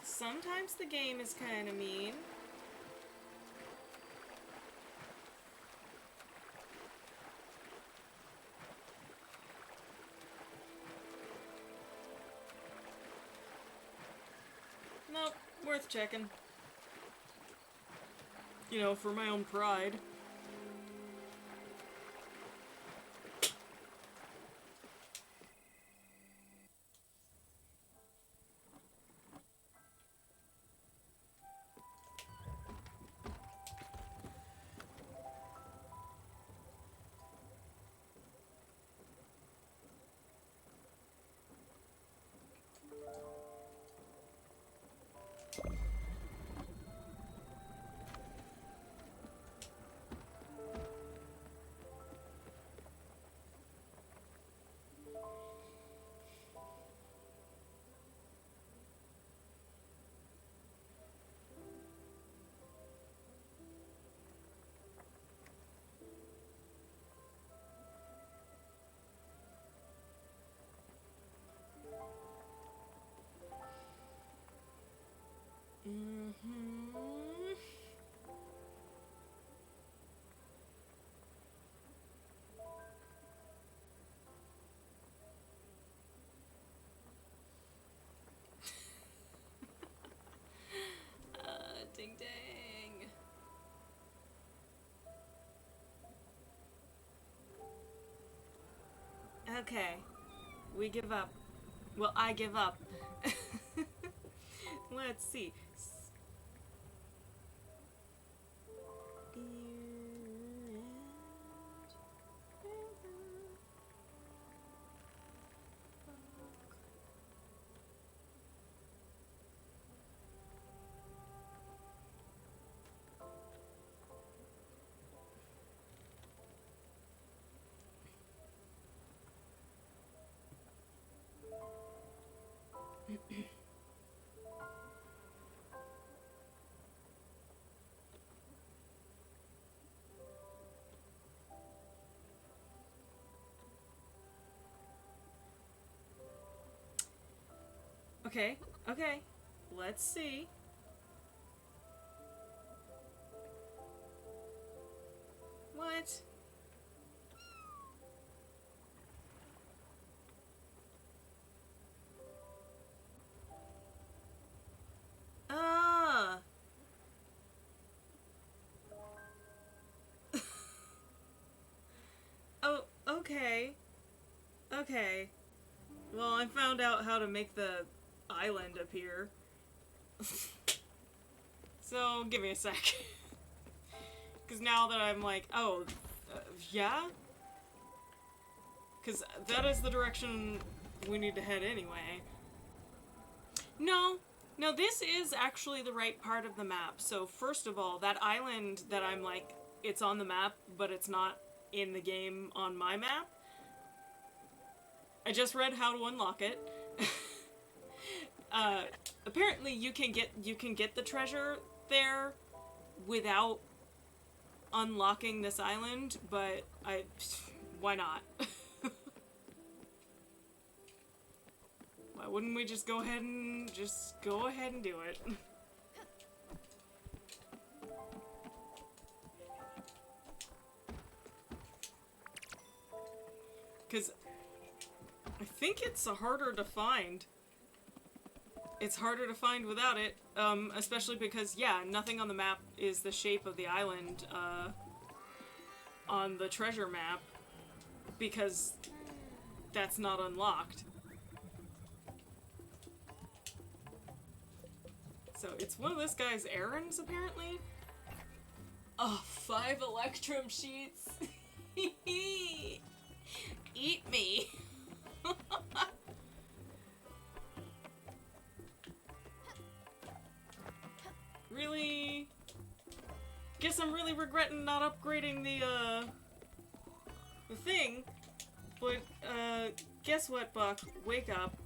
Sometimes the game is kind of mean. Nope, worth checking. You know, for my own pride. Ding dang. Okay. We give up. Well, I give up. Let's see. Okay, okay. Let's see. What? Ah. Oh, okay. Okay. Well, I found out how to make the island appear. So, give me a sec. Because now that I'm like, oh, yeah? Because that is the direction we need to head anyway. No, this is actually the right part of the map. So, first of all, that island that I'm like, it's on the map, but it's not in the game on my map. I just read how to unlock it. Apparently you can get the treasure there without unlocking this island, but why not? Why wouldn't we just go ahead and do it? Cause I think it's harder to find. It's harder to find without it, especially because, yeah, nothing on the map is the shape of the island, on the treasure map, because that's not unlocked. So, it's one of this guy's errands, apparently? Oh, 5 electrum sheets! Eat me! really... Guess I'm really regretting not upgrading the thing. But, guess what, Buck? Wake up.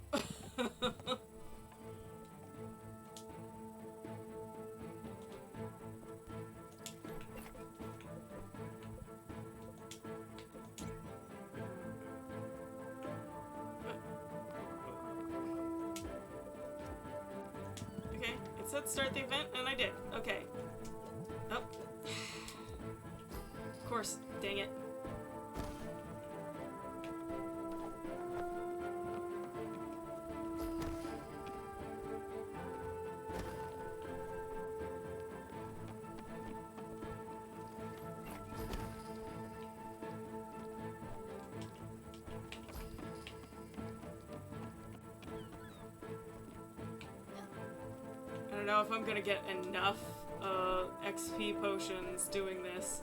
Okay, it said start the event, and I did. Okay. Oh. Of course, dang it. I don't know if I'm gonna get enough XP potions doing this.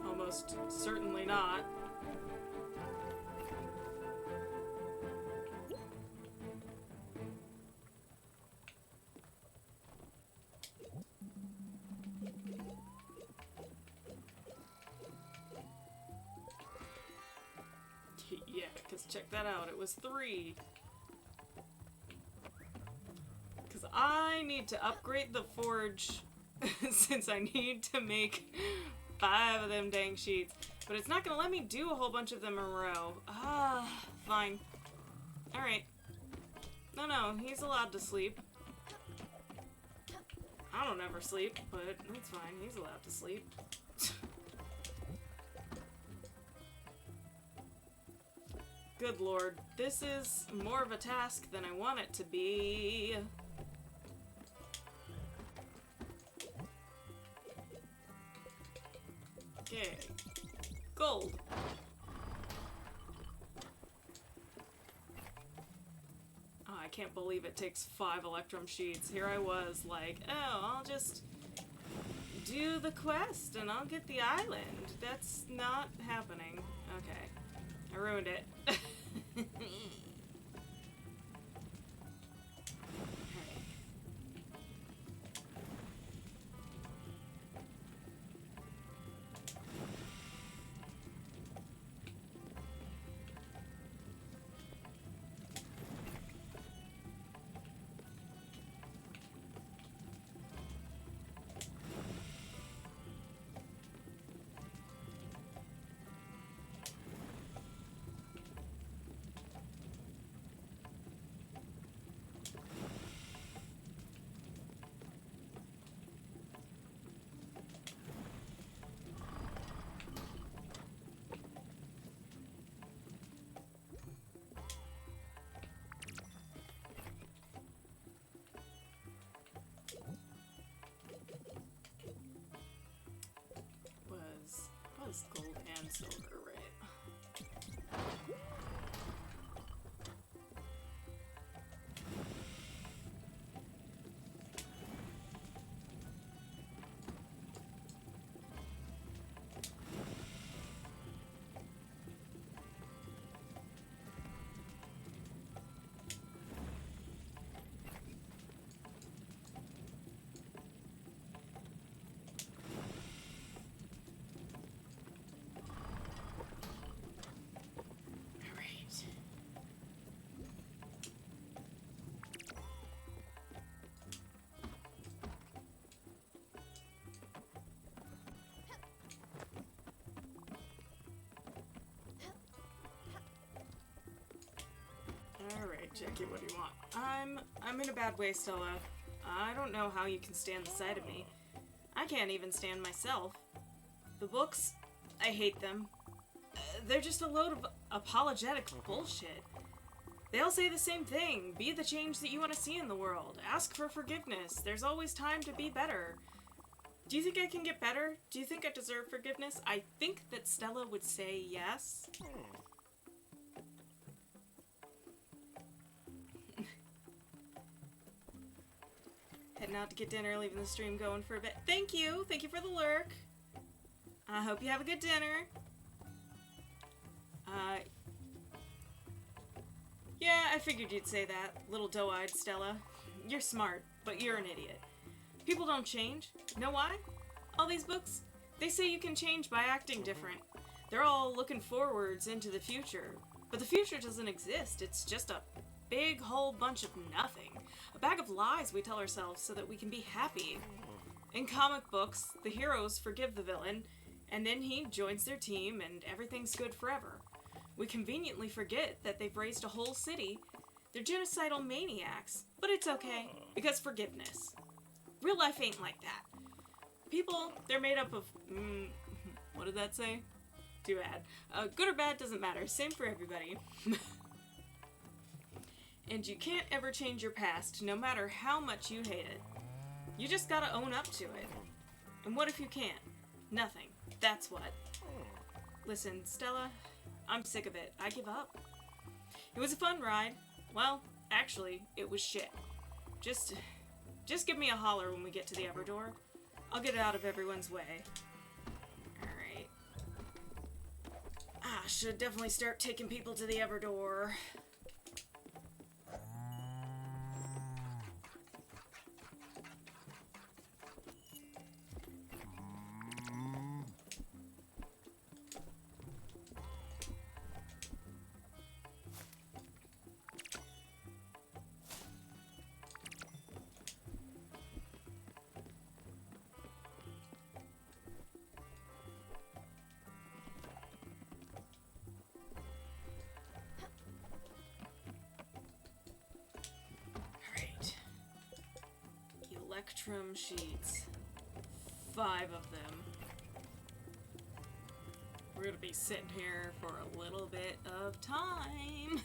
Almost certainly not. Yeah, because check that out, it was 3. Because I need to upgrade the forge since I need to make 5 of them dang sheets. But it's not going to let me do a whole bunch of them in a row. Ah, fine. Alright. No, he's allowed to sleep. I don't ever sleep, but it's fine. He's allowed to sleep. Good lord, this is more of a task than I want it to be. Okay. Gold. Oh, I can't believe it takes 5 Electrum sheets. Here I was like, oh, I'll just do the quest and I'll get the island. That's not happening. Okay. I ruined it. Was gold and silver, right? Alright, Jackie, what do you want? I'm in a bad way, Stella. I don't know how you can stand the sight of me. I can't even stand myself. The books, I hate them. They're just a load of apologetic bullshit. They all say the same thing. Be the change that you want to see in the world. Ask for forgiveness. There's always time to be better. Do you think I can get better? Do you think I deserve forgiveness? I think that Stella would say yes. Heading out to get dinner, leaving the stream going for a bit. Thank you! Thank you for the lurk! I hope you have a good dinner. Yeah, I figured you'd say that, little doe-eyed Stella. You're smart, but you're an idiot. People don't change. Know why? All these books, they say you can change by acting different. They're all looking forwards into the future. But the future doesn't exist. It's just a big whole bunch of nothing. A bag of lies we tell ourselves so that we can be happy. In comic books, the heroes forgive the villain, and then he joins their team and everything's good forever. We conveniently forget that they've raised a whole city. They're genocidal maniacs, but it's okay, because forgiveness. Real life ain't like that. People, they're made up of, what did that say? Too bad. Good or bad doesn't matter, same for everybody. And you can't ever change your past, no matter how much you hate it. You just gotta own up to it. And what if you can't? Nothing. That's what. Listen, Stella, I'm sick of it. I give up. It was a fun ride. Well, actually, it was shit. Just give me a holler when we get to the upper door. I'll get it out of everyone's way. Alright. Should definitely start taking people to the upper door. Electrum sheets. 5 of them. We're gonna be sitting here for a little bit of time.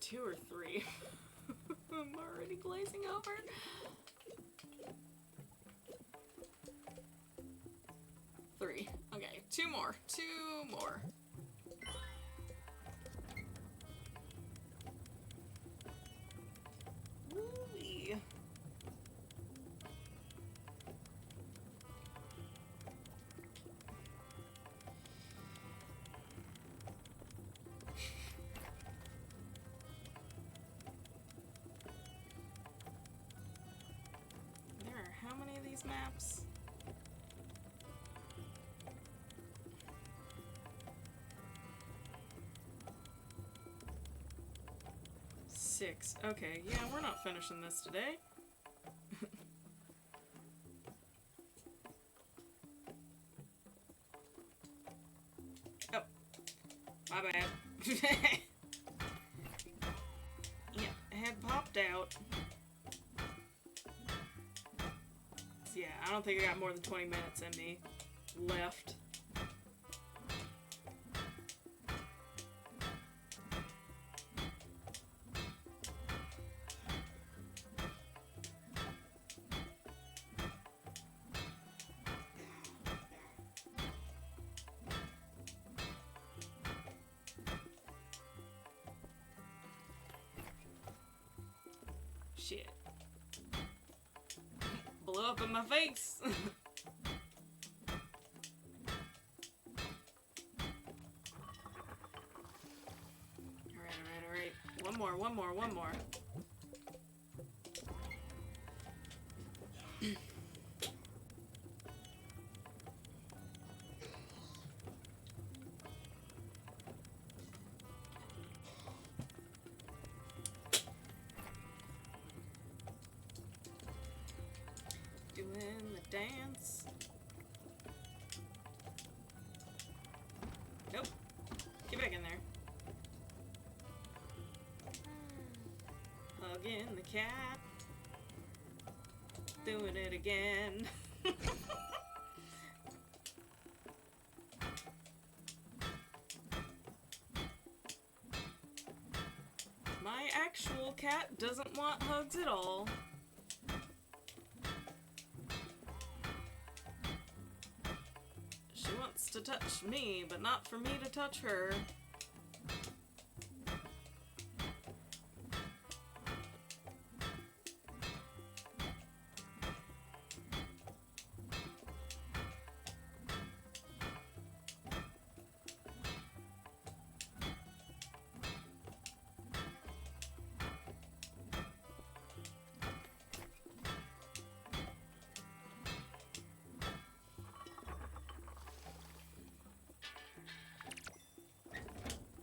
2 or 3? I'm already glazing over. Three. Okay, 2 more. 2 more. Woo-wee. There are how many of these maps? 6. Okay, yeah, we're not finishing this today. Oh. My bad. Yeah, head popped out. Yeah, I don't think I got more than 20 minutes in me left. Shit. Blew up in my face. Alright. One more. Doing the dance. Nope. Get back in there. Hugging the cat. Doing it again. My actual cat doesn't want hugs at all. She wants to touch me, but not for me to touch her.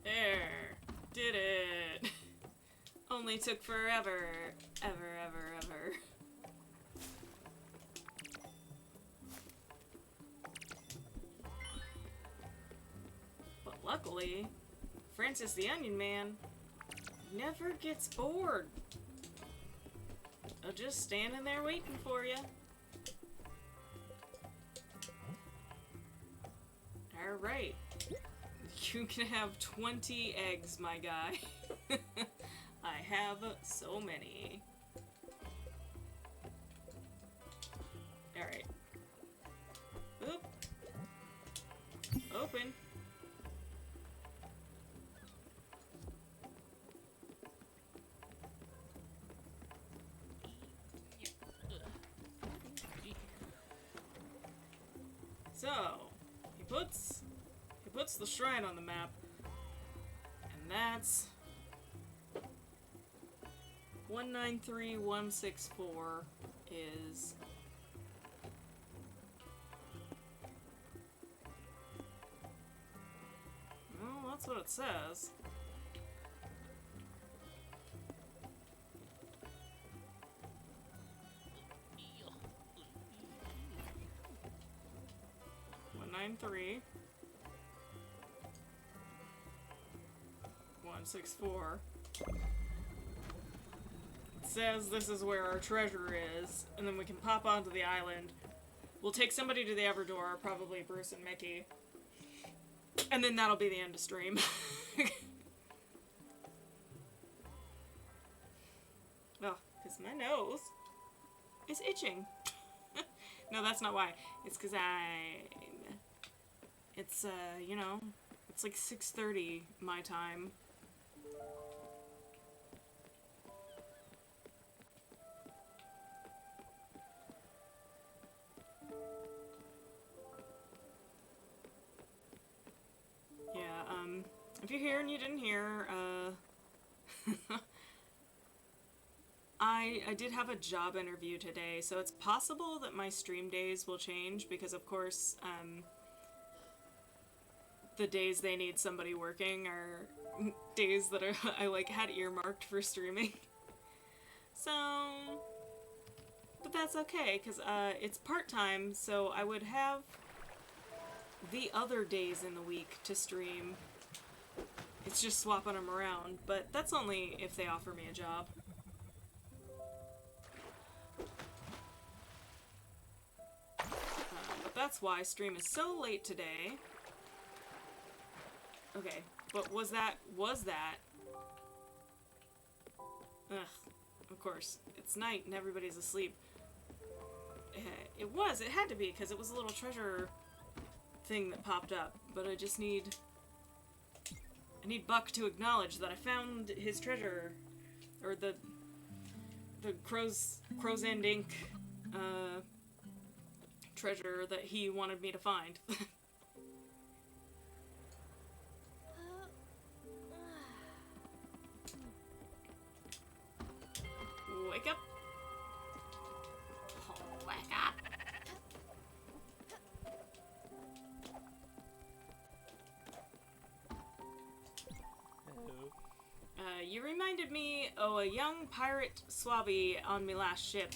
There. Did it. Only took forever. Ever. But luckily, Francis the Onion Man never gets bored of just standing there waiting for you. Alright. You can have 20 eggs, my guy. I have so many. Alright. Oop. Open. So, he puts the shrine on the map, and that's 193164 is well, that's what it says. Three 164. It says this is where our treasure is, and then we can pop onto the island. We'll take somebody to the Everdor, probably Bruce and Mickey, and then that'll be the end of stream. Because my nose is itching. No, that's not why. It's because it's, you know, it's like 6:30 my time. Yeah, if you're here and you didn't hear, I did have a job interview today, so it's possible that my stream days will change because, of course, the days they need somebody working are days that I like had earmarked for streaming. So, but that's okay because it's part-time, so I would have the other days in the week to stream. It's just swapping them around, but that's only if they offer me a job. But that's why stream is so late today. Okay, but was that? Ugh, of course. It's night and everybody's asleep. It had to be, because it was a little treasure thing that popped up, but I just need Buck to acknowledge that I found his treasure, or the Crow's End Ink treasure that he wanted me to find. Wake up! Oh, wake up! You reminded me of a young pirate swabby on me last ship.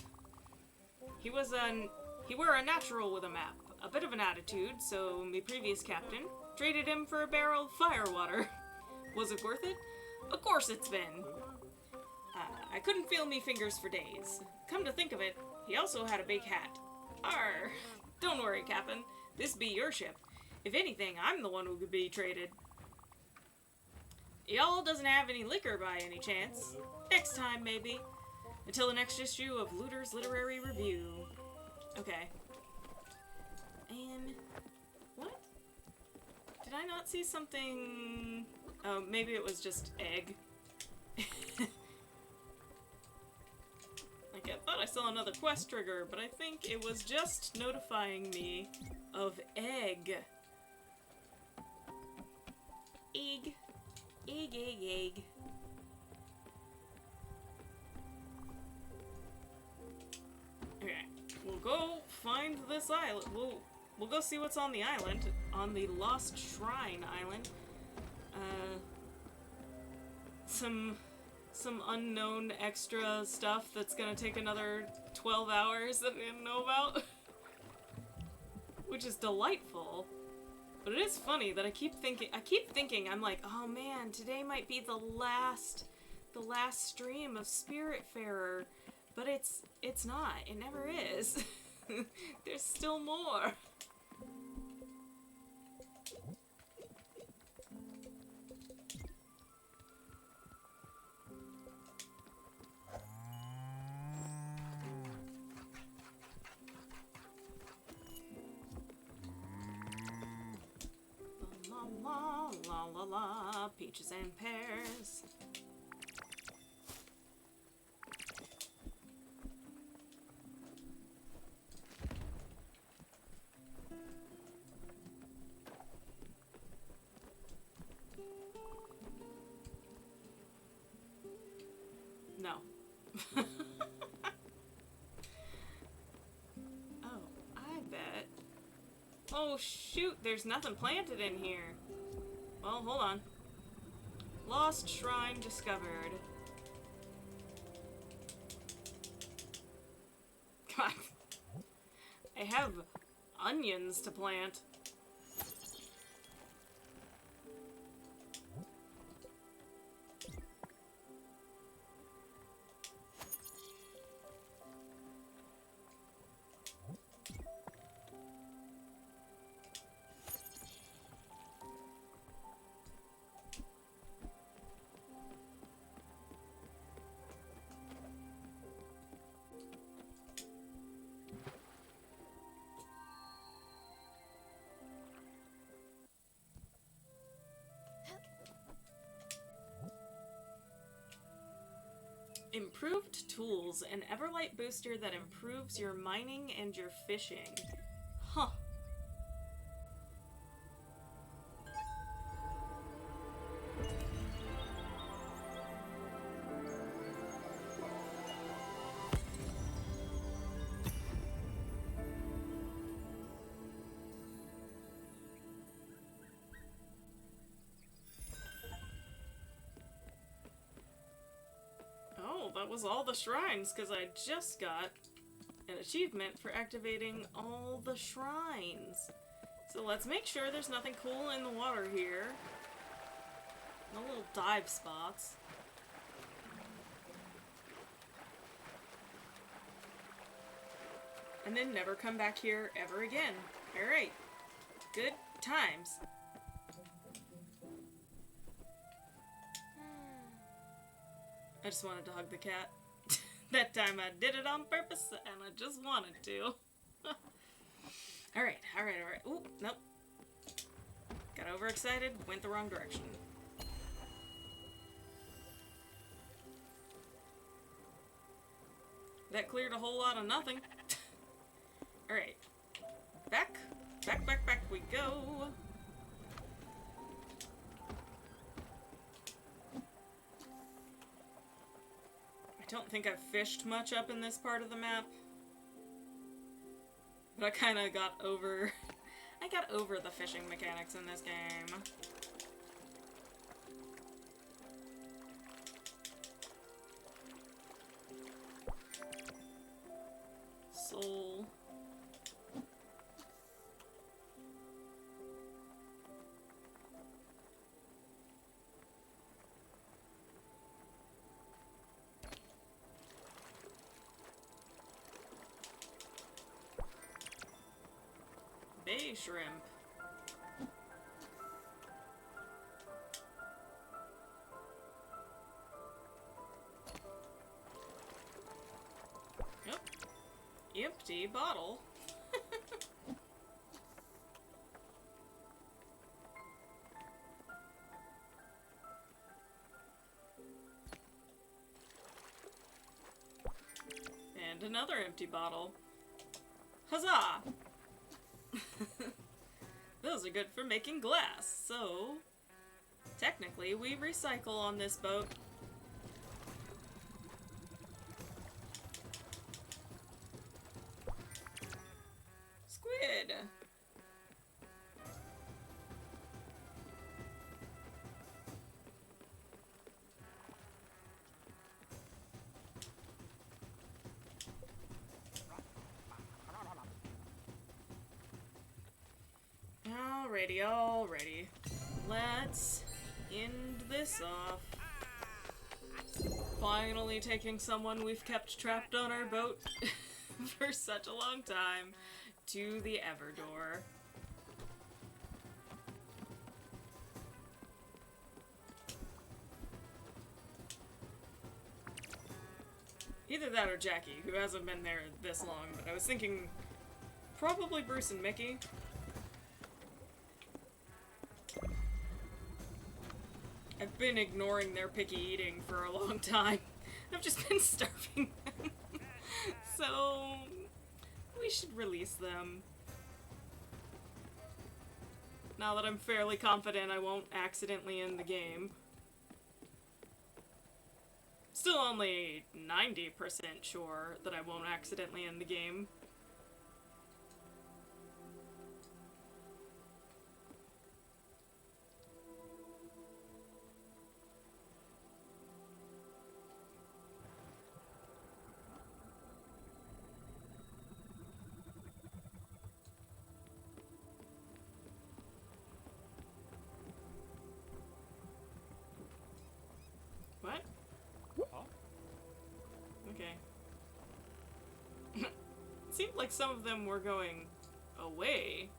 He were a natural with a map, a bit of an attitude, so me previous captain traded him for a barrel of firewater. Was it worth it? Of course it's been. I couldn't feel me fingers for days. Come to think of it, he also had a big hat. Arr! Don't worry, Captain. This be your ship. If anything, I'm the one who could be traded. Y'all doesn't have any liquor by any chance. Next time, maybe. Until the next issue of Looter's Literary Review. Okay. And... what? Did I not see something... oh, maybe it was just egg. Like, I thought I saw another quest trigger, but I think it was just notifying me of egg. Egg. Egg, egg, egg. Okay, we'll go find this island. We'll go see what's on the island, on the Lost Shrine Island. Some unknown extra stuff that's gonna take another 12 hours that I didn't know about. Which is delightful. But it is funny that I keep thinking, I'm like, oh man, today might be the last stream of Spiritfarer. But it's not. It never is. There's still more. La la la la, peaches and pears. No. Oh, I bet. Oh shoot, there's nothing planted in here. Well, hold on. Lost Shrine discovered. God. I have onions to plant. Improved tools. An Everlight booster that improves your mining and your fishing. Huh. Oh, that was all the shrines, because I just got an achievement for activating all the shrines. So let's make sure there's nothing cool in the water here. No little dive spots. And then never come back here ever again. Alright. Good times. I just wanted to hug the cat. That time I did it on purpose, and I just wanted to. Alright. Ooh, nope. Got overexcited, went the wrong direction. That cleared a whole lot of nothing. Alright. Back we go. I don't think I've fished much up in this part of the map. But I kind of got over... I got over the fishing mechanics in this game. Soul. Bay shrimp. Yep. Empty bottle. And another empty bottle. Huzzah! Those are good for making glass, so technically we recycle on this boat. Squid! Alrighty. Let's end this off. Finally taking someone we've kept trapped on our boat for such a long time to the Everdoor. Either that or Jackie, who hasn't been there this long, but I was thinking probably Bruce and Mickey. I've been ignoring their picky eating for a long time. I've just been starving them. So, we should release them. Now that I'm fairly confident I won't accidentally end the game. Still only 90% sure that I won't accidentally end the game. What? Huh? Okay. It seemed like some of them were going away.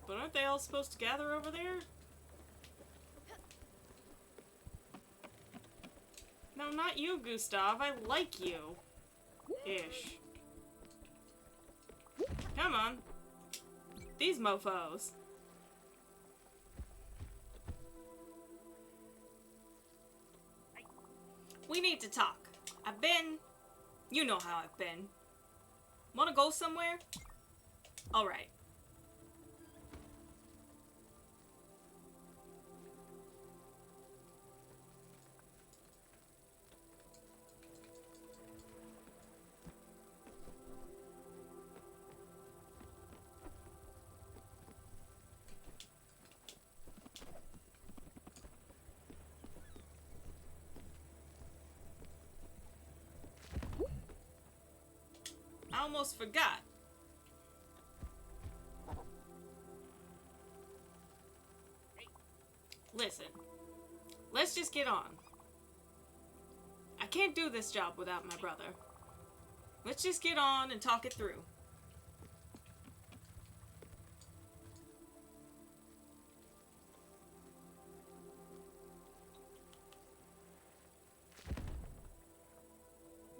But aren't they all supposed to gather over there? No, not you, Gustav. I like you. Ish. Come on. These mofos. We need to talk. I've been... You know how I've been. Wanna go somewhere? Alright. I almost forgot. Listen, let's just get on. I can't do this job without my brother. Let's just get on and talk it through.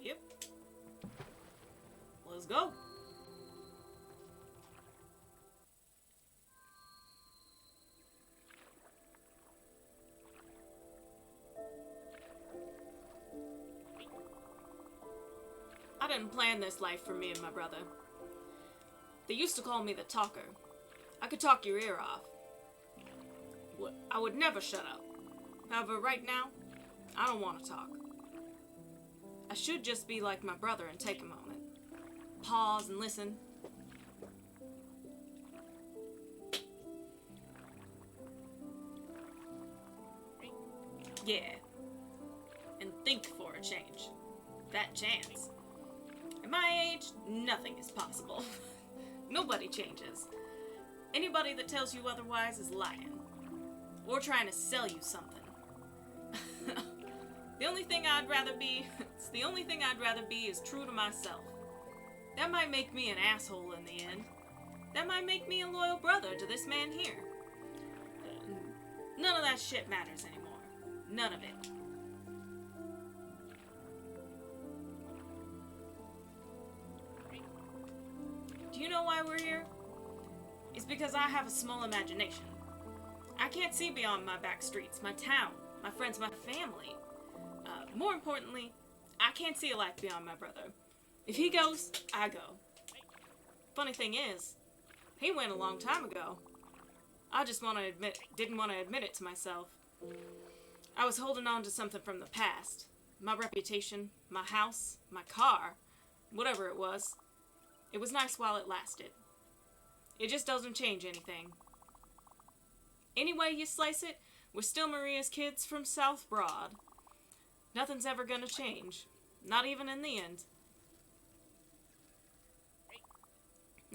Yep. Let's go. I didn't plan this life for me and my brother. They used to call me the talker. I could talk your ear off. I would never shut up. However, right now, I don't want to talk. I should just be like my brother and take a moment. Pause and listen. Yeah. And think for a change. That chance. At my age, nothing is possible. Nobody changes. Anybody that tells you otherwise is lying. Or trying to sell you something. The only thing I'd rather be is true to myself. That might make me an asshole in the end. That might make me a loyal brother to this man here. None of that shit matters anymore. None of it. Do you know why we're here? It's because I have a small imagination. I can't see beyond my back streets, my town, my friends, my family. More importantly, I can't see a life beyond my brother. If he goes, I go. Funny thing is, he went a long time ago. I just didn't want to admit it to myself. I was holding on to something from the past. My reputation, my house, my car, whatever it was. It was nice while it lasted. It just doesn't change anything. Any way you slice it, we're still Maria's kids from South Broad. Nothing's ever gonna change. Not even in the end.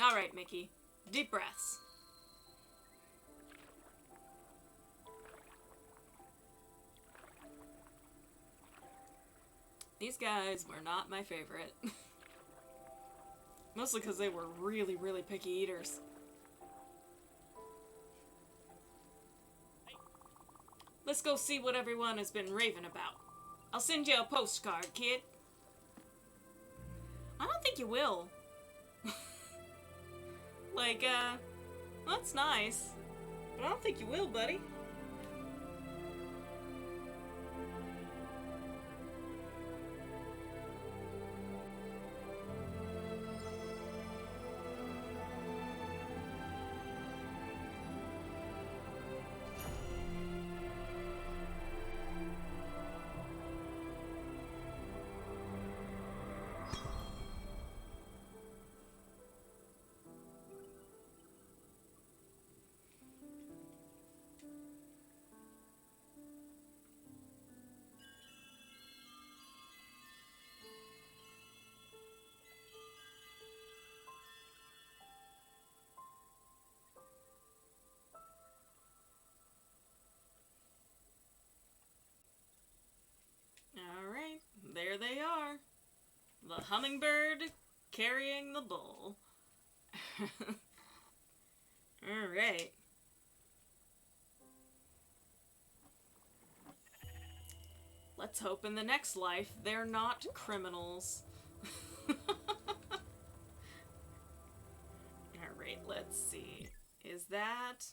Alright, Mickey. Deep breaths. These guys were not my favorite. Mostly because they were really, really picky eaters. Let's go see what everyone has been raving about. I'll send you a postcard, kid. I don't think you will. Like, that's nice. But I don't think you will, buddy. Alright, there they are. The hummingbird carrying the bull. Alright. Let's hope in the next life they're not criminals. Alright, let's see. Is that...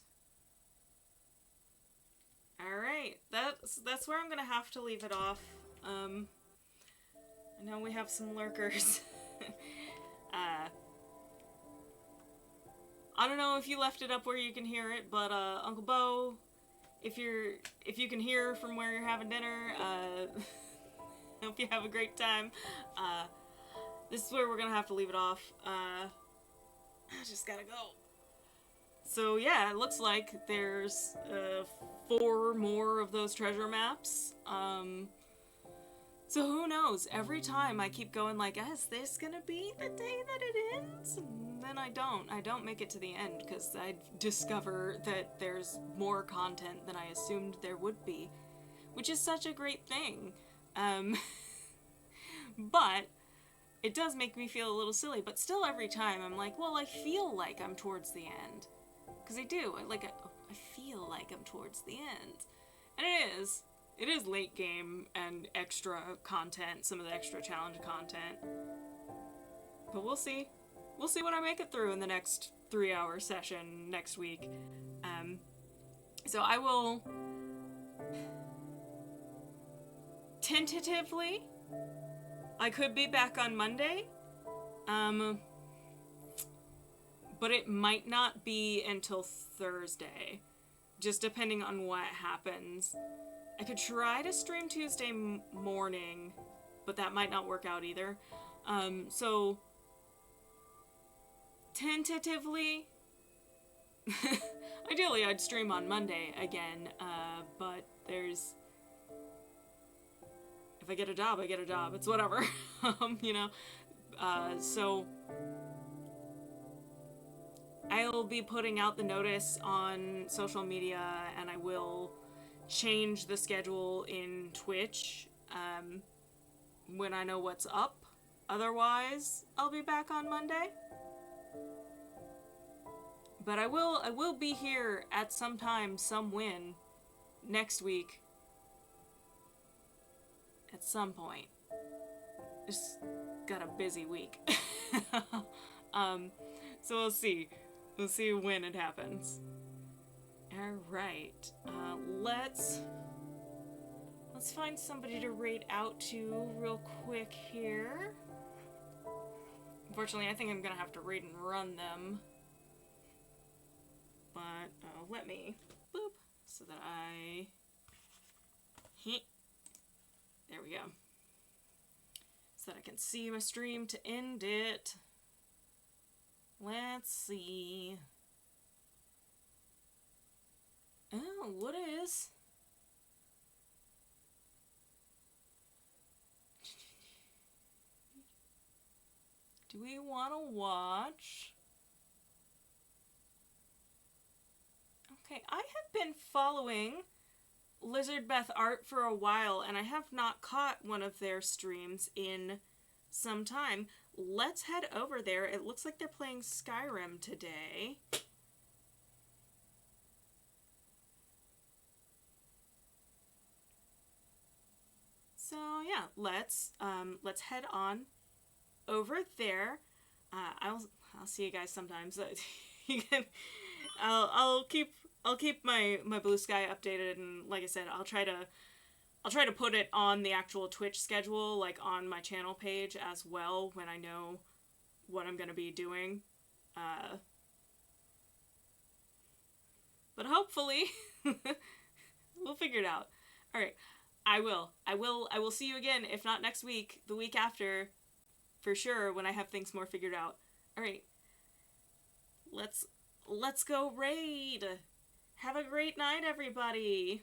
Alright, that's where I'm gonna have to leave it off. I know we have some lurkers. I don't know if you left it up where you can hear it, but Uncle Bo, if you can hear from where you're having dinner, hope you have a great time. This is where we're gonna have to leave it off. I just gotta go. So yeah, it looks like there's 4 more of those treasure maps. So who knows? Every time I keep going like, is this gonna be the day that it ends? And then I don't make it to the end because I discover that there's more content than I assumed there would be, which is such a great thing. But it does make me feel a little silly, but still every time I'm like, well, I feel like I'm towards the end. Because I do. I feel like I'm towards the end. And it is. It is late game and extra content, some of the extra challenge content. But we'll see. We'll see what I make it through in the next 3-hour session next week. So I will tentatively, I could be back on Monday. But it might not be until Thursday, just depending on what happens. I could try to stream Tuesday morning, but that might not work out either. So, tentatively, ideally I'd stream on Monday again, but there's, if I get a job, I get a job. It's whatever, you know. So, I'll be putting out the notice on social media, and I will change the schedule in Twitch when I know what's up. Otherwise, I'll be back on Monday. But I will be here at some time, some win, next week. At some point. Just got a busy week. So we'll see. We'll see when it happens. Alright. Let's find somebody to raid out to real quick here. Unfortunately, I think I'm gonna have to raid and run them. But, let me, boop, so that I, there we go. So that I can see my stream to end it. Let's see. Oh, what is? Do we want to watch? Okay, I have been following Lizard Beth Art for a while, and I have not caught one of their streams in some time. Let's head over there. It looks like they're playing Skyrim today. So yeah, let's head on over there. I'll see you guys sometimes. You can, I'll keep my Blue Sky updated, and like I said, I'll try to put it on the actual Twitch schedule, like on my channel page as well, when I know what I'm gonna be doing. But hopefully we'll figure it out. All right, I will see you again, if not next week, the week after, for sure, when I have things more figured out. All right, let's go raid. Have a great night, everybody.